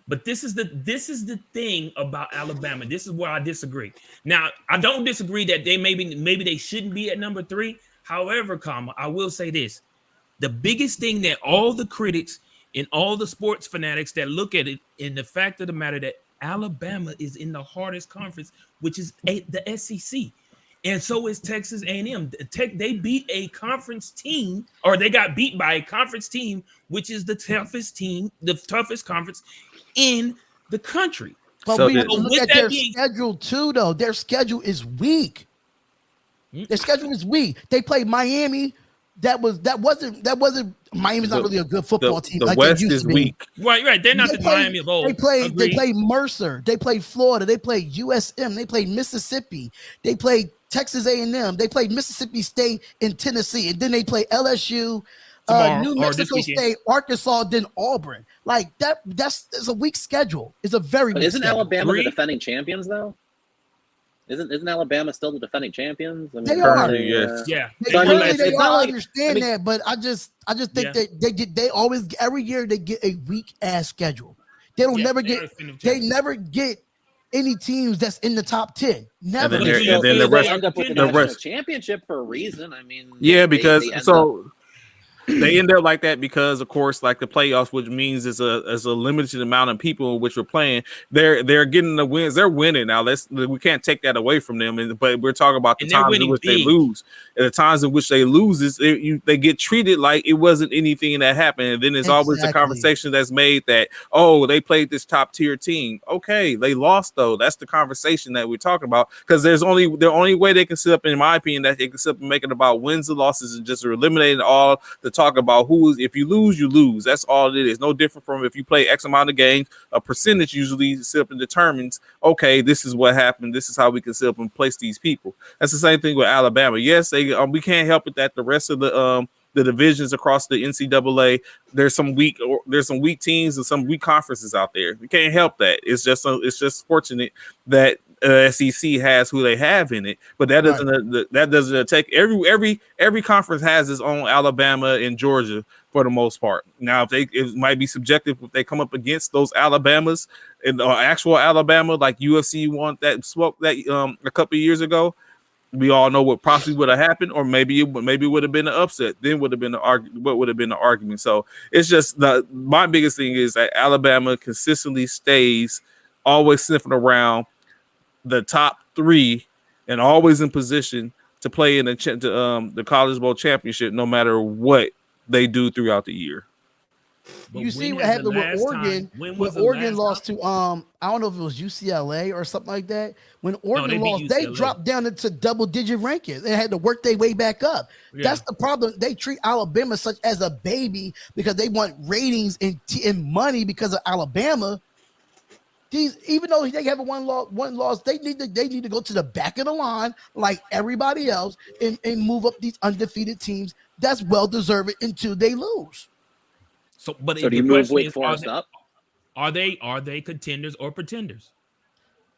[SPEAKER 4] But this is the thing about Alabama. This is where I disagree. Now, I don't disagree that they maybe they shouldn't be at number 3. However, I will say this. The biggest thing that all the critics and all the sports fanatics that look at it, and the fact of the matter that Alabama is in the hardest conference, which is the SEC. And so is Texas A&M. They beat a conference team, or they got beat by a conference team, which is the toughest conference in the country.
[SPEAKER 2] But we have to look at their schedule too, though. Their schedule is weak. Their schedule is weak. They played Miami. That wasn't Miami's not really a good football team.
[SPEAKER 3] The West is weak.
[SPEAKER 4] Right. They're not the Miami of old.
[SPEAKER 2] They played Mercer. They played Florida. They played USM. They played Mississippi. They played Texas A&M. They played Mississippi State in Tennessee, and then they played LSU.
[SPEAKER 4] tomorrow
[SPEAKER 2] New
[SPEAKER 4] or this
[SPEAKER 2] Mexico
[SPEAKER 4] weekend.
[SPEAKER 2] State, Arkansas, then Auburn. Like that's a weak schedule. It's a very
[SPEAKER 5] But
[SPEAKER 2] weak
[SPEAKER 5] isn't
[SPEAKER 2] schedule.
[SPEAKER 5] Alabama the defending champions though? Isn't Alabama still the defending champions? I mean,
[SPEAKER 2] They are.
[SPEAKER 3] Yes.
[SPEAKER 4] Yeah.
[SPEAKER 2] They,
[SPEAKER 5] So, I mean,
[SPEAKER 2] currently they
[SPEAKER 5] it's
[SPEAKER 2] are.
[SPEAKER 5] not
[SPEAKER 2] I
[SPEAKER 5] like-
[SPEAKER 2] understand
[SPEAKER 5] I mean-
[SPEAKER 2] that, but I just think
[SPEAKER 4] Yeah.
[SPEAKER 2] that they always every year they get a weak ass schedule. They don't
[SPEAKER 4] Yeah,
[SPEAKER 2] never
[SPEAKER 4] they
[SPEAKER 2] get
[SPEAKER 4] are defending
[SPEAKER 2] they
[SPEAKER 4] champions.
[SPEAKER 2] never get any teams that's in the top 10. Never.
[SPEAKER 3] And
[SPEAKER 5] But
[SPEAKER 3] then
[SPEAKER 5] still,
[SPEAKER 3] the
[SPEAKER 5] they
[SPEAKER 3] rest-
[SPEAKER 5] end up with the
[SPEAKER 3] the
[SPEAKER 5] national
[SPEAKER 3] rest-
[SPEAKER 5] championship for a reason. I mean,
[SPEAKER 3] Yeah,
[SPEAKER 5] they
[SPEAKER 3] because
[SPEAKER 5] end
[SPEAKER 3] so
[SPEAKER 5] up-
[SPEAKER 3] they end up like that because, of course, like the playoffs, which means it's a limited amount of people which are playing. They're getting the wins. They're winning now. We can't take that away from them. But we're talking about the
[SPEAKER 4] And they're
[SPEAKER 3] times in
[SPEAKER 4] winning
[SPEAKER 3] which they
[SPEAKER 4] big.
[SPEAKER 3] lose. And the times in which they lose they get treated like it wasn't anything that happened. And then there's always a
[SPEAKER 2] Exactly.
[SPEAKER 3] conversation that's made that, oh, they played this top tier team. Okay, they lost though. That's the conversation that we're talking about, because the only way they can sit up, in my opinion, that they can sit up and make it about wins and losses and just eliminating all the talk about if you lose, you lose. That's all it is. No different from if you play X amount of games, a percentage usually sit up and determines, okay, this is what happened. This is how we can sit up and place these people. That's the same thing with Alabama. Yes, we can't help it that the rest of the divisions across the NCAA, there's some weak teams and some weak conferences out there. We can't help that. It's just fortunate that SEC has who they have in it, but that doesn't take every conference has its own Alabama and Georgia for the most part. Now, it might be subjective if they come up against those Alabamas and actual Alabama, like UFC won that smoke that a couple of years ago. We all know what possibly would have happened, or maybe it would have been an upset. Then would have been what would have been the argument. So it's just my biggest thing is that Alabama consistently stays always sniffing around the top 3 and always in position to play in the College Bowl championship, no matter what they do throughout the year.
[SPEAKER 4] But
[SPEAKER 2] You see
[SPEAKER 4] when
[SPEAKER 2] what
[SPEAKER 4] has
[SPEAKER 2] happened
[SPEAKER 4] the
[SPEAKER 2] with
[SPEAKER 4] last
[SPEAKER 2] Oregon.
[SPEAKER 4] time- when
[SPEAKER 2] When
[SPEAKER 4] was the
[SPEAKER 2] Oregon
[SPEAKER 4] last
[SPEAKER 2] lost
[SPEAKER 4] time?
[SPEAKER 2] to I don't know if it was UCLA or something like that. When
[SPEAKER 4] they
[SPEAKER 2] Oregon
[SPEAKER 4] beat
[SPEAKER 2] lost, they
[SPEAKER 4] UCLA.
[SPEAKER 2] dropped down into double-digit rankings. They had to work their way back up.
[SPEAKER 4] Yeah.
[SPEAKER 2] That's the problem. They treat Alabama such as a baby because they want ratings and money because of Alabama. Even though they have one loss, they need to go to the back of the line like everybody else and move up these undefeated teams. That's well deserved until they lose.
[SPEAKER 4] So do
[SPEAKER 5] you
[SPEAKER 4] the
[SPEAKER 5] move
[SPEAKER 4] question
[SPEAKER 5] Wake
[SPEAKER 4] is,
[SPEAKER 5] Forest up?
[SPEAKER 4] Are they contenders or pretenders?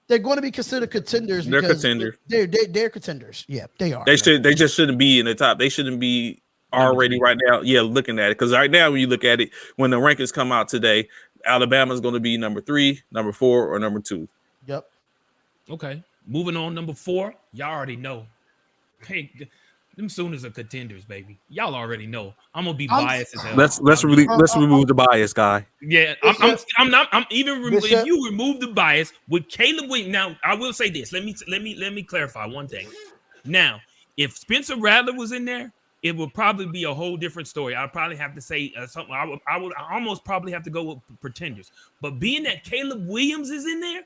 [SPEAKER 2] They're going to be considered contenders.
[SPEAKER 3] They're
[SPEAKER 2] because
[SPEAKER 3] contenders.
[SPEAKER 2] They're contenders. Yeah, they are.
[SPEAKER 3] They just shouldn't be in the top. They shouldn't be already right now. Yeah, looking at it, because right now when you look at it, when the rankings come out today, Alabama's going to be number 3, number 4, or number 2.
[SPEAKER 2] Yep.
[SPEAKER 4] Okay, moving on. Number 4, y'all already know. Hey, them Sooners are contenders, baby. Y'all already know. I'm gonna be biased as hell.
[SPEAKER 3] Let's remove the bias, guy.
[SPEAKER 4] Yeah, I'm not. I'm even
[SPEAKER 2] Bishop.
[SPEAKER 4] if you remove the bias with Caleb Williams. Now, I will say this. Let me clarify one thing. Now, if Spencer Rattler was in there, it would probably be a whole different story. I'd probably have to say something. I would almost probably have to go with pretenders. But being that Caleb Williams is in there,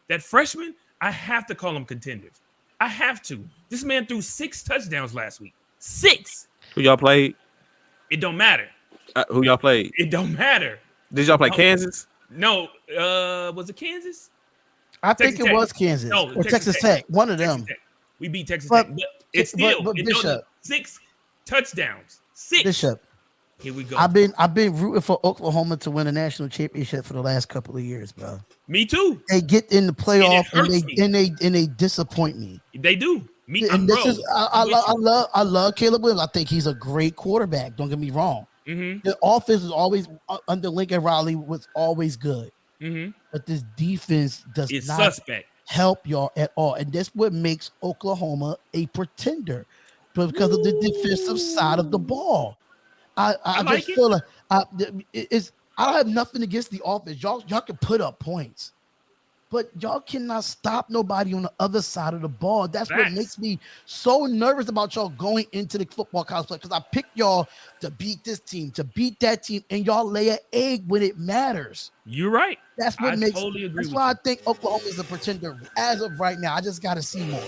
[SPEAKER 4] that freshman, I have to call them contenders. I have to. This man threw 6 touchdowns last week. 6.
[SPEAKER 3] Who y'all played?
[SPEAKER 4] It don't matter.
[SPEAKER 3] Who y'all played?
[SPEAKER 4] It don't matter.
[SPEAKER 3] Did y'all play Kansas?
[SPEAKER 4] No. Was it Kansas?
[SPEAKER 2] I
[SPEAKER 4] Texas
[SPEAKER 2] think it
[SPEAKER 4] Tech.
[SPEAKER 2] was Kansas
[SPEAKER 4] No,
[SPEAKER 2] or Texas
[SPEAKER 4] Tech.
[SPEAKER 2] Tech. One of them.
[SPEAKER 4] Tech. We beat Texas
[SPEAKER 2] But-
[SPEAKER 4] Tech. But it's still
[SPEAKER 2] but
[SPEAKER 4] it
[SPEAKER 2] Bishop.
[SPEAKER 4] don't- 6 touchdowns. 6.
[SPEAKER 2] Bishop.
[SPEAKER 4] Here we go.
[SPEAKER 2] I've been rooting for Oklahoma to win a national championship for the last couple of years, bro.
[SPEAKER 4] Me too.
[SPEAKER 2] They get in the playoff
[SPEAKER 4] hurts me.
[SPEAKER 2] and they disappoint me.
[SPEAKER 4] They do. Me.
[SPEAKER 2] And this
[SPEAKER 4] bro,
[SPEAKER 2] is I love Caleb Williams. I think he's a great quarterback. Don't get me wrong.
[SPEAKER 4] Mm-hmm.
[SPEAKER 2] The offense is always under Lincoln Riley was always good,
[SPEAKER 4] Mm-hmm.
[SPEAKER 2] but this defense does
[SPEAKER 4] It's
[SPEAKER 2] not
[SPEAKER 4] suspect.
[SPEAKER 2] help y'all at all, and that's what makes Oklahoma a pretender because of the defensive side of the ball. I
[SPEAKER 4] like
[SPEAKER 2] just
[SPEAKER 4] it.
[SPEAKER 2] feel like I don't have nothing against the offense. Y'all can put up points, but y'all cannot stop nobody on the other side of the ball. That's what
[SPEAKER 4] Facts.
[SPEAKER 2] makes me so nervous about y'all going into the football college play, because I picked y'all to beat this team, to beat that team, and y'all lay an egg when it matters.
[SPEAKER 4] You're right.
[SPEAKER 2] That's what
[SPEAKER 4] I
[SPEAKER 2] makes.
[SPEAKER 4] totally agree
[SPEAKER 2] That's
[SPEAKER 4] with
[SPEAKER 2] why
[SPEAKER 4] you.
[SPEAKER 2] I think Oklahoma is a pretender as of right now. I just got to see more.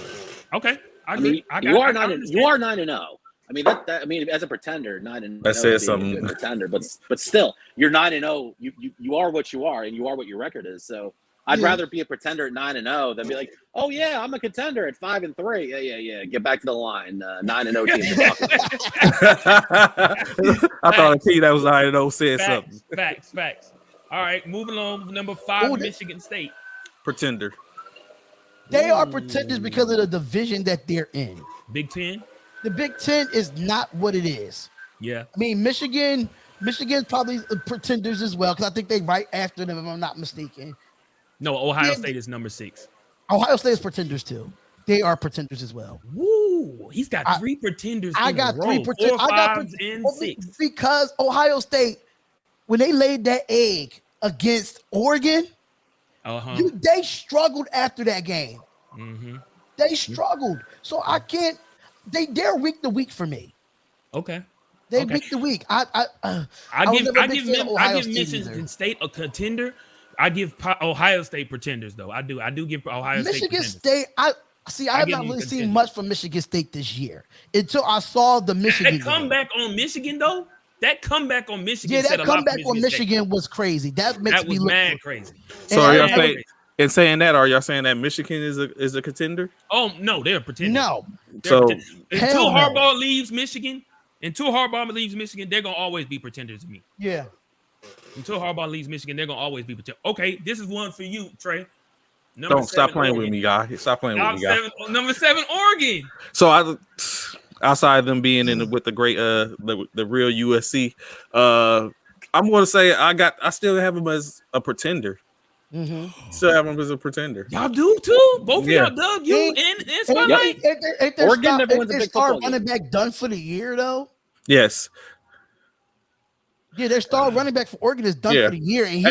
[SPEAKER 4] Okay. I
[SPEAKER 5] I mean,
[SPEAKER 4] agree.
[SPEAKER 5] you are 9-0. I mean I mean, as a pretender, 9-0.
[SPEAKER 3] That says something.
[SPEAKER 5] A good pretender, but still, you're 9-0. You are what you are, and you are what your record is. So I'd rather be a pretender at 9-0 than be like, oh yeah, I'm a contender at 5-3. Yeah. Get back to the line. 9-0 teams are fucking.
[SPEAKER 3] I thought a team that was 9-0 said something.
[SPEAKER 4] Facts. All right, moving on. Number 5, Michigan State.
[SPEAKER 3] Pretender.
[SPEAKER 2] They are pretenders because of the division that they're in.
[SPEAKER 4] Big Ten.
[SPEAKER 2] The Big Ten is not what it is.
[SPEAKER 4] Yeah.
[SPEAKER 2] I mean, Michigan's probably pretenders as well because I think they right after them, if I'm not mistaken.
[SPEAKER 4] No, Ohio State is number 6.
[SPEAKER 2] Ohio State is pretenders too. They are pretenders as well.
[SPEAKER 4] Woo! He's got 3 pretenders.
[SPEAKER 2] I got 3 pretenders.
[SPEAKER 4] 4, 5, and 6.
[SPEAKER 2] Because Ohio State, when they laid that egg against Oregon, they struggled after that game.
[SPEAKER 4] Mm-hmm.
[SPEAKER 2] They struggled. So I can't. They're week to week for me.
[SPEAKER 4] Okay.
[SPEAKER 2] They week to week. I
[SPEAKER 4] give Michigan State a contender. I give Ohio State pretenders though. I do give Ohio State.
[SPEAKER 2] Michigan State. I have not really seen much from Michigan State this year until I saw the Michigan.
[SPEAKER 4] That comeback on Michigan though. That comeback on Michigan.
[SPEAKER 2] Yeah, that comeback on Michigan was crazy. That makes me look
[SPEAKER 4] mad crazy.
[SPEAKER 3] So are y'all saying? In saying that, are y'all saying that Michigan is a contender?
[SPEAKER 4] Oh no, they're pretending.
[SPEAKER 2] No.
[SPEAKER 3] So
[SPEAKER 4] until Harbaugh leaves Michigan, they're gonna always be pretenders to me.
[SPEAKER 2] Yeah.
[SPEAKER 4] Until Harbaugh leaves Michigan, they're gonna always be pretenders. Okay, this is one for you, Trey.
[SPEAKER 3] Don't stop playing with me, guy. Stop playing with me, guy.
[SPEAKER 4] Number 7, Oregon.
[SPEAKER 3] So outside of them being in with the great the real USC, I'm going to say I still have them as a pretender.
[SPEAKER 2] Mm-hmm.
[SPEAKER 3] Still have them as a pretender.
[SPEAKER 4] Y'all do too. Both of y'all, Doug, you and Spotlight.
[SPEAKER 5] Oregon never wins a big
[SPEAKER 2] star
[SPEAKER 5] football game.
[SPEAKER 2] running back done for the year though.
[SPEAKER 3] Yes.
[SPEAKER 2] Yeah, their star running back for Oregon is done for the year, and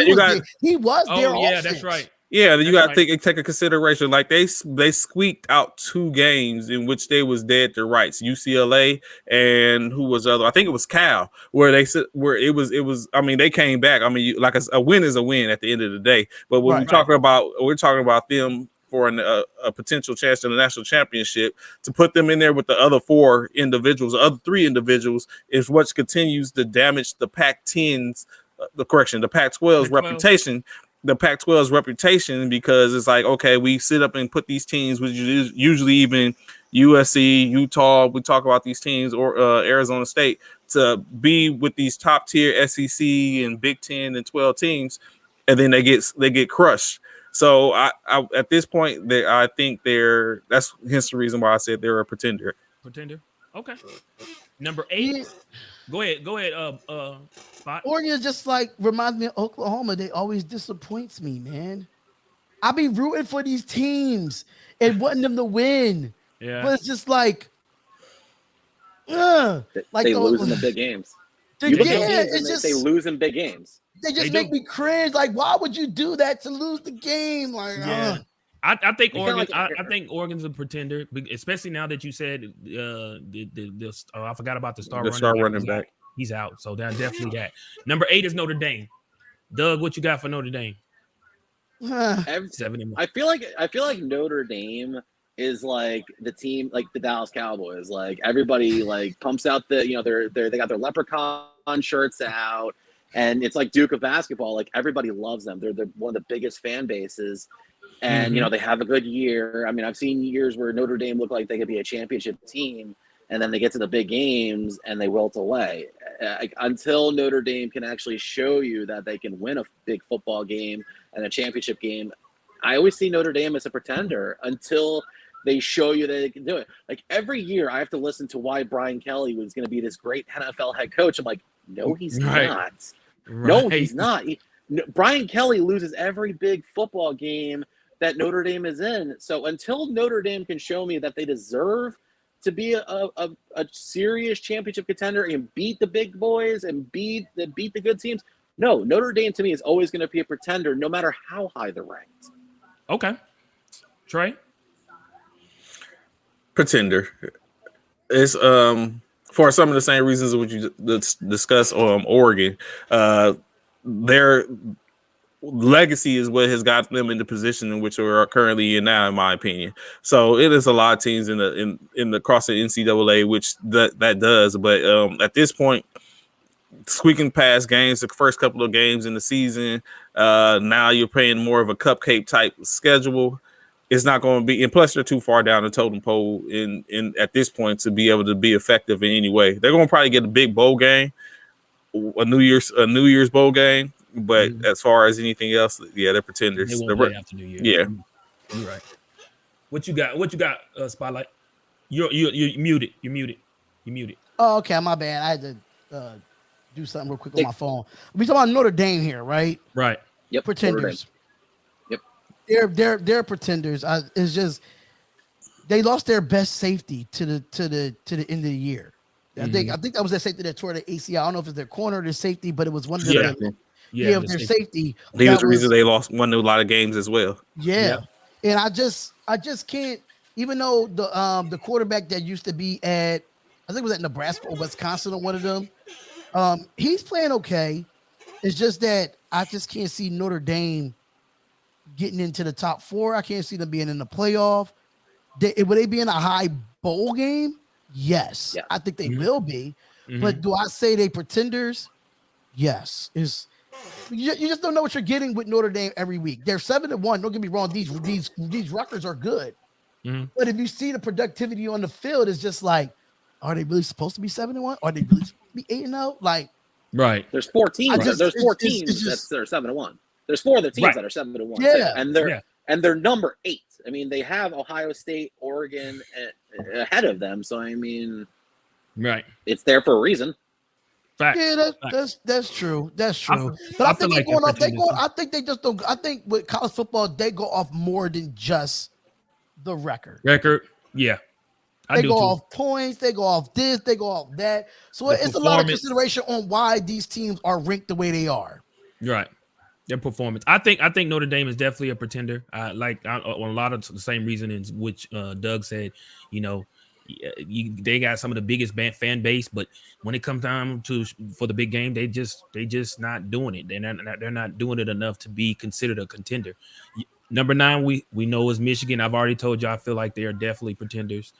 [SPEAKER 2] he was
[SPEAKER 4] Oh
[SPEAKER 2] their
[SPEAKER 4] yeah,
[SPEAKER 2] offense.
[SPEAKER 4] that's right.
[SPEAKER 3] Yeah, you got to take a consideration. Like they squeaked out 2 games in which they was dead to rights. UCLA and who was the other? I think it was Cal, where it was. I mean, they came back. I mean, like a win is a win at the end of the day. But when we're talking about them for a potential chance to the national championship, to put them in there with the other 3 individuals is what continues to damage the Pac-10's, the Pac-12's reputation. The Pac-12's reputation, because it's like, okay, we sit up and put these teams, which is usually even USC, Utah, we talk about these teams, or Arizona State, to be with these top tier SEC and Big 10 and 12 teams, and then they get crushed. So I at this point, I think that's hence the reason why I said they're a pretender.
[SPEAKER 4] Pretender. Okay. Number 8. Go ahead. Spot.
[SPEAKER 2] Oregon is just like reminds me of Oklahoma. They always disappoints me, man. I be rooting for these teams and wanting them to win.
[SPEAKER 4] Yeah.
[SPEAKER 2] But it's just like,
[SPEAKER 5] they lose in the big games. They lose in big games.
[SPEAKER 2] They just make me cringe. Like, why would you do that to lose the game? Like,
[SPEAKER 4] I think Oregon. I think Oregon's a pretender, especially now that you said I forgot about the star running back. He's out, so that's definitely that. Number 8 is Notre Dame. Doug, what you got for Notre Dame? 7.
[SPEAKER 5] I feel like Notre Dame is like the team, like the Dallas Cowboys. Like everybody like pumps out they got their leprechaun shirts out, and it's like Duke of basketball. Like everybody loves them. They're one of the biggest fan bases. And, they have a good year. I mean, I've seen years where Notre Dame looked like they could be a championship team, and then they get to the big games and they wilt away. Until Notre Dame can actually show you that they can win a big football game and a championship game, I always see Notre Dame as a pretender until they show you that they can do it. Like every year I have to listen to why Brian Kelly was going to be this great NFL head coach. I'm like, no, he's not. No, he's not. Brian Kelly loses every big football game that Notre Dame is in. So until Notre Dame can show me that they deserve to be a serious championship contender and beat the big boys and beat the good teams, no, Notre Dame to me is always going to be a pretender no matter how high they're ranked.
[SPEAKER 4] Okay. Trey?
[SPEAKER 3] Pretender. It's for some of the same reasons which you discussed Oregon. Their legacy is what has got them in the position in which we are currently in now, in my opinion. So it is a lot of teams in the across the NCAA which that does, but at this point, squeaking past games, the first couple of games in the season, Now you're playing more of a cupcake type schedule. It's not going to be, and plus they're too far down the totem pole in at this point to be able to be effective in any way. They're going to probably get a big bowl game, a New Year's bowl game. But as far as anything else, yeah, they're pretenders.
[SPEAKER 4] They won't play after New Year.
[SPEAKER 3] Yeah,
[SPEAKER 4] you're right. What you got? Spotlight. You're muted. You're muted.
[SPEAKER 2] Oh, okay, my bad. I had to do something real quick on my phone. We talking about Notre Dame here, right?
[SPEAKER 4] Right.
[SPEAKER 5] Yep.
[SPEAKER 2] Pretenders.
[SPEAKER 5] Yep.
[SPEAKER 2] They're pretenders. It's just they lost their best safety to the end of the year. I think that was their safety that tore the ACL. I don't know if it's their corner or their safety, but it was one of their their safety.
[SPEAKER 3] He was the reason they won a lot of games as well.
[SPEAKER 2] Yeah. And I just can't, even though the quarterback that used to be at, I think it was at Nebraska or Wisconsin or one of them, he's playing okay. It's just that I just can't see Notre Dame getting into the top 4. I can't see them being in the playoff. Will they be in a high bowl game? Yes. Yeah. I think they will be. But do I say they pretenders? Yes. You just don't know what you're getting with Notre Dame every week. They're 7-1. Don't get me wrong. These Rutgers are good. But if you see the productivity on the field, it's just like, are they really supposed to be 7-1? Are they really supposed to be 8-0? Like,
[SPEAKER 4] right.
[SPEAKER 5] There's 4 teams. There's 4 teams that are 7-1. There's 4 other teams that are 7-1. Yeah. And they're number 8. I mean, they have Ohio State, Oregon ahead of them. So I mean, it's there for a reason.
[SPEAKER 4] Fact.
[SPEAKER 2] Yeah, that's true. That's true. But I think I think they just don't. I think with college football, they go off more than just the record.
[SPEAKER 4] Yeah.
[SPEAKER 2] They go off points. They go off this. They go off that. So it's a lot of consideration on why these teams are ranked the way they are.
[SPEAKER 4] Right. Their performance. I think Notre Dame is definitely a pretender. On a lot of the same reasons which Doug said. They got some of the biggest fan base, but when it comes down for the big game, they just not doing it. They're not doing it enough to be considered a contender. Number 9, we know is Michigan. I've already told you I feel like they are definitely pretenders,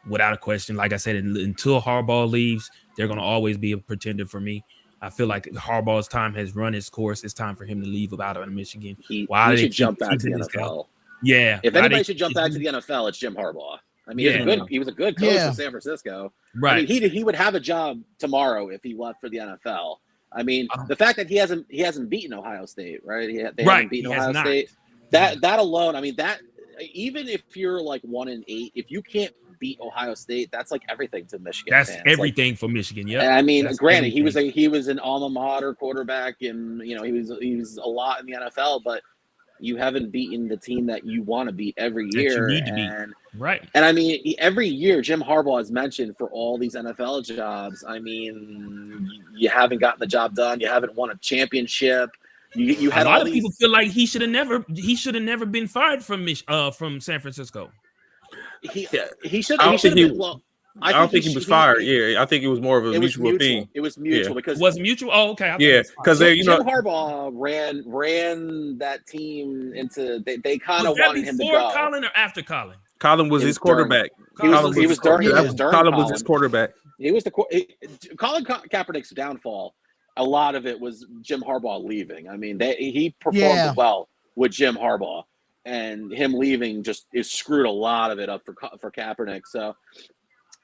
[SPEAKER 4] without a question. Like I said, until Harbaugh leaves, they're going to always be a pretender for me. I feel like Harbaugh's time has run its course. It's time for him to leave out of Michigan.
[SPEAKER 5] He should jump back to the NFL.
[SPEAKER 4] Yeah.
[SPEAKER 5] If anybody should jump back to the NFL, it's Jim Harbaugh. I mean, he was a good coach in San Francisco.
[SPEAKER 4] Right.
[SPEAKER 5] I mean, he would have a job tomorrow if he left for the NFL. I mean, the fact that he hasn't beaten Ohio State, right? They haven't beaten Ohio State. That alone, I mean, that even if you're like 1-8, if you can't beat Ohio State, that's like everything to Michigan.
[SPEAKER 4] That's
[SPEAKER 5] fans.
[SPEAKER 4] everything for Michigan. Yeah.
[SPEAKER 5] I mean, granted, he was an alma mater quarterback, and he was a lot in the NFL, but you haven't beaten the team that you want to beat every year.
[SPEAKER 4] Right.
[SPEAKER 5] And I mean, every year Jim Harbaugh is mentioned for all these NFL jobs. I mean, you haven't gotten the job done. You haven't won a championship. You had
[SPEAKER 4] a lot of people feel like he should have never been fired from San Francisco.
[SPEAKER 5] He should have been. Well,
[SPEAKER 3] I don't think he was fired. I think it was more of a mutual thing.
[SPEAKER 5] It was mutual because
[SPEAKER 4] was mutual. Oh, okay.
[SPEAKER 3] Because
[SPEAKER 5] Jim Harbaugh ran that team into. They kind of wanted him to go.
[SPEAKER 4] Before Colin or after Colin?
[SPEAKER 3] Colin was his quarterback.
[SPEAKER 5] Colin was his
[SPEAKER 3] quarterback.
[SPEAKER 5] He was Colin Kaepernick's downfall. A lot of it was Jim Harbaugh leaving. I mean, he performed well with Jim Harbaugh, and him leaving just screwed a lot of it up for Kaepernick. So.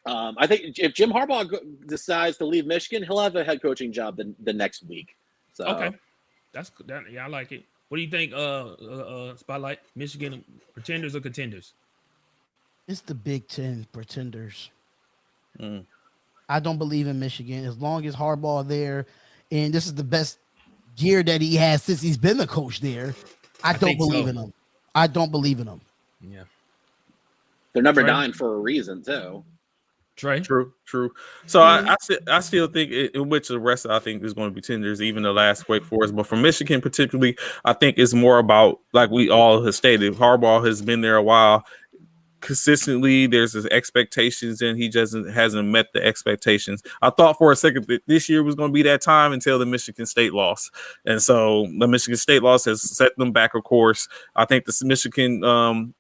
[SPEAKER 5] I think if Jim Harbaugh decides to leave Michigan, he'll have a head coaching job the next week. So
[SPEAKER 4] okay, I like it. What do you think? Spotlight, Michigan pretenders or contenders?
[SPEAKER 2] It's the Big Ten pretenders. I don't believe in Michigan as long as Harbaugh there, and this is the best year that he has since he's been the coach there. I don't believe in him. I don't believe in him.
[SPEAKER 4] Yeah,
[SPEAKER 5] they're number 9 for a reason too.
[SPEAKER 4] Trey.
[SPEAKER 3] True. So I still think in which the rest I think is going to be tenders, even the last Wake Forest. But for Michigan particularly, I think it's more about, like we all have stated, Harbaugh has been there a while. Consistently, there's his expectations, and he hasn't met the expectations. I thought for a second that this year was going to be that time until the Michigan State loss, and so the Michigan State loss has set them back a course. I think the Michigan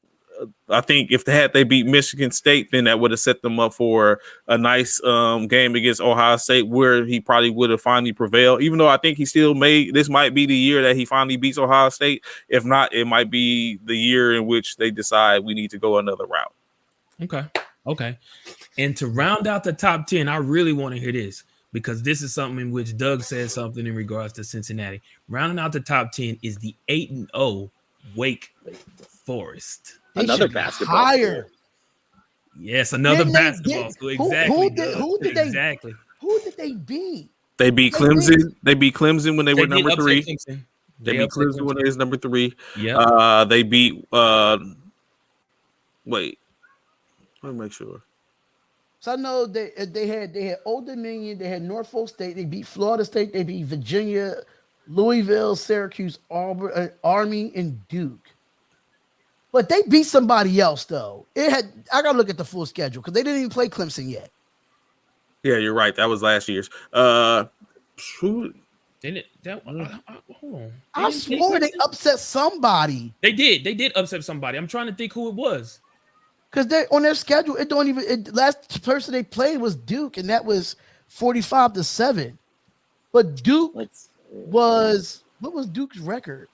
[SPEAKER 3] I think if they beat Michigan State, then that would have set them up for a nice game against Ohio State, where he probably would have finally prevailed. Even though I think this might be the year that he finally beats Ohio State. If not, it might be the year in which they decide we need to go another route.
[SPEAKER 4] Okay. And to round out the top 10, I really want to hear this, because this is something in which Doug said something in regards to Cincinnati. Rounding out the top 10 is the 8-0 Wake Forest.
[SPEAKER 5] Another basketball
[SPEAKER 2] higher.
[SPEAKER 5] school.
[SPEAKER 4] Yes, another basketball school. Exactly.
[SPEAKER 2] Who did they beat?
[SPEAKER 3] They beat Clemson. They beat Clemson when they were number 3. They beat Clemson when they was number 3.
[SPEAKER 4] Yeah.
[SPEAKER 3] They beat. Wait. Let me make sure.
[SPEAKER 2] So I know they had Old Dominion, they had Norfolk State, they beat Florida State, they beat Virginia, Louisville, Syracuse, Auburn, Army, and Duke. But they beat somebody else though. I gotta look at the full schedule because they didn't even play Clemson yet.
[SPEAKER 3] Yeah, you're right. That was last year's. Who?
[SPEAKER 4] Hold on.
[SPEAKER 2] I swore they upset somebody.
[SPEAKER 4] They did upset somebody. I'm trying to think who it was.
[SPEAKER 2] Because they're on their schedule, last person they played was Duke, and that was 45-7. But Duke what was Duke's record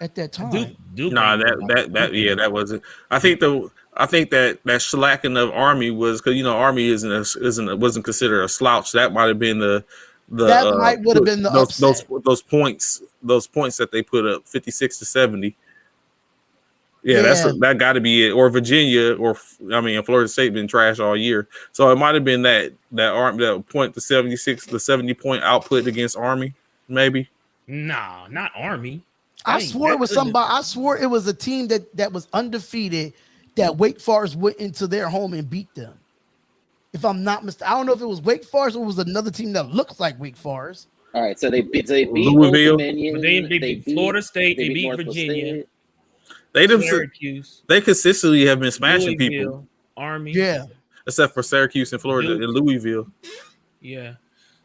[SPEAKER 2] at that time?
[SPEAKER 4] Duke.
[SPEAKER 3] Nah, that wasn't. I think that slacking of Army was because Army wasn't considered a slouch. That might have been the
[SPEAKER 2] that might would have been the upset.
[SPEAKER 3] Those points that they put up 56-70. Yeah, that got to be it. Or Virginia, Florida State been trash all year, so it might have been that point, the 70 point output against Army, maybe.
[SPEAKER 4] Nah, not Army.
[SPEAKER 2] I swore it was somebody. I swore it was a team that was undefeated that Wake Forest went into their home and beat them. If I'm not mistaken, I don't know if it was Wake Forest or it was another team that looks like Wake Forest.
[SPEAKER 5] All right, so they beat
[SPEAKER 3] Louisville.
[SPEAKER 5] They
[SPEAKER 4] beat Florida State. They beat Virginia.
[SPEAKER 3] Syracuse. They consistently have been smashing people.
[SPEAKER 4] Army.
[SPEAKER 2] Yeah.
[SPEAKER 3] Except for Syracuse and Florida and Louisville.
[SPEAKER 4] Yeah.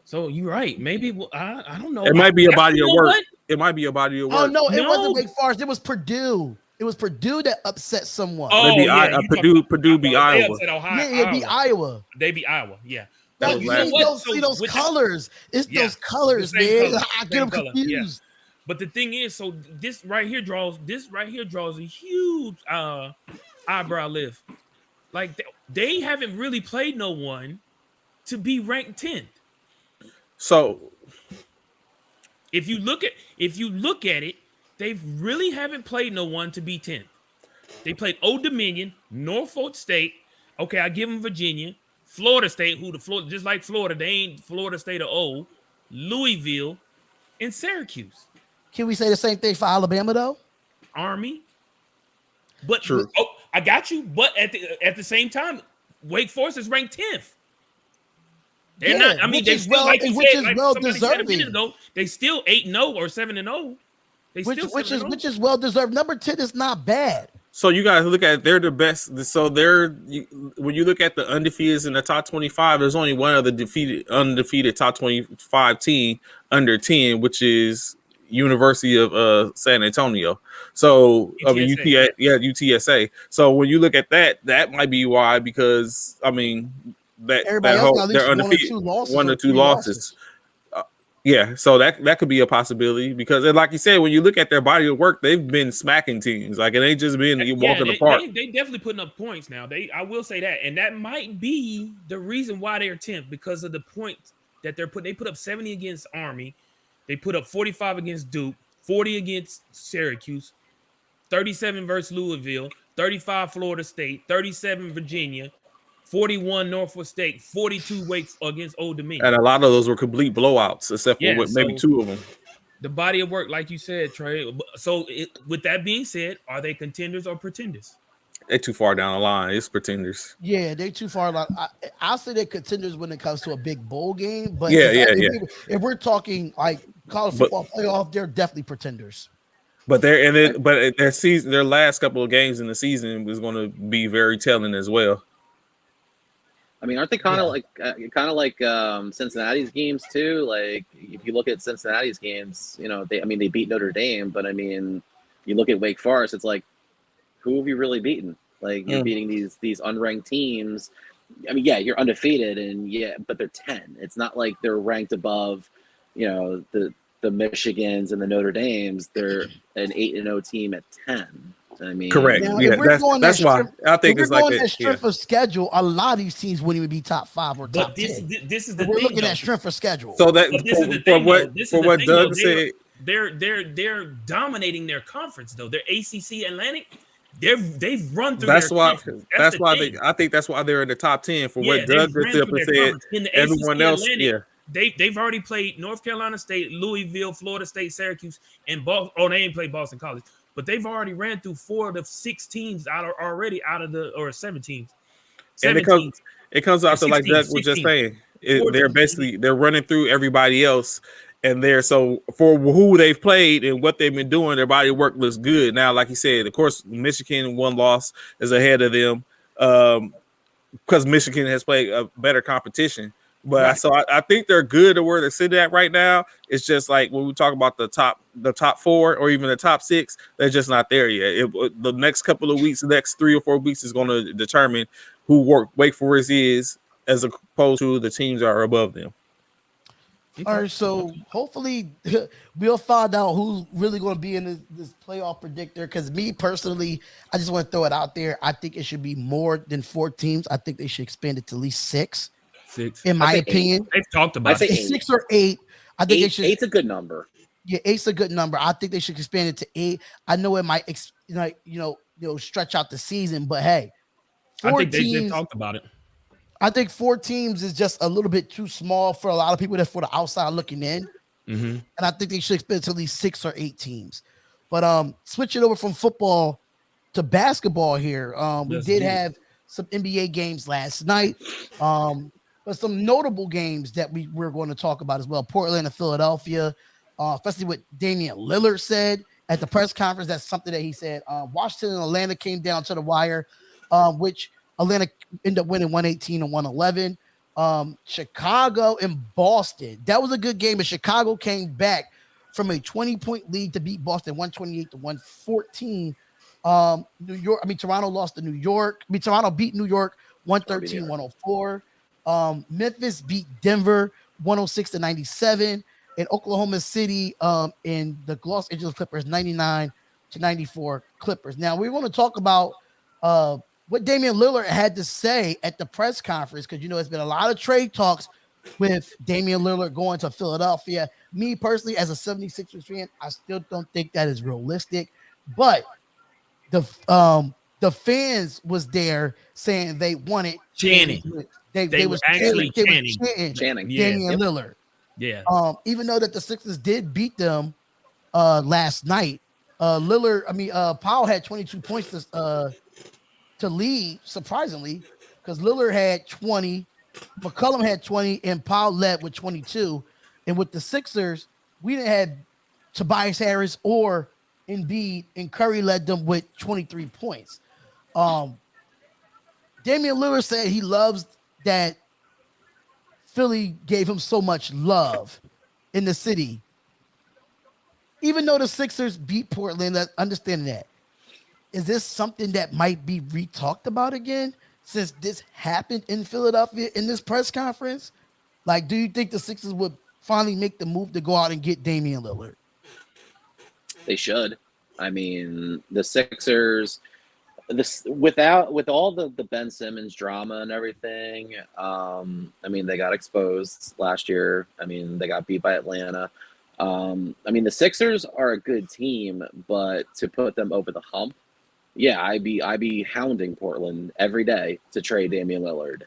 [SPEAKER 4] So you're right. Maybe I don't know.
[SPEAKER 3] It might be a body of work. It might be a body of work.
[SPEAKER 2] Oh no, it wasn't Wake Forest. It was Purdue. It was Purdue that upset someone.
[SPEAKER 3] Oh, Purdue beat Iowa.
[SPEAKER 2] Yeah, beat Iowa.
[SPEAKER 4] They beat Iowa. Yeah.
[SPEAKER 2] See those colors. It's those colors, man. I get them confused.
[SPEAKER 4] Yeah. But the thing is, so this right here draws a huge eyebrow lift. Like they haven't really played no one to be ranked 10th.
[SPEAKER 3] So
[SPEAKER 4] if you look at it, they really haven't played no one to be 10th. They played Old Dominion, Norfolk State. Okay, I give them Virginia, Florida State, just like Florida, they ain't Florida State or O, Louisville, and Syracuse.
[SPEAKER 2] Can we say the same thing for Alabama though?
[SPEAKER 4] Army. But
[SPEAKER 3] true.
[SPEAKER 4] I got you. But at the same time, Wake Forest is ranked 10th. They're not. I mean, they still like you said, like somebody said a minute ago, they still 8-0 or 7-0.
[SPEAKER 2] Which is well deserved. Number 10 is not bad.
[SPEAKER 3] So you guys look at they're the best. So when you look at the undefeateds in the top 25, there's only one other undefeated top 25 team under 10, which is University of San Antonio. So
[SPEAKER 4] UTSA.
[SPEAKER 3] UTSA. So when you look at that might be why, because they're undefeated, one or two losses. Yeah, so that could be a possibility because, like you said, when you look at their body of work, they've been smacking teams. Like it ain't just been walking apart.
[SPEAKER 4] They definitely putting up points now. I will say that, and that might be the reason why they're 10th because of the points that they're putting. They put up 70 against Army, they put up 45 against Duke, 40 against Syracuse, 37 versus Louisville, 35 Florida State, 37 Virginia, 41 Norfolk State, 42 Wake against Old Dominion.
[SPEAKER 3] And a lot of those were complete blowouts, except for maybe two of them.
[SPEAKER 4] The body of work, like you said, Trey. So with that being said, are they contenders or pretenders?
[SPEAKER 3] They're too far down the line. It's pretenders.
[SPEAKER 2] Yeah, they're too far. I'll say they're contenders when it comes to a big bowl game. But if we're talking like college football playoff, they're definitely pretenders.
[SPEAKER 3] But their season, their last couple of games in the season was going to be very telling as well.
[SPEAKER 5] I mean, aren't they kind of like Cincinnati's games too? Like, if you look at Cincinnati's games, they beat Notre Dame, but I mean, you look at Wake Forest, it's like, who have you really beaten? Like you're beating these unranked teams. I mean, yeah, you're undefeated, but they're 10. It's not like they're ranked above, the Michigans and the Notre Dames. They're an 8-0 team at 10. I mean,
[SPEAKER 3] Correct.
[SPEAKER 2] Now,
[SPEAKER 3] Yeah, that's why I think
[SPEAKER 2] if
[SPEAKER 3] it's
[SPEAKER 2] we're
[SPEAKER 3] like
[SPEAKER 2] going
[SPEAKER 3] that.
[SPEAKER 2] that strength of schedule, a lot of these teams wouldn't even be top 5 or top
[SPEAKER 4] But this
[SPEAKER 2] 10.
[SPEAKER 4] this is the
[SPEAKER 2] We're
[SPEAKER 4] thing,
[SPEAKER 2] looking
[SPEAKER 4] though.
[SPEAKER 2] at strength of schedule.
[SPEAKER 3] So that
[SPEAKER 4] But this is the
[SPEAKER 3] for
[SPEAKER 4] thing, though.
[SPEAKER 3] what Doug said,
[SPEAKER 4] they're dominating their conference, though. Their ACC Atlantic, they've run through
[SPEAKER 3] that's
[SPEAKER 4] their
[SPEAKER 3] why
[SPEAKER 4] conference.
[SPEAKER 3] that's
[SPEAKER 4] the
[SPEAKER 3] why
[SPEAKER 4] thing.
[SPEAKER 3] I think that's why they're in the top 10 for
[SPEAKER 4] Yeah,
[SPEAKER 3] what
[SPEAKER 4] they've
[SPEAKER 3] Doug
[SPEAKER 4] ran through
[SPEAKER 3] simply
[SPEAKER 4] their
[SPEAKER 3] said.
[SPEAKER 4] conference. In the
[SPEAKER 3] Everyone
[SPEAKER 4] ACC
[SPEAKER 3] else,
[SPEAKER 4] Atlantic,
[SPEAKER 3] yeah.
[SPEAKER 4] they've already played North Carolina State, Louisville, Florida State, Syracuse, and Boston. Oh, they ain't played Boston College, but they've already ran through 4 of the 6 teams out of 7 teams.
[SPEAKER 3] And
[SPEAKER 4] 7 teams.
[SPEAKER 3] it comes out to, like
[SPEAKER 4] 16,
[SPEAKER 3] Doug was just
[SPEAKER 4] 16.
[SPEAKER 3] saying,
[SPEAKER 4] Four-
[SPEAKER 3] they're running through everybody else, and so for who they've played and what they've been doing, their body work looks good. Now, like he said, of course, Michigan 1 loss is ahead of them, because Michigan has played a better competition. But
[SPEAKER 2] Right.
[SPEAKER 3] I think they're good to where they're sitting at right now. It's just like when we talk about the top 4 or even the top 6, they're just not there yet. The next couple of weeks, the next 3 or 4 weeks is going to determine who Wake Forest is as opposed to the teams that are above them.
[SPEAKER 2] All right, so hopefully we'll find out who's really going to be in this playoff predictor. Because me personally, I just want to throw it out there. I think it should be more than 4 teams. I think they should expand it to at least 6.
[SPEAKER 4] 6,
[SPEAKER 2] in my opinion.
[SPEAKER 4] They've talked about
[SPEAKER 5] it.
[SPEAKER 2] 6 or 8. I think it should.
[SPEAKER 5] 8's a good number.
[SPEAKER 2] Yeah, 8's a good number. I think they should expand it to 8. I know it might, stretch out the season, but hey, 4
[SPEAKER 4] I think
[SPEAKER 2] teams.
[SPEAKER 4] they've talked about it.
[SPEAKER 2] I think 4 teams is just a little bit too small for a lot of people. That's for the outside looking in.
[SPEAKER 4] Mm-hmm.
[SPEAKER 2] And I think they should expand it to at least 6 or 8 teams. But switch it over from football to basketball here. We did have some NBA games last night. But some notable games that we're going to talk about as well. Portland and Philadelphia, especially what Damian Lillard said at the press conference. That's something that he said. Washington and Atlanta came down to the wire, which Atlanta ended up winning 118-111. Chicago and Boston. That was a good game, and Chicago came back from a 20-point lead to beat Boston 128-114. Toronto lost to New York. Toronto beat New York 113-104. Memphis beat Denver 106-97, and Oklahoma City in the Los Angeles Clippers 99-94 Clippers. Now we're going to talk about what Damian Lillard had to say at the press conference, because it's been a lot of trade talks with Damian Lillard going to Philadelphia. Me personally, as a 76ers fan, I still don't think that is realistic, but the fans was there saying they wanted
[SPEAKER 4] chanting. They were actually chanting
[SPEAKER 2] Damian Lillard.
[SPEAKER 4] Yeah.
[SPEAKER 2] Even though that the Sixers did beat them last night, Powell had 22 points to lead, surprisingly, because Lillard had 20, McCollum had 20, and Powell led with 22. And with the Sixers, we didn't have Tobias Harris or Embiid, and Curry led them with 23 points. Damian Lillard said he loves that Philly gave him so much love in the city. Even though the Sixers beat Portland, understanding that. Is this something that might be re-talked about again since this happened in Philadelphia in this press conference? Like, do you think the Sixers would finally make the move to go out and get Damian Lillard?
[SPEAKER 5] They should. I mean, the Sixers, with all the Ben Simmons drama and everything, they got exposed last year. They got beat by Atlanta. The Sixers are a good team, but to put them over the hump, I'd be hounding Portland every day to trade Damian Lillard.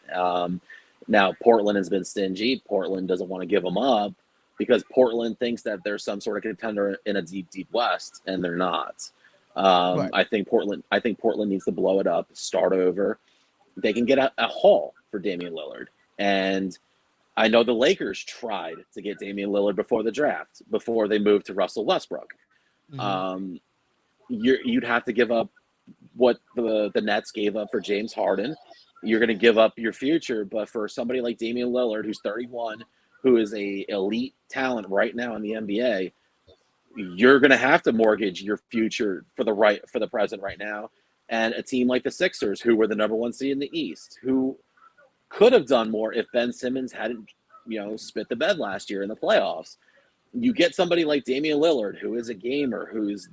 [SPEAKER 5] Now Portland has been stingy. Portland doesn't want to give him up because Portland thinks that there's some sort of contender in a deep, deep West, and they're not. Right. I think Portland needs to blow it up, start over. They can get a haul for Damian Lillard. And I know the Lakers tried to get Damian Lillard before the draft, before they moved to Russell Westbrook. Mm-hmm. You'd have to give up what the Nets gave up for James Harden. You're going to give up your future, but for somebody like Damian Lillard, who's 31, who is a elite talent right now in the NBA, you're going to have to mortgage your future for the present right now And a team like the Sixers, who were the number 1 seed in the East, who could have done more if Ben Simmons hadn't, spit the bed last year in the playoffs. You get somebody like Damian Lillard, who is a gamer, who's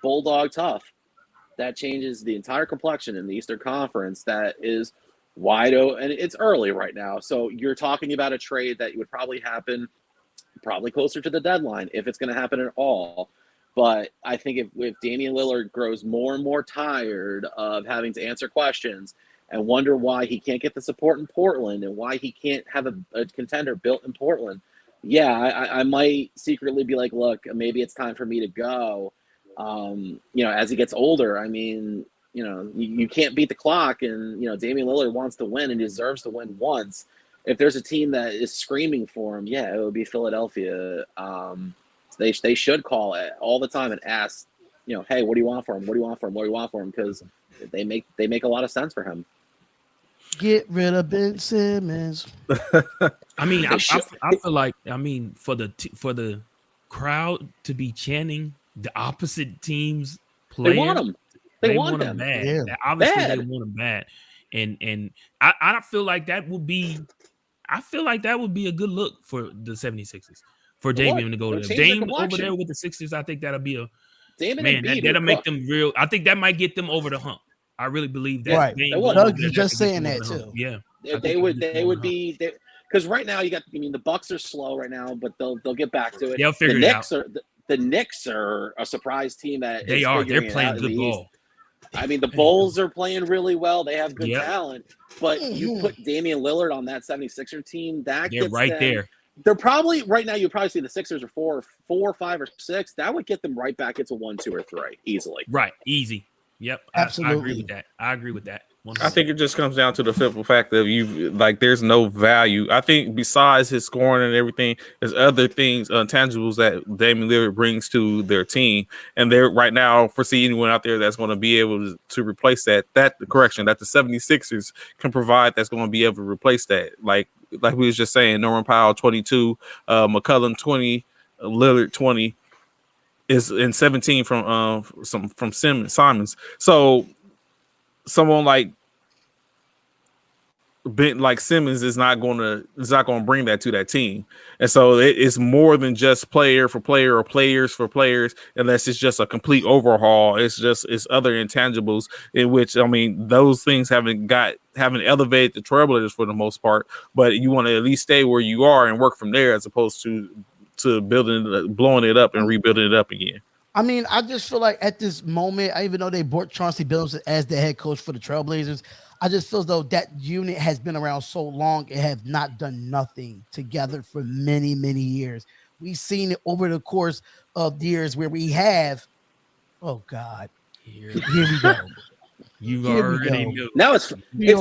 [SPEAKER 5] bulldog tough. That changes the entire complexion in the Eastern Conference. That is wide open, and it's early right now. So you're talking about a trade that would probably happen closer to the deadline, if it's going to happen at all. But I think if Damian Lillard grows more and more tired of having to answer questions and wonder why he can't get the support in Portland and why he can't have a contender built in Portland, I might secretly be like, look, maybe it's time for me to go. As he gets older, I mean, you can't beat the clock, and, Damian Lillard wants to win and deserves to win once. If there's a team that is screaming for him, it would be Philadelphia. They should call it all the time and ask, hey, what do you want for him? What do you want for him? What do you want for him? Because they make a lot of sense for him.
[SPEAKER 2] Get rid of Ben Simmons.
[SPEAKER 4] I mean, I feel like, for the crowd to be chanting the opposite team's player,
[SPEAKER 5] they want him. They want him
[SPEAKER 4] bad.
[SPEAKER 2] Yeah.
[SPEAKER 4] Obviously, they want him bad, and I feel like that would be. I feel like that would be a good look for the 76ers. For Damian to go there. Dame over there with the Sixers, I think that'll be a that'll make them real. I think that might get them over the hump. I really believe that.
[SPEAKER 2] Right. Doug, you're just saying that too.
[SPEAKER 4] Yeah.
[SPEAKER 5] They would be because right now the Bucks are slow right now, but they'll get back to it.
[SPEAKER 4] They'll figure it out.
[SPEAKER 5] The Knicks are a surprise team that
[SPEAKER 4] they are. They're playing good ball.
[SPEAKER 5] I mean, the Bulls are playing really well. They have good talent, but you put Damian Lillard on that 76er team, they're right
[SPEAKER 4] there.
[SPEAKER 5] They're probably right now. You probably see the Sixers are 4, 5, or 6. That would get them right back into 1, 2, or 3 easily.
[SPEAKER 4] Right, easy. Yep,
[SPEAKER 2] absolutely.
[SPEAKER 4] I agree with that. 100%.
[SPEAKER 3] I think it just comes down to the simple fact that there's no value. I think besides his scoring and everything, there's other things, intangibles that Damian Lillard brings to their team, and they're right now foresee anyone out there that's going to be able to replace that the 76ers can provide, that's going to be able to replace that. Like we was just saying, Norman Powell 22, McCollum 20, Lillard 20. Is in 17 from Simons. So someone like Simmons is not going to bring that to that team, and so it's more than just player for player or players for players, unless it's just a complete overhaul. It's other intangibles in which those things haven't elevated the Trailblazers for the most part, but you want to at least stay where you are and work from there as opposed to blowing it up and rebuilding it up again.
[SPEAKER 2] I mean, I just feel like at this moment, even though they brought Chauncey Billups as the head coach for the Trailblazers, I just feel as though that unit has been around so long and have not done nothing together for many, many years. We've seen it over the course of years where we have, oh God, here we go.
[SPEAKER 4] You've already knew.
[SPEAKER 5] Now it's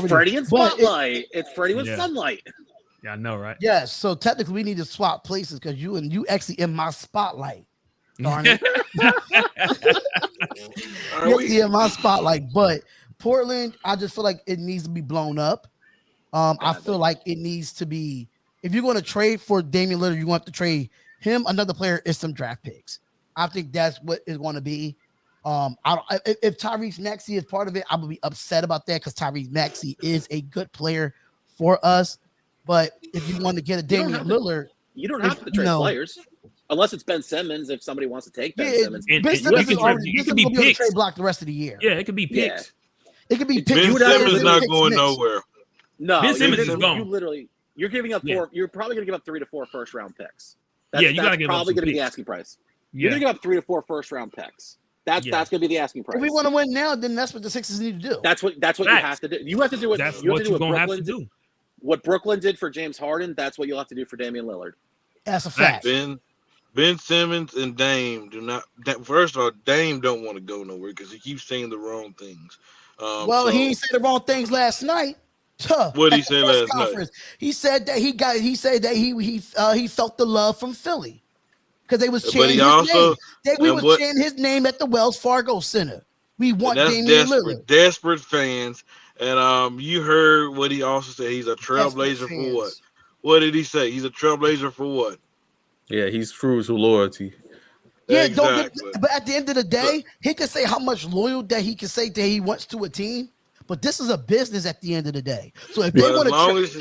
[SPEAKER 5] Freddie in spotlight. It's Freddie with sunlight.
[SPEAKER 4] Yeah, I know, right?
[SPEAKER 2] Yes. So technically, we need to swap places because you actually in my spotlight. Darn it. You're in my spotlight. But Portland, I just feel like it needs to be blown up. I feel like it needs to be. If you're going to trade for Damian Lillard, you want to trade him, another player, is some draft picks. I think that's what it's going to be. If Tyrese Maxey is part of it, I would be upset about that because Tyrese Maxey is a good player for us. But if you want to get a Damian Lillard,
[SPEAKER 5] you don't have to trade players unless it's Ben Simmons. If somebody wants to take Ben Simmons,
[SPEAKER 2] Ben Simmons will be on the trade block the rest of the year.
[SPEAKER 4] Yeah, it could be picks.
[SPEAKER 2] It could be picks.
[SPEAKER 6] Ben Simmons not going nowhere.
[SPEAKER 5] No,
[SPEAKER 4] Ben Simmons is gone.
[SPEAKER 5] You're giving up 4. You're probably going to give up 3 to 4 first round picks.
[SPEAKER 4] You got to give
[SPEAKER 5] probably
[SPEAKER 4] up
[SPEAKER 5] going to be the asking price. You're going to give up 3 to 4 first round picks. That's going to be the asking price.
[SPEAKER 2] If we want to win now, then that's what the Sixers need to do.
[SPEAKER 5] That's what you have to do. You have to do what
[SPEAKER 4] that's what you're going to have to do.
[SPEAKER 5] What Brooklyn did for James Harden, that's what you'll have to do for Damian Lillard.
[SPEAKER 2] That's a fact.
[SPEAKER 6] Ben Simmons and Dame do not. First of all, Dame don't want to go nowhere because he keeps saying the wrong things.
[SPEAKER 2] He ain't said the wrong things last night.
[SPEAKER 6] What did he say last night?
[SPEAKER 2] He said that he felt the love from Philly because they was chanting his name. We was chanting his name at the Wells Fargo Center. We want Damian Lillard.
[SPEAKER 6] Desperate fans. And you heard what he also said. He's a trailblazer for what? What did he say? He's a trailblazer for what?
[SPEAKER 3] Yeah, he's true to loyalty.
[SPEAKER 2] Yeah,
[SPEAKER 6] Exactly.
[SPEAKER 2] but at the end of the day, he can say how much loyal that he can say that he wants to a team. But this is a business at the end of the day. So if they
[SPEAKER 6] But
[SPEAKER 2] want
[SPEAKER 6] as long
[SPEAKER 2] to,
[SPEAKER 6] as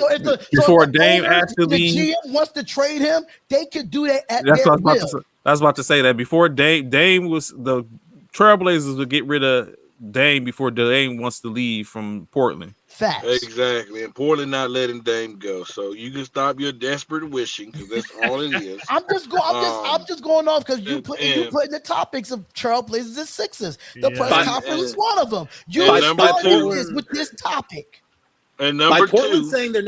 [SPEAKER 3] Before
[SPEAKER 2] if the
[SPEAKER 3] Dame
[SPEAKER 2] owner, the
[SPEAKER 3] actually,
[SPEAKER 2] GM wants to trade him, they could do that at
[SPEAKER 3] that's
[SPEAKER 2] their
[SPEAKER 3] what I was about to
[SPEAKER 2] will.
[SPEAKER 3] say. I was about to say that before Dame was the Trailblazers would get rid of Dame before Dame wants to leave from Portland.
[SPEAKER 2] Facts.
[SPEAKER 6] exactly, and Portland not letting Dame go, so you can stop your desperate wishing because that's all it is.
[SPEAKER 2] I'm just going off because you put in the topics of Trailblazers and Sixers. The press
[SPEAKER 4] Yeah.
[SPEAKER 2] conference is one of them. You
[SPEAKER 6] and number
[SPEAKER 2] started
[SPEAKER 6] two-
[SPEAKER 2] this with this topic.
[SPEAKER 6] And
[SPEAKER 5] By
[SPEAKER 6] number
[SPEAKER 5] Portland
[SPEAKER 6] two,
[SPEAKER 5] saying they'll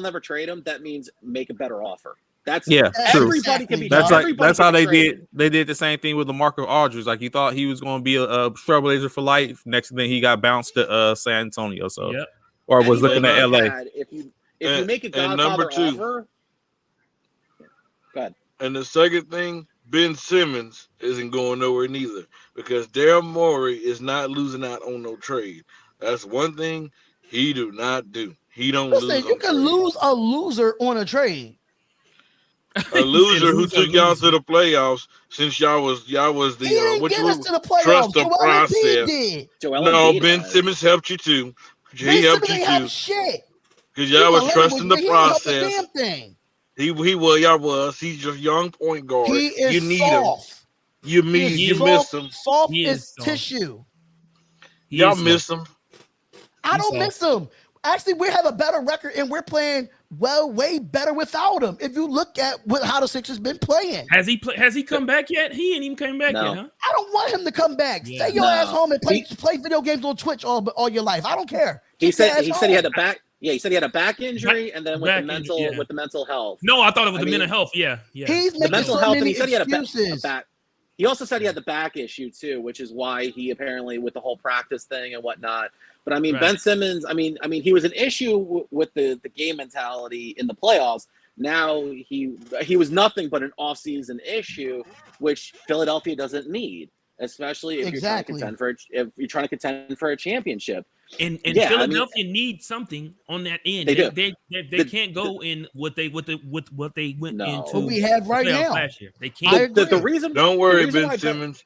[SPEAKER 5] never trade him, that means make a better offer. That's
[SPEAKER 3] Yeah, true.
[SPEAKER 5] everybody can be.
[SPEAKER 3] That's
[SPEAKER 5] everybody
[SPEAKER 3] how
[SPEAKER 5] can be
[SPEAKER 3] they
[SPEAKER 5] traded.
[SPEAKER 3] did. They did the same thing with LaMarcus Aldridge. Like you thought he was going to be a Trailblazer for life. Next thing he got bounced to San Antonio. So
[SPEAKER 4] Yep.
[SPEAKER 3] or was
[SPEAKER 5] Anybody
[SPEAKER 3] looking at
[SPEAKER 5] can
[SPEAKER 3] LA.
[SPEAKER 5] add, if you make a
[SPEAKER 6] and number
[SPEAKER 5] Godfather
[SPEAKER 6] two.
[SPEAKER 5] offer, go ahead.
[SPEAKER 6] and the second thing, Ben Simmons isn't going nowhere neither because Daryl Morey is not losing out on no trade. That's one thing he do not do. He don't
[SPEAKER 2] Listen,
[SPEAKER 6] lose.
[SPEAKER 2] you
[SPEAKER 6] on
[SPEAKER 2] can
[SPEAKER 6] trade.
[SPEAKER 2] lose a loser on a trade.
[SPEAKER 6] A loser who
[SPEAKER 4] Lose a
[SPEAKER 6] took y'all
[SPEAKER 4] loser.
[SPEAKER 6] to the playoffs since y'all was
[SPEAKER 2] He didn't
[SPEAKER 6] what
[SPEAKER 2] get
[SPEAKER 6] you
[SPEAKER 2] us to the playoffs.
[SPEAKER 6] trust the
[SPEAKER 2] Joel Embiid
[SPEAKER 6] process.
[SPEAKER 2] did.
[SPEAKER 5] Joel
[SPEAKER 6] No,
[SPEAKER 5] Embiid
[SPEAKER 6] Ben
[SPEAKER 5] has.
[SPEAKER 6] Simmons helped you too.
[SPEAKER 2] Ben
[SPEAKER 6] He helped
[SPEAKER 2] Simmons
[SPEAKER 6] you
[SPEAKER 2] ain't have
[SPEAKER 6] too
[SPEAKER 2] shit.
[SPEAKER 6] because y'all was trusting the
[SPEAKER 2] He didn't help a
[SPEAKER 6] process.
[SPEAKER 2] damn thing.
[SPEAKER 6] He well, y'all was. He's just young point guard.
[SPEAKER 2] He is
[SPEAKER 6] You need
[SPEAKER 2] soft.
[SPEAKER 6] him. You
[SPEAKER 2] He is
[SPEAKER 6] you
[SPEAKER 2] soft,
[SPEAKER 6] miss him.
[SPEAKER 2] Soft
[SPEAKER 4] He
[SPEAKER 2] as
[SPEAKER 4] is soft.
[SPEAKER 2] tissue.
[SPEAKER 4] He
[SPEAKER 6] Y'all
[SPEAKER 4] is
[SPEAKER 6] miss him.
[SPEAKER 2] I
[SPEAKER 4] He's
[SPEAKER 2] don't
[SPEAKER 4] soft.
[SPEAKER 2] miss him. Actually, we have a better record and we're playing way better without him. If you look at how the Sixers been playing,
[SPEAKER 4] Has he come back yet? He ain't even came back
[SPEAKER 5] No.
[SPEAKER 4] yet, huh?
[SPEAKER 2] I don't want him to come back.
[SPEAKER 4] Yeah.
[SPEAKER 2] Stay your
[SPEAKER 5] No.
[SPEAKER 2] ass home and play video games on Twitch all your life. I don't care.
[SPEAKER 5] He
[SPEAKER 2] Get your
[SPEAKER 5] said
[SPEAKER 2] ass
[SPEAKER 5] he
[SPEAKER 2] home.
[SPEAKER 5] said he had a back. Yeah, he said he had a back injury, and then with
[SPEAKER 4] Back
[SPEAKER 5] the mental
[SPEAKER 4] injury, yeah.
[SPEAKER 5] with the mental health.
[SPEAKER 4] No, I thought it was
[SPEAKER 5] I
[SPEAKER 4] the
[SPEAKER 5] mean,
[SPEAKER 4] mental health. Yeah, yeah.
[SPEAKER 2] He's
[SPEAKER 5] The
[SPEAKER 2] making
[SPEAKER 5] mental
[SPEAKER 2] so
[SPEAKER 5] health, and
[SPEAKER 2] many
[SPEAKER 5] he said he had a
[SPEAKER 2] excuses.
[SPEAKER 5] back. He also said he had the back issue too, which is why he apparently with the whole practice thing and whatnot. But I mean,
[SPEAKER 4] Right.
[SPEAKER 5] Ben Simmons. I mean, he was an issue with the game mentality in the playoffs. Now he was nothing but an off-season issue, which Philadelphia doesn't need, especially if
[SPEAKER 2] Exactly.
[SPEAKER 5] you're trying to contend for a championship.
[SPEAKER 4] And
[SPEAKER 5] Yeah, I mean-
[SPEAKER 4] Philadelphia needs something on that end.
[SPEAKER 5] They do.
[SPEAKER 4] They can't go in what they went
[SPEAKER 5] No.
[SPEAKER 4] into.
[SPEAKER 2] What we have right
[SPEAKER 4] playoffs
[SPEAKER 2] now.
[SPEAKER 4] last year. They
[SPEAKER 2] I
[SPEAKER 4] can't.
[SPEAKER 2] agree.
[SPEAKER 5] The reason.
[SPEAKER 6] Don't worry,
[SPEAKER 5] the reason
[SPEAKER 6] Ben
[SPEAKER 5] why
[SPEAKER 6] Simmons.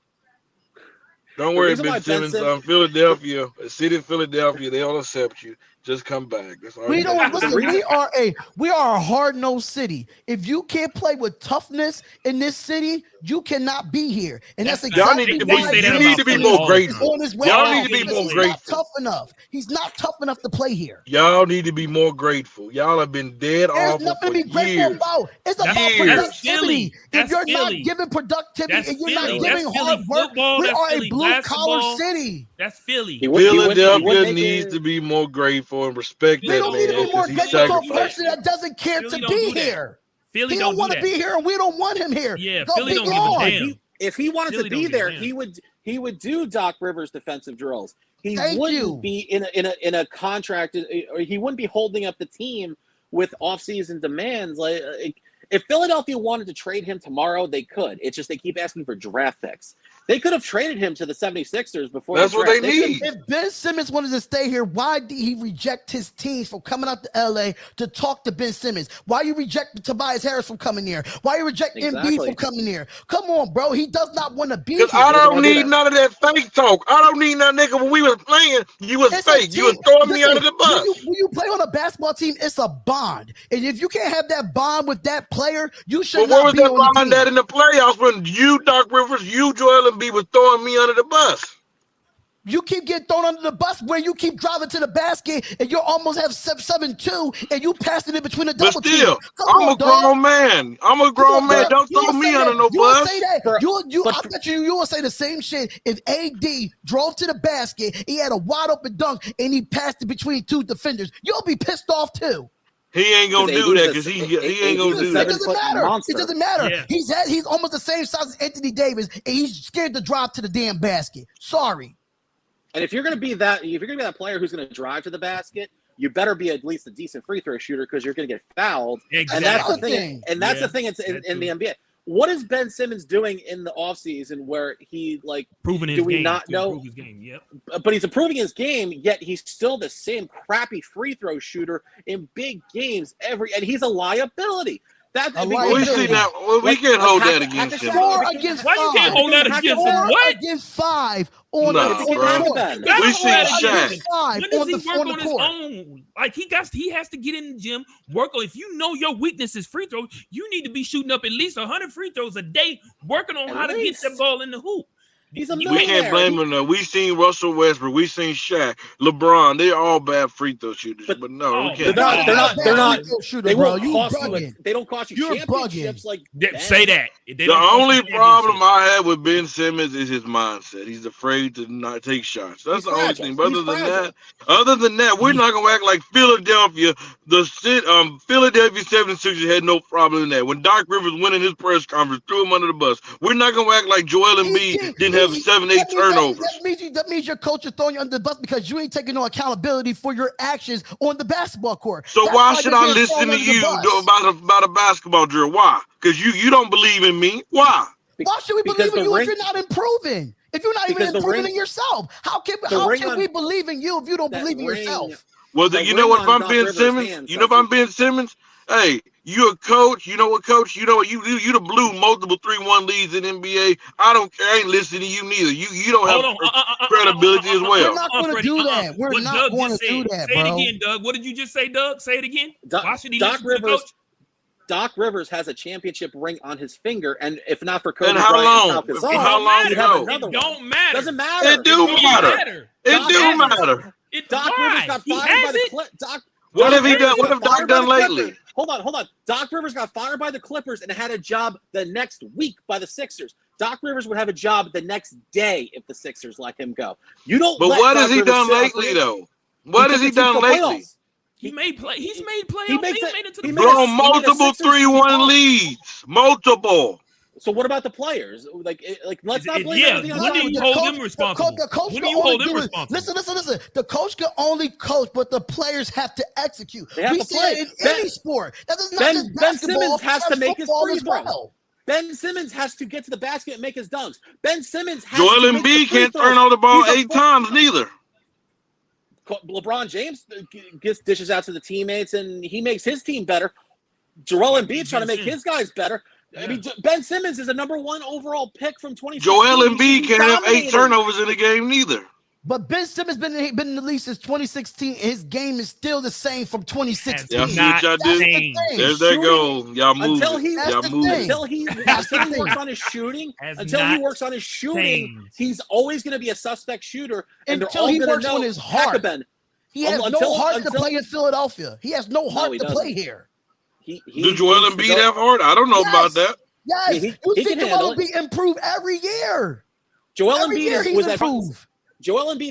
[SPEAKER 6] Don't
[SPEAKER 5] the
[SPEAKER 6] worry,
[SPEAKER 5] reason why
[SPEAKER 6] Ben
[SPEAKER 5] Ben
[SPEAKER 6] Simmons.
[SPEAKER 5] Simmons-
[SPEAKER 6] Philadelphia, the city of Philadelphia, they'll accept you. Just come back. That's all
[SPEAKER 2] We
[SPEAKER 6] you
[SPEAKER 2] don't
[SPEAKER 6] gotta do.
[SPEAKER 2] listen. We are a hard-nosed city. If you can't play with toughness in this city, you cannot be here. And that's
[SPEAKER 4] Y'all
[SPEAKER 2] exactly
[SPEAKER 6] need to
[SPEAKER 2] why
[SPEAKER 6] be-
[SPEAKER 4] say that
[SPEAKER 6] you
[SPEAKER 4] about
[SPEAKER 6] need to be
[SPEAKER 4] Philly
[SPEAKER 6] more
[SPEAKER 4] all the
[SPEAKER 6] grateful.
[SPEAKER 4] time.
[SPEAKER 2] on his way
[SPEAKER 6] Y'all
[SPEAKER 2] out
[SPEAKER 6] need to be
[SPEAKER 2] because
[SPEAKER 6] more
[SPEAKER 2] he's
[SPEAKER 6] grateful.
[SPEAKER 2] not tough enough. He's not tough enough to play here.
[SPEAKER 6] Y'all need to be more grateful. Y'all have been dead
[SPEAKER 2] There's
[SPEAKER 6] awful
[SPEAKER 2] nothing
[SPEAKER 6] for
[SPEAKER 2] to be grateful
[SPEAKER 6] years.
[SPEAKER 2] about. It's
[SPEAKER 4] That's-
[SPEAKER 2] about
[SPEAKER 6] Years.
[SPEAKER 4] That's
[SPEAKER 2] productivity.
[SPEAKER 4] Philly.
[SPEAKER 2] If
[SPEAKER 4] That's
[SPEAKER 2] you're
[SPEAKER 4] Philly.
[SPEAKER 2] not giving productivity
[SPEAKER 4] That's
[SPEAKER 2] and you're
[SPEAKER 4] Philly.
[SPEAKER 2] not
[SPEAKER 4] That's
[SPEAKER 2] giving
[SPEAKER 4] Philly
[SPEAKER 2] hard work,
[SPEAKER 4] football.
[SPEAKER 2] we
[SPEAKER 4] That's
[SPEAKER 2] are
[SPEAKER 4] Philly
[SPEAKER 2] a blue-collar
[SPEAKER 4] basketball.
[SPEAKER 2] city.
[SPEAKER 4] That's Philly.
[SPEAKER 5] He wouldn't
[SPEAKER 6] Philadelphia
[SPEAKER 5] make
[SPEAKER 6] needs
[SPEAKER 5] it-
[SPEAKER 6] to be more grateful and respect
[SPEAKER 2] We
[SPEAKER 6] that
[SPEAKER 2] don't need to
[SPEAKER 6] man
[SPEAKER 2] be more
[SPEAKER 6] because he
[SPEAKER 2] grateful to a
[SPEAKER 6] sacrificed.
[SPEAKER 2] person that doesn't care
[SPEAKER 4] Philly
[SPEAKER 2] to
[SPEAKER 4] don't
[SPEAKER 2] be
[SPEAKER 4] do that.
[SPEAKER 2] here.
[SPEAKER 4] Philly
[SPEAKER 2] He
[SPEAKER 4] don't
[SPEAKER 2] don't want
[SPEAKER 4] do
[SPEAKER 2] to
[SPEAKER 4] that.
[SPEAKER 2] be here, and we don't want him here.
[SPEAKER 4] Yeah,
[SPEAKER 2] Go
[SPEAKER 4] Philly
[SPEAKER 2] be
[SPEAKER 4] don't give a
[SPEAKER 2] gone.
[SPEAKER 4] damn.
[SPEAKER 5] If he wanted
[SPEAKER 4] Philly
[SPEAKER 5] to
[SPEAKER 4] don't
[SPEAKER 5] be
[SPEAKER 4] give a
[SPEAKER 5] there,
[SPEAKER 4] damn.
[SPEAKER 5] he would do Doc Rivers defensive drills. He
[SPEAKER 2] Thank
[SPEAKER 5] wouldn't
[SPEAKER 2] you.
[SPEAKER 5] be in a contract, or he wouldn't be holding up the team with off-season demands. Like if Philadelphia wanted to trade him tomorrow, they could. It's just they keep asking for draft picks. They could have traded him to the 76ers before
[SPEAKER 6] That's
[SPEAKER 5] the
[SPEAKER 6] what
[SPEAKER 5] draft.
[SPEAKER 6] they
[SPEAKER 5] could've-
[SPEAKER 6] need.
[SPEAKER 2] If Ben Simmons wanted to stay here, why did he reject his teams from coming out to LA to talk to Ben Simmons? Why you reject Tobias Harris from coming here? Why you reject Embiid
[SPEAKER 5] Exactly.
[SPEAKER 2] from coming here? Come on, bro. He does not want to be
[SPEAKER 6] Because
[SPEAKER 2] here.
[SPEAKER 6] I
[SPEAKER 5] doesn't
[SPEAKER 6] don't
[SPEAKER 5] wanna do
[SPEAKER 6] need
[SPEAKER 5] that.
[SPEAKER 6] none of that fake talk. I don't need none, nigga. When we was playing, you was
[SPEAKER 2] It's a
[SPEAKER 6] fake. You was
[SPEAKER 2] team.
[SPEAKER 6] throwing me
[SPEAKER 2] Listen,
[SPEAKER 6] under the bus.
[SPEAKER 2] When you play on a basketball team, it's a bond. And if you can't have that bond with that player, you should
[SPEAKER 6] But where
[SPEAKER 2] not
[SPEAKER 6] was
[SPEAKER 2] be
[SPEAKER 6] that
[SPEAKER 2] on the
[SPEAKER 6] bond
[SPEAKER 2] team.
[SPEAKER 6] at in the playoffs when you, Doc Rivers, you, Joel Embiid was throwing me under the bus?
[SPEAKER 2] You keep getting thrown under the bus where you keep driving to the basket and you almost have 7-2 and you passing it between the
[SPEAKER 6] But
[SPEAKER 2] double team.
[SPEAKER 6] still,
[SPEAKER 2] Come
[SPEAKER 6] I'm
[SPEAKER 2] on,
[SPEAKER 6] a grown
[SPEAKER 2] dog.
[SPEAKER 6] man. I'm a
[SPEAKER 2] Come
[SPEAKER 6] grown
[SPEAKER 2] on,
[SPEAKER 6] man.
[SPEAKER 2] dog.
[SPEAKER 6] Don't
[SPEAKER 2] You
[SPEAKER 6] throw
[SPEAKER 2] will
[SPEAKER 6] me
[SPEAKER 2] say
[SPEAKER 6] under
[SPEAKER 2] that.
[SPEAKER 6] no
[SPEAKER 2] You will
[SPEAKER 6] bus.
[SPEAKER 2] say that.
[SPEAKER 5] For-
[SPEAKER 2] I bet you will say the same shit if AD drove to the basket, he had a wide open dunk, and he passed it between two defenders. You'll be pissed off too.
[SPEAKER 6] He ain't gonna do that because he ain't gonna do
[SPEAKER 2] It
[SPEAKER 6] that.
[SPEAKER 2] doesn't matter.
[SPEAKER 5] monster.
[SPEAKER 2] It doesn't matter.
[SPEAKER 4] Yeah.
[SPEAKER 2] He's almost the same size as Anthony Davis, and he's scared to drive to the damn basket. Sorry.
[SPEAKER 5] And if you're gonna be that player who's gonna drive to the basket, you better be at least a decent free throw shooter because you're gonna get fouled.
[SPEAKER 4] Exactly.
[SPEAKER 5] And that's the
[SPEAKER 2] Another
[SPEAKER 5] thing.
[SPEAKER 2] thing.
[SPEAKER 5] And that's
[SPEAKER 4] Yeah,
[SPEAKER 5] the thing. It's
[SPEAKER 4] that
[SPEAKER 5] in the
[SPEAKER 4] too.
[SPEAKER 5] NBA. What is Ben Simmons doing in the offseason where he like?
[SPEAKER 4] Proving his
[SPEAKER 5] Do we
[SPEAKER 4] game.
[SPEAKER 5] not
[SPEAKER 4] to
[SPEAKER 5] know?
[SPEAKER 4] improve his game. Yep.
[SPEAKER 5] But he's improving his game, yet he's still the same crappy free throw shooter in big games and he's a liability.
[SPEAKER 6] We see that. Well, we can't hold that against him.
[SPEAKER 2] 4 against 5.
[SPEAKER 4] Why you can't hold that against him?
[SPEAKER 2] 4
[SPEAKER 4] What?
[SPEAKER 2] against 5 on
[SPEAKER 6] Nah,
[SPEAKER 2] the
[SPEAKER 6] bro.
[SPEAKER 2] court.
[SPEAKER 6] We seen Shaq.
[SPEAKER 2] Against 5
[SPEAKER 4] When does
[SPEAKER 2] on
[SPEAKER 4] he
[SPEAKER 2] the
[SPEAKER 4] work on
[SPEAKER 2] the
[SPEAKER 4] his
[SPEAKER 2] court.
[SPEAKER 4] own? Like he has to get in the gym, work on. If you know your weakness is free throws, you need to be shooting up at least 100 free throws a day, working on how to get that ball in the hoop.
[SPEAKER 5] He's a
[SPEAKER 6] We
[SPEAKER 5] millionaire.
[SPEAKER 6] can't blame him though. We seen Russell Westbrook, we seen Shaq, LeBron. They're all bad free throw shooters, but no, we can't.
[SPEAKER 5] They're not. They
[SPEAKER 2] bro.
[SPEAKER 5] won't cost you. They don't cost you
[SPEAKER 2] You're
[SPEAKER 5] championships like.
[SPEAKER 4] Say that.
[SPEAKER 6] The only problem I have with Ben Simmons is his mindset. He's afraid to not take shots. That's the only thing. But other than that, we're not gonna act like Philadelphia. Philadelphia 76ers had no problem in that. When Doc Rivers went in his press conference, threw him under the bus. We're not gonna act like Joel Embiid didn't have 7-8 turnovers.
[SPEAKER 2] That means your coach is throwing you under the bus because you ain't taking no accountability for your actions on the basketball court.
[SPEAKER 6] So why should I listen to you about a basketball drill? Why? Because you don't believe in me. Why?
[SPEAKER 2] Why should we believe in you if you're not improving? If you're not even improving in yourself, how can we believe in you if you don't believe in yourself?
[SPEAKER 6] Well, you know what? If I'm Ben Simmons, if I'm Ben Simmons, hey, you a coach. You know what, coach? You know what? You the blew multiple 3-1 leads in NBA. I don't care. I ain't listening to you neither. You don't have credibility as well.
[SPEAKER 2] We're not going to do that. We're not going to do that, bro.
[SPEAKER 4] Say it again, Doug. What did you just say, Doug? Say it again. Why should he
[SPEAKER 5] Doc
[SPEAKER 4] listen to the coach?
[SPEAKER 5] Doc Rivers has a championship ring on his finger, and if not for Kobe
[SPEAKER 6] Bryant, how long?
[SPEAKER 5] It
[SPEAKER 4] don't matter.
[SPEAKER 5] Doesn't matter.
[SPEAKER 6] It do matter. It do matter.
[SPEAKER 5] Doc Rivers got fired by the Clippers.
[SPEAKER 6] What have he done? What have Doc done lately?
[SPEAKER 5] Hold on. Doc Rivers got fired by the Clippers and had a job the next week by the Sixers. Doc Rivers would have a job the next day if the Sixers let him go. You don't.
[SPEAKER 6] But what has he done lately, though? What has he done lately?
[SPEAKER 4] He made play. He's made playoffs.
[SPEAKER 5] He made it to the
[SPEAKER 6] blown multiple 3-1 leads. Multiple.
[SPEAKER 5] So what about the players? Like let's not blame everything on
[SPEAKER 4] when do you hold them responsible? When do you hold them responsible?
[SPEAKER 2] Listen. The coach can only coach, but the players have to execute.
[SPEAKER 5] They have to play
[SPEAKER 2] in any sport. That is not just
[SPEAKER 5] Ben
[SPEAKER 2] basketball.
[SPEAKER 5] Simmons has to make his free throw.
[SPEAKER 2] Well.
[SPEAKER 5] Ben Simmons has to get to the basket and make his dunks. Ben Simmons has
[SPEAKER 6] Joel
[SPEAKER 5] to make
[SPEAKER 6] Embiid can't turn on the ball 8 times neither.
[SPEAKER 5] LeBron James dishes out to the teammates and he makes his team better. Joel Embiid's trying to make his guys better. Yeah. I mean, Ben Simmons is a #1 overall pick from 2016.
[SPEAKER 6] Joel Embiid can't have 8 turnovers in the game neither.
[SPEAKER 2] But Ben Simmons been in the league since 2016. His game is still the same from 2016.
[SPEAKER 6] Y'all see what y'all do? There's that goal. Y'all move.
[SPEAKER 5] Until he works on his shooting, he's always going to be a suspect shooter. And
[SPEAKER 2] until he works on his heart. He has no heart to play in Philadelphia. He has no heart to play here.
[SPEAKER 6] Do Joel Embiid have heart? I don't know about that.
[SPEAKER 2] Yes, you see Joel Embiid improve every year.
[SPEAKER 5] Joel Embiid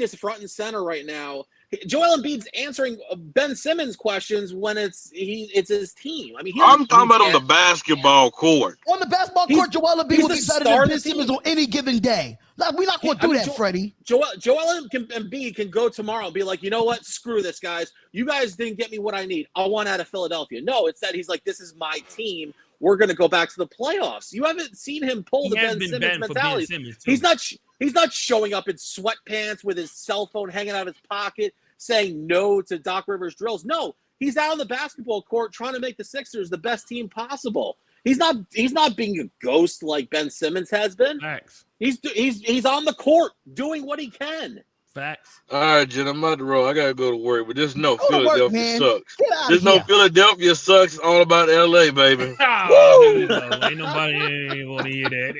[SPEAKER 5] is front and center right now. Joel Embiid's answering Ben Simmons questions when it's his team. I mean,
[SPEAKER 6] I'm talking about on the basketball court.
[SPEAKER 2] On the basketball court, Joel Embiid will be better than Ben Simmons on any given day. We're not going to do that, Freddie.
[SPEAKER 5] Joel Embiid can go tomorrow and be like, you know what? Screw this, guys. You guys didn't get me what I need. I want out of Philadelphia. No, it's that he's like, this is my team. We're going to go back to the playoffs. You haven't seen him pull the Ben Simmons mentality. He's not showing up in sweatpants with his cell phone hanging out of his pocket, saying no to Doc Rivers drills. No, he's out on the basketball court trying to make the Sixers the best team possible. He's not being a ghost like Ben Simmons has been.
[SPEAKER 4] Facts.
[SPEAKER 5] He's on the court doing what he can.
[SPEAKER 4] Facts.
[SPEAKER 6] All right, Jen, I'm about to roll. I gotta go to work, but just know Philadelphia sucks.
[SPEAKER 2] Just
[SPEAKER 6] know Philadelphia sucks. All about LA, baby.
[SPEAKER 4] Ain't nobody want to hear that.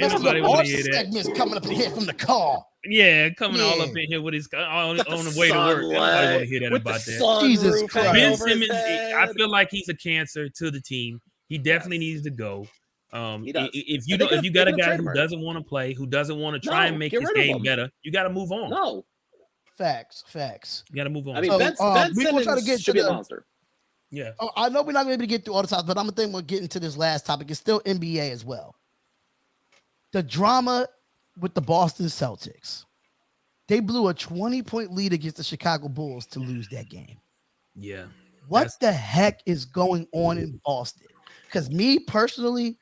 [SPEAKER 2] Ain't nobody want to hear that. Segments coming up in here from the car.
[SPEAKER 4] Yeah, coming all up in here with his on the way to work. Nobody want to hear that about that.
[SPEAKER 2] Jesus Christ.
[SPEAKER 4] Ben Simmons, I feel like he's a cancer to the team. He definitely needs to go. If you got a guy who doesn't want to play, who doesn't want to try and make his game better, you got to move on.
[SPEAKER 5] No,
[SPEAKER 2] facts.
[SPEAKER 4] You got to move on.
[SPEAKER 5] I mean, Ben Simmons
[SPEAKER 2] try to get
[SPEAKER 5] should be a monster.
[SPEAKER 4] Yeah.
[SPEAKER 2] I know we're not going to be able to get through all the time, but I'm gonna think we'll get into this last topic. It's still NBA as well. The drama with the Boston Celtics. They blew a 20-point lead against the Chicago Bulls to lose that game.
[SPEAKER 4] Yeah.
[SPEAKER 2] What the heck is going on in Boston? Because me personally,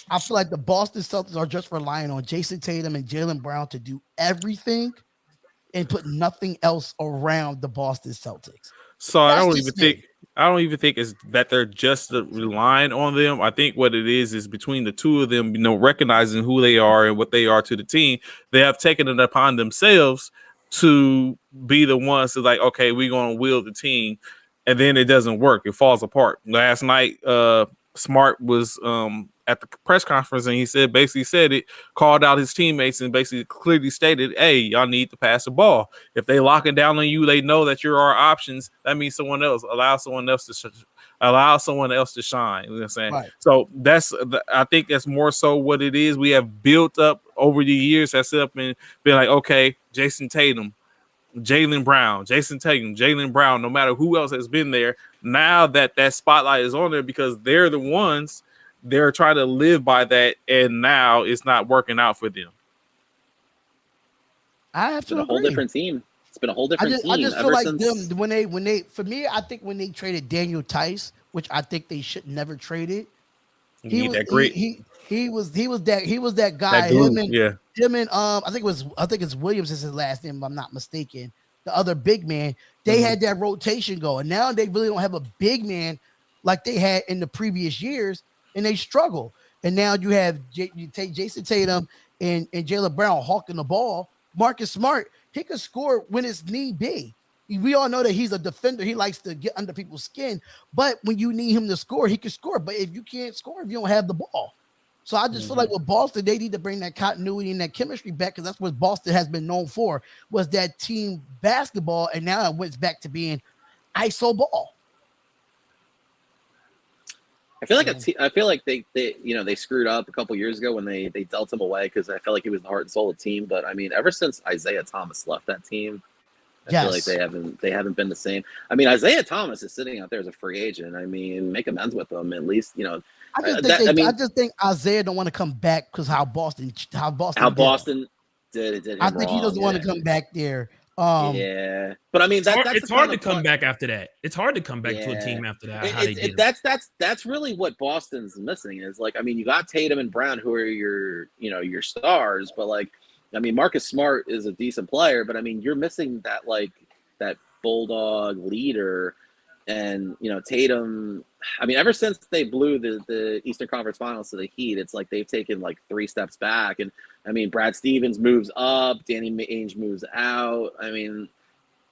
[SPEAKER 2] I feel like the Boston Celtics are just relying on Jason Tatum and Jaylen Brown to do everything and put nothing else around the Boston Celtics.
[SPEAKER 3] So I don't even I don't even think it's that they're just relying on them. I think what it is between the two of them, recognizing who they are and what they are to the team, they have taken it upon themselves to be the ones to like, okay, we're going to wield the team, and then it doesn't work. It falls apart. Last night, Smart was at the press conference, and he basically said it, called out his teammates, and basically clearly stated, hey, y'all need to pass the ball. If they locking down on you, they know that you're our options. That means allow someone else to shine. You know what I'm saying?
[SPEAKER 2] Right.
[SPEAKER 3] So I think that's more so what it is. We have built up over the years, that's up and been like, okay, Jason Tatum, Jaylen Brown, no matter who else has been there, now that spotlight is on there because they're the ones, they're trying to live by that, and now it's not working out for them.
[SPEAKER 2] I have
[SPEAKER 5] It's been
[SPEAKER 2] to
[SPEAKER 5] a whole
[SPEAKER 2] agree.
[SPEAKER 5] different team. It's been a whole different team.
[SPEAKER 2] I just feel
[SPEAKER 5] ever
[SPEAKER 2] like
[SPEAKER 5] since...
[SPEAKER 2] them when they for me, I think when they traded Daniel Tice, which I think they should never trade it.
[SPEAKER 3] He was that grit.
[SPEAKER 2] He was that guy.
[SPEAKER 3] That glue,
[SPEAKER 2] him and I think it's Williams is his last name, if I'm not mistaken. The other big man, they had that rotation going. Now they really don't have a big man like they had in the previous years, and they struggle. And now you take Jason Tatum and Jaylen Brown hawking the ball. Marcus Smart, he can score when it's need be. We all know that he's a defender. He likes to get under people's skin. But when you need him to score, he can score. But if you can't score, if you don't have the ball. So I just feel like with Boston, they need to bring that continuity and that chemistry back because that's what Boston has been known for, was that team basketball. And now it went back to being ISO ball.
[SPEAKER 5] I feel like they screwed up a couple years ago when they dealt him away because I felt like he was the heart and soul of the team. But I mean, ever since Isaiah Thomas left that team, I feel like they haven't been the same. I mean, Isaiah Thomas is sitting out there as a free agent. I mean, make amends with them at least.
[SPEAKER 2] I just think Isaiah don't want to come back because how Boston
[SPEAKER 5] did.
[SPEAKER 2] I think he doesn't want to come back there.
[SPEAKER 5] Yeah, but I mean,
[SPEAKER 4] it's hard to come back after that. It's hard to come back to a team after that.
[SPEAKER 5] That's really what Boston's missing is like. I mean, you got Tatum and Brown who are your stars, but like, I mean, Marcus Smart is a decent player, but I mean, you're missing that bulldog leader, and Tatum. I mean, ever since they blew the Eastern Conference Finals to the Heat, it's like they've taken like 3 steps back. And I mean, Brad Stevens moves up, Danny Ainge moves out. I mean,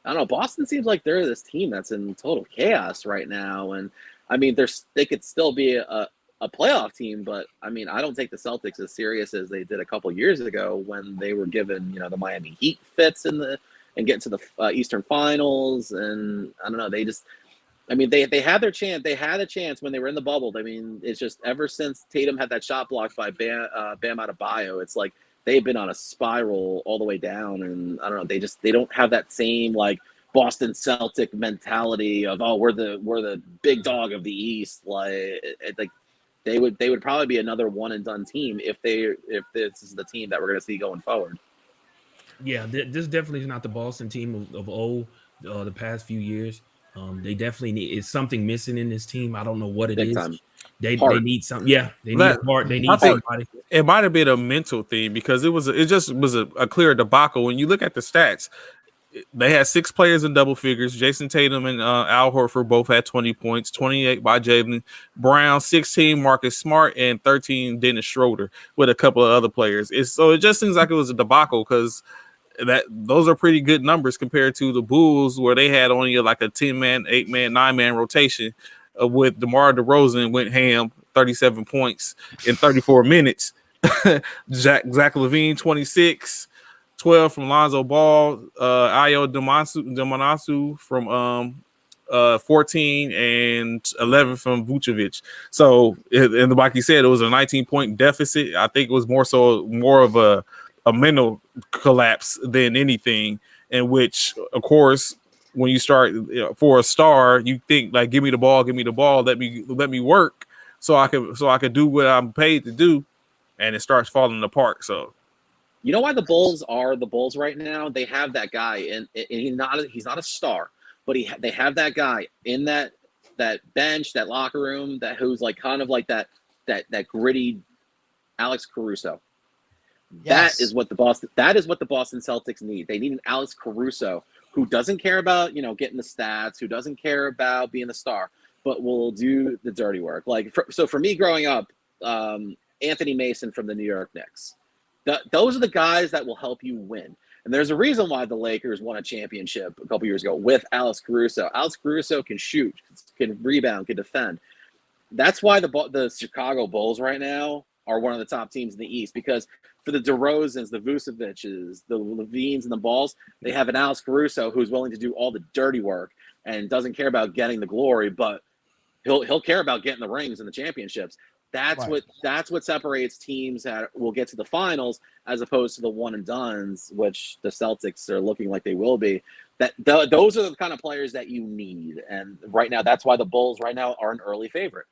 [SPEAKER 5] I don't know. Boston seems like they're this team that's in total chaos right now. And I mean, they could still be a playoff team, but I mean, I don't take the Celtics as serious as they did a couple years ago when they were given the Miami Heat fits and getting to the Eastern Finals. And I don't know, they had their chance. They had a chance when they were in the bubble. I mean, it's just ever since Tatum had that shot blocked by Bam Adebayo, it's like they've been on a spiral all the way down. And I don't know, they don't have that same like Boston Celtic mentality of we're the big dog of the East. Like they would probably be another one and done team if this is the team that we're going to see going forward.
[SPEAKER 4] Yeah, this definitely is not the Boston team of old the past few years. They definitely it's something missing in this team. I don't know what it is. They need something. Yeah, they need heart. They need somebody.
[SPEAKER 3] It might have been a mental thing because it just was a clear debacle. When you look at the stats, they had 6 players in double figures. Jason Tatum and Al Horford both had 20 points, 28 by Jaylen Brown, 16 Marcus Smart, and 13 Dennis Schroeder with a couple of other players. So it just seems like it was a debacle because those are pretty good numbers compared to the Bulls where they had only like a 10-man, 8-man, 9-man rotation with DeMar DeRozan went ham, 37 points in 34 minutes. Zach LaVine, 26, 12 from Lonzo Ball, Ayo Domantasu from 14 and 11 from Vucevic. So, and like you said, it was a 19-point deficit. I think it was more of a mental collapse than anything, in which, of course, when you start for a star, you think like, give me the ball, let me work so I can do what I'm paid to do, and it starts falling apart. So,
[SPEAKER 5] you know why the Bulls are the Bulls right now? They have that guy, and he's not a star, but they have that guy in that bench, that locker room, who's like kind of like that gritty Alex Caruso.
[SPEAKER 2] Yes.
[SPEAKER 5] That is what the Boston Celtics need. They need an Alex Caruso who doesn't care about, getting the stats, who doesn't care about being the star, but will do the dirty work. Like, so for me growing up, Anthony Mason from the New York Knicks, those are the guys that will help you win. And there's a reason why the Lakers won a championship a couple years ago with Alex Caruso. Alex Caruso can shoot, can rebound, can defend. That's why the Chicago Bulls right now are one of the top teams in the East, because for the DeRozans, the Vucevic's, the Levines, and the Balls, they have an Alex Caruso who's willing to do all the dirty work and doesn't care about getting the glory, but he'll care about getting the rings and the championships. That's what separates teams that will get to the finals as opposed to the one and dones, which the Celtics are looking like they will be. Those are the kind of players that you need, and right now that's why the Bulls right now are an early favorite.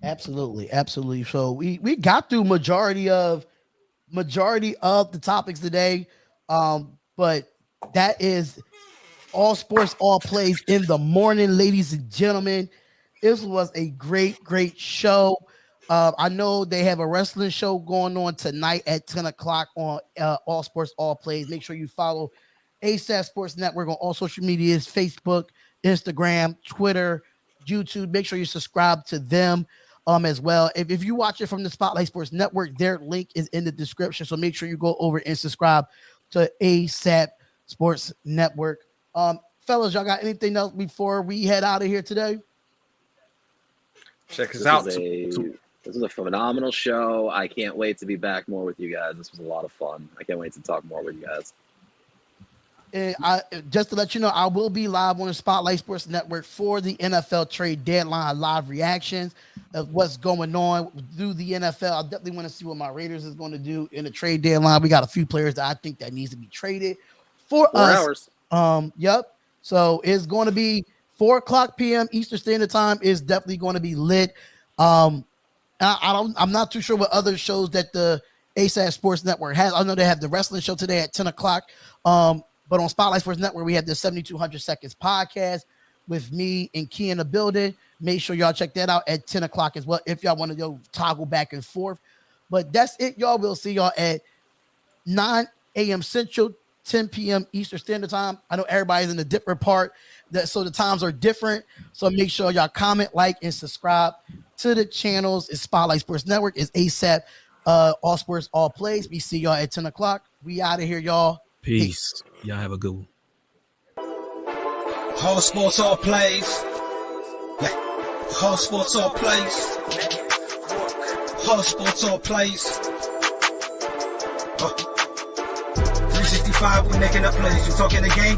[SPEAKER 2] Absolutely. So we got through majority of the topics today, but that is all sports, all plays in the morning, ladies and gentlemen. This was a great show. I know they have a wrestling show going on tonight at 10 o'clock on All Sports, All Plays. Make sure you follow ASAP Sports Network on all social medias, Facebook, Instagram, Twitter, YouTube. Make sure you subscribe to them as well. If you watch it from the Spotlight Sports Network, their link is in the description. So make sure you go over and subscribe to ASAP Sports Network. Fellas, y'all got anything else before we head out of here today?
[SPEAKER 3] Check us out.
[SPEAKER 5] This was a phenomenal show. I can't wait to be back more with you guys. This was a lot of fun. I can't wait to talk more with you guys.
[SPEAKER 2] And just to let you know, I will be live on the Spotlight Sports Network for the NFL trade deadline, live reactions of what's going on through the NFL. I definitely want to see what my Raiders is going to do in the trade deadline. We got a few players that I think that needs to be traded for
[SPEAKER 5] 4
[SPEAKER 2] us.
[SPEAKER 5] hours.
[SPEAKER 2] Yep. So it's going to be 4:00 p.m. Eastern Standard Time. Is definitely going to be lit. I'm not too sure what other shows that the ASAP Sports Network has. I know they have the wrestling show today at 10 o'clock. But on Spotlight Sports Network, we have the 7200 Seconds podcast with me and Key in the building. Make sure y'all check that out at 10 o'clock as well if y'all want to go toggle back and forth. But that's it, y'all. We'll see y'all at 9 a.m. Central, 10 p.m. Eastern Standard Time. I know everybody's in a different part, so the times are different. So make sure y'all comment, like, and subscribe to the channels. It's Spotlight Sports Network. It's ASAP, All Sports, All Plays. We see y'all at 10 o'clock. We out of here, y'all.
[SPEAKER 4] Peace. Y'all have a good one.
[SPEAKER 1] All sports, all plays. Yeah. All sports, all plays. All sports, all plays. 365, we're making a plays. You talking the game?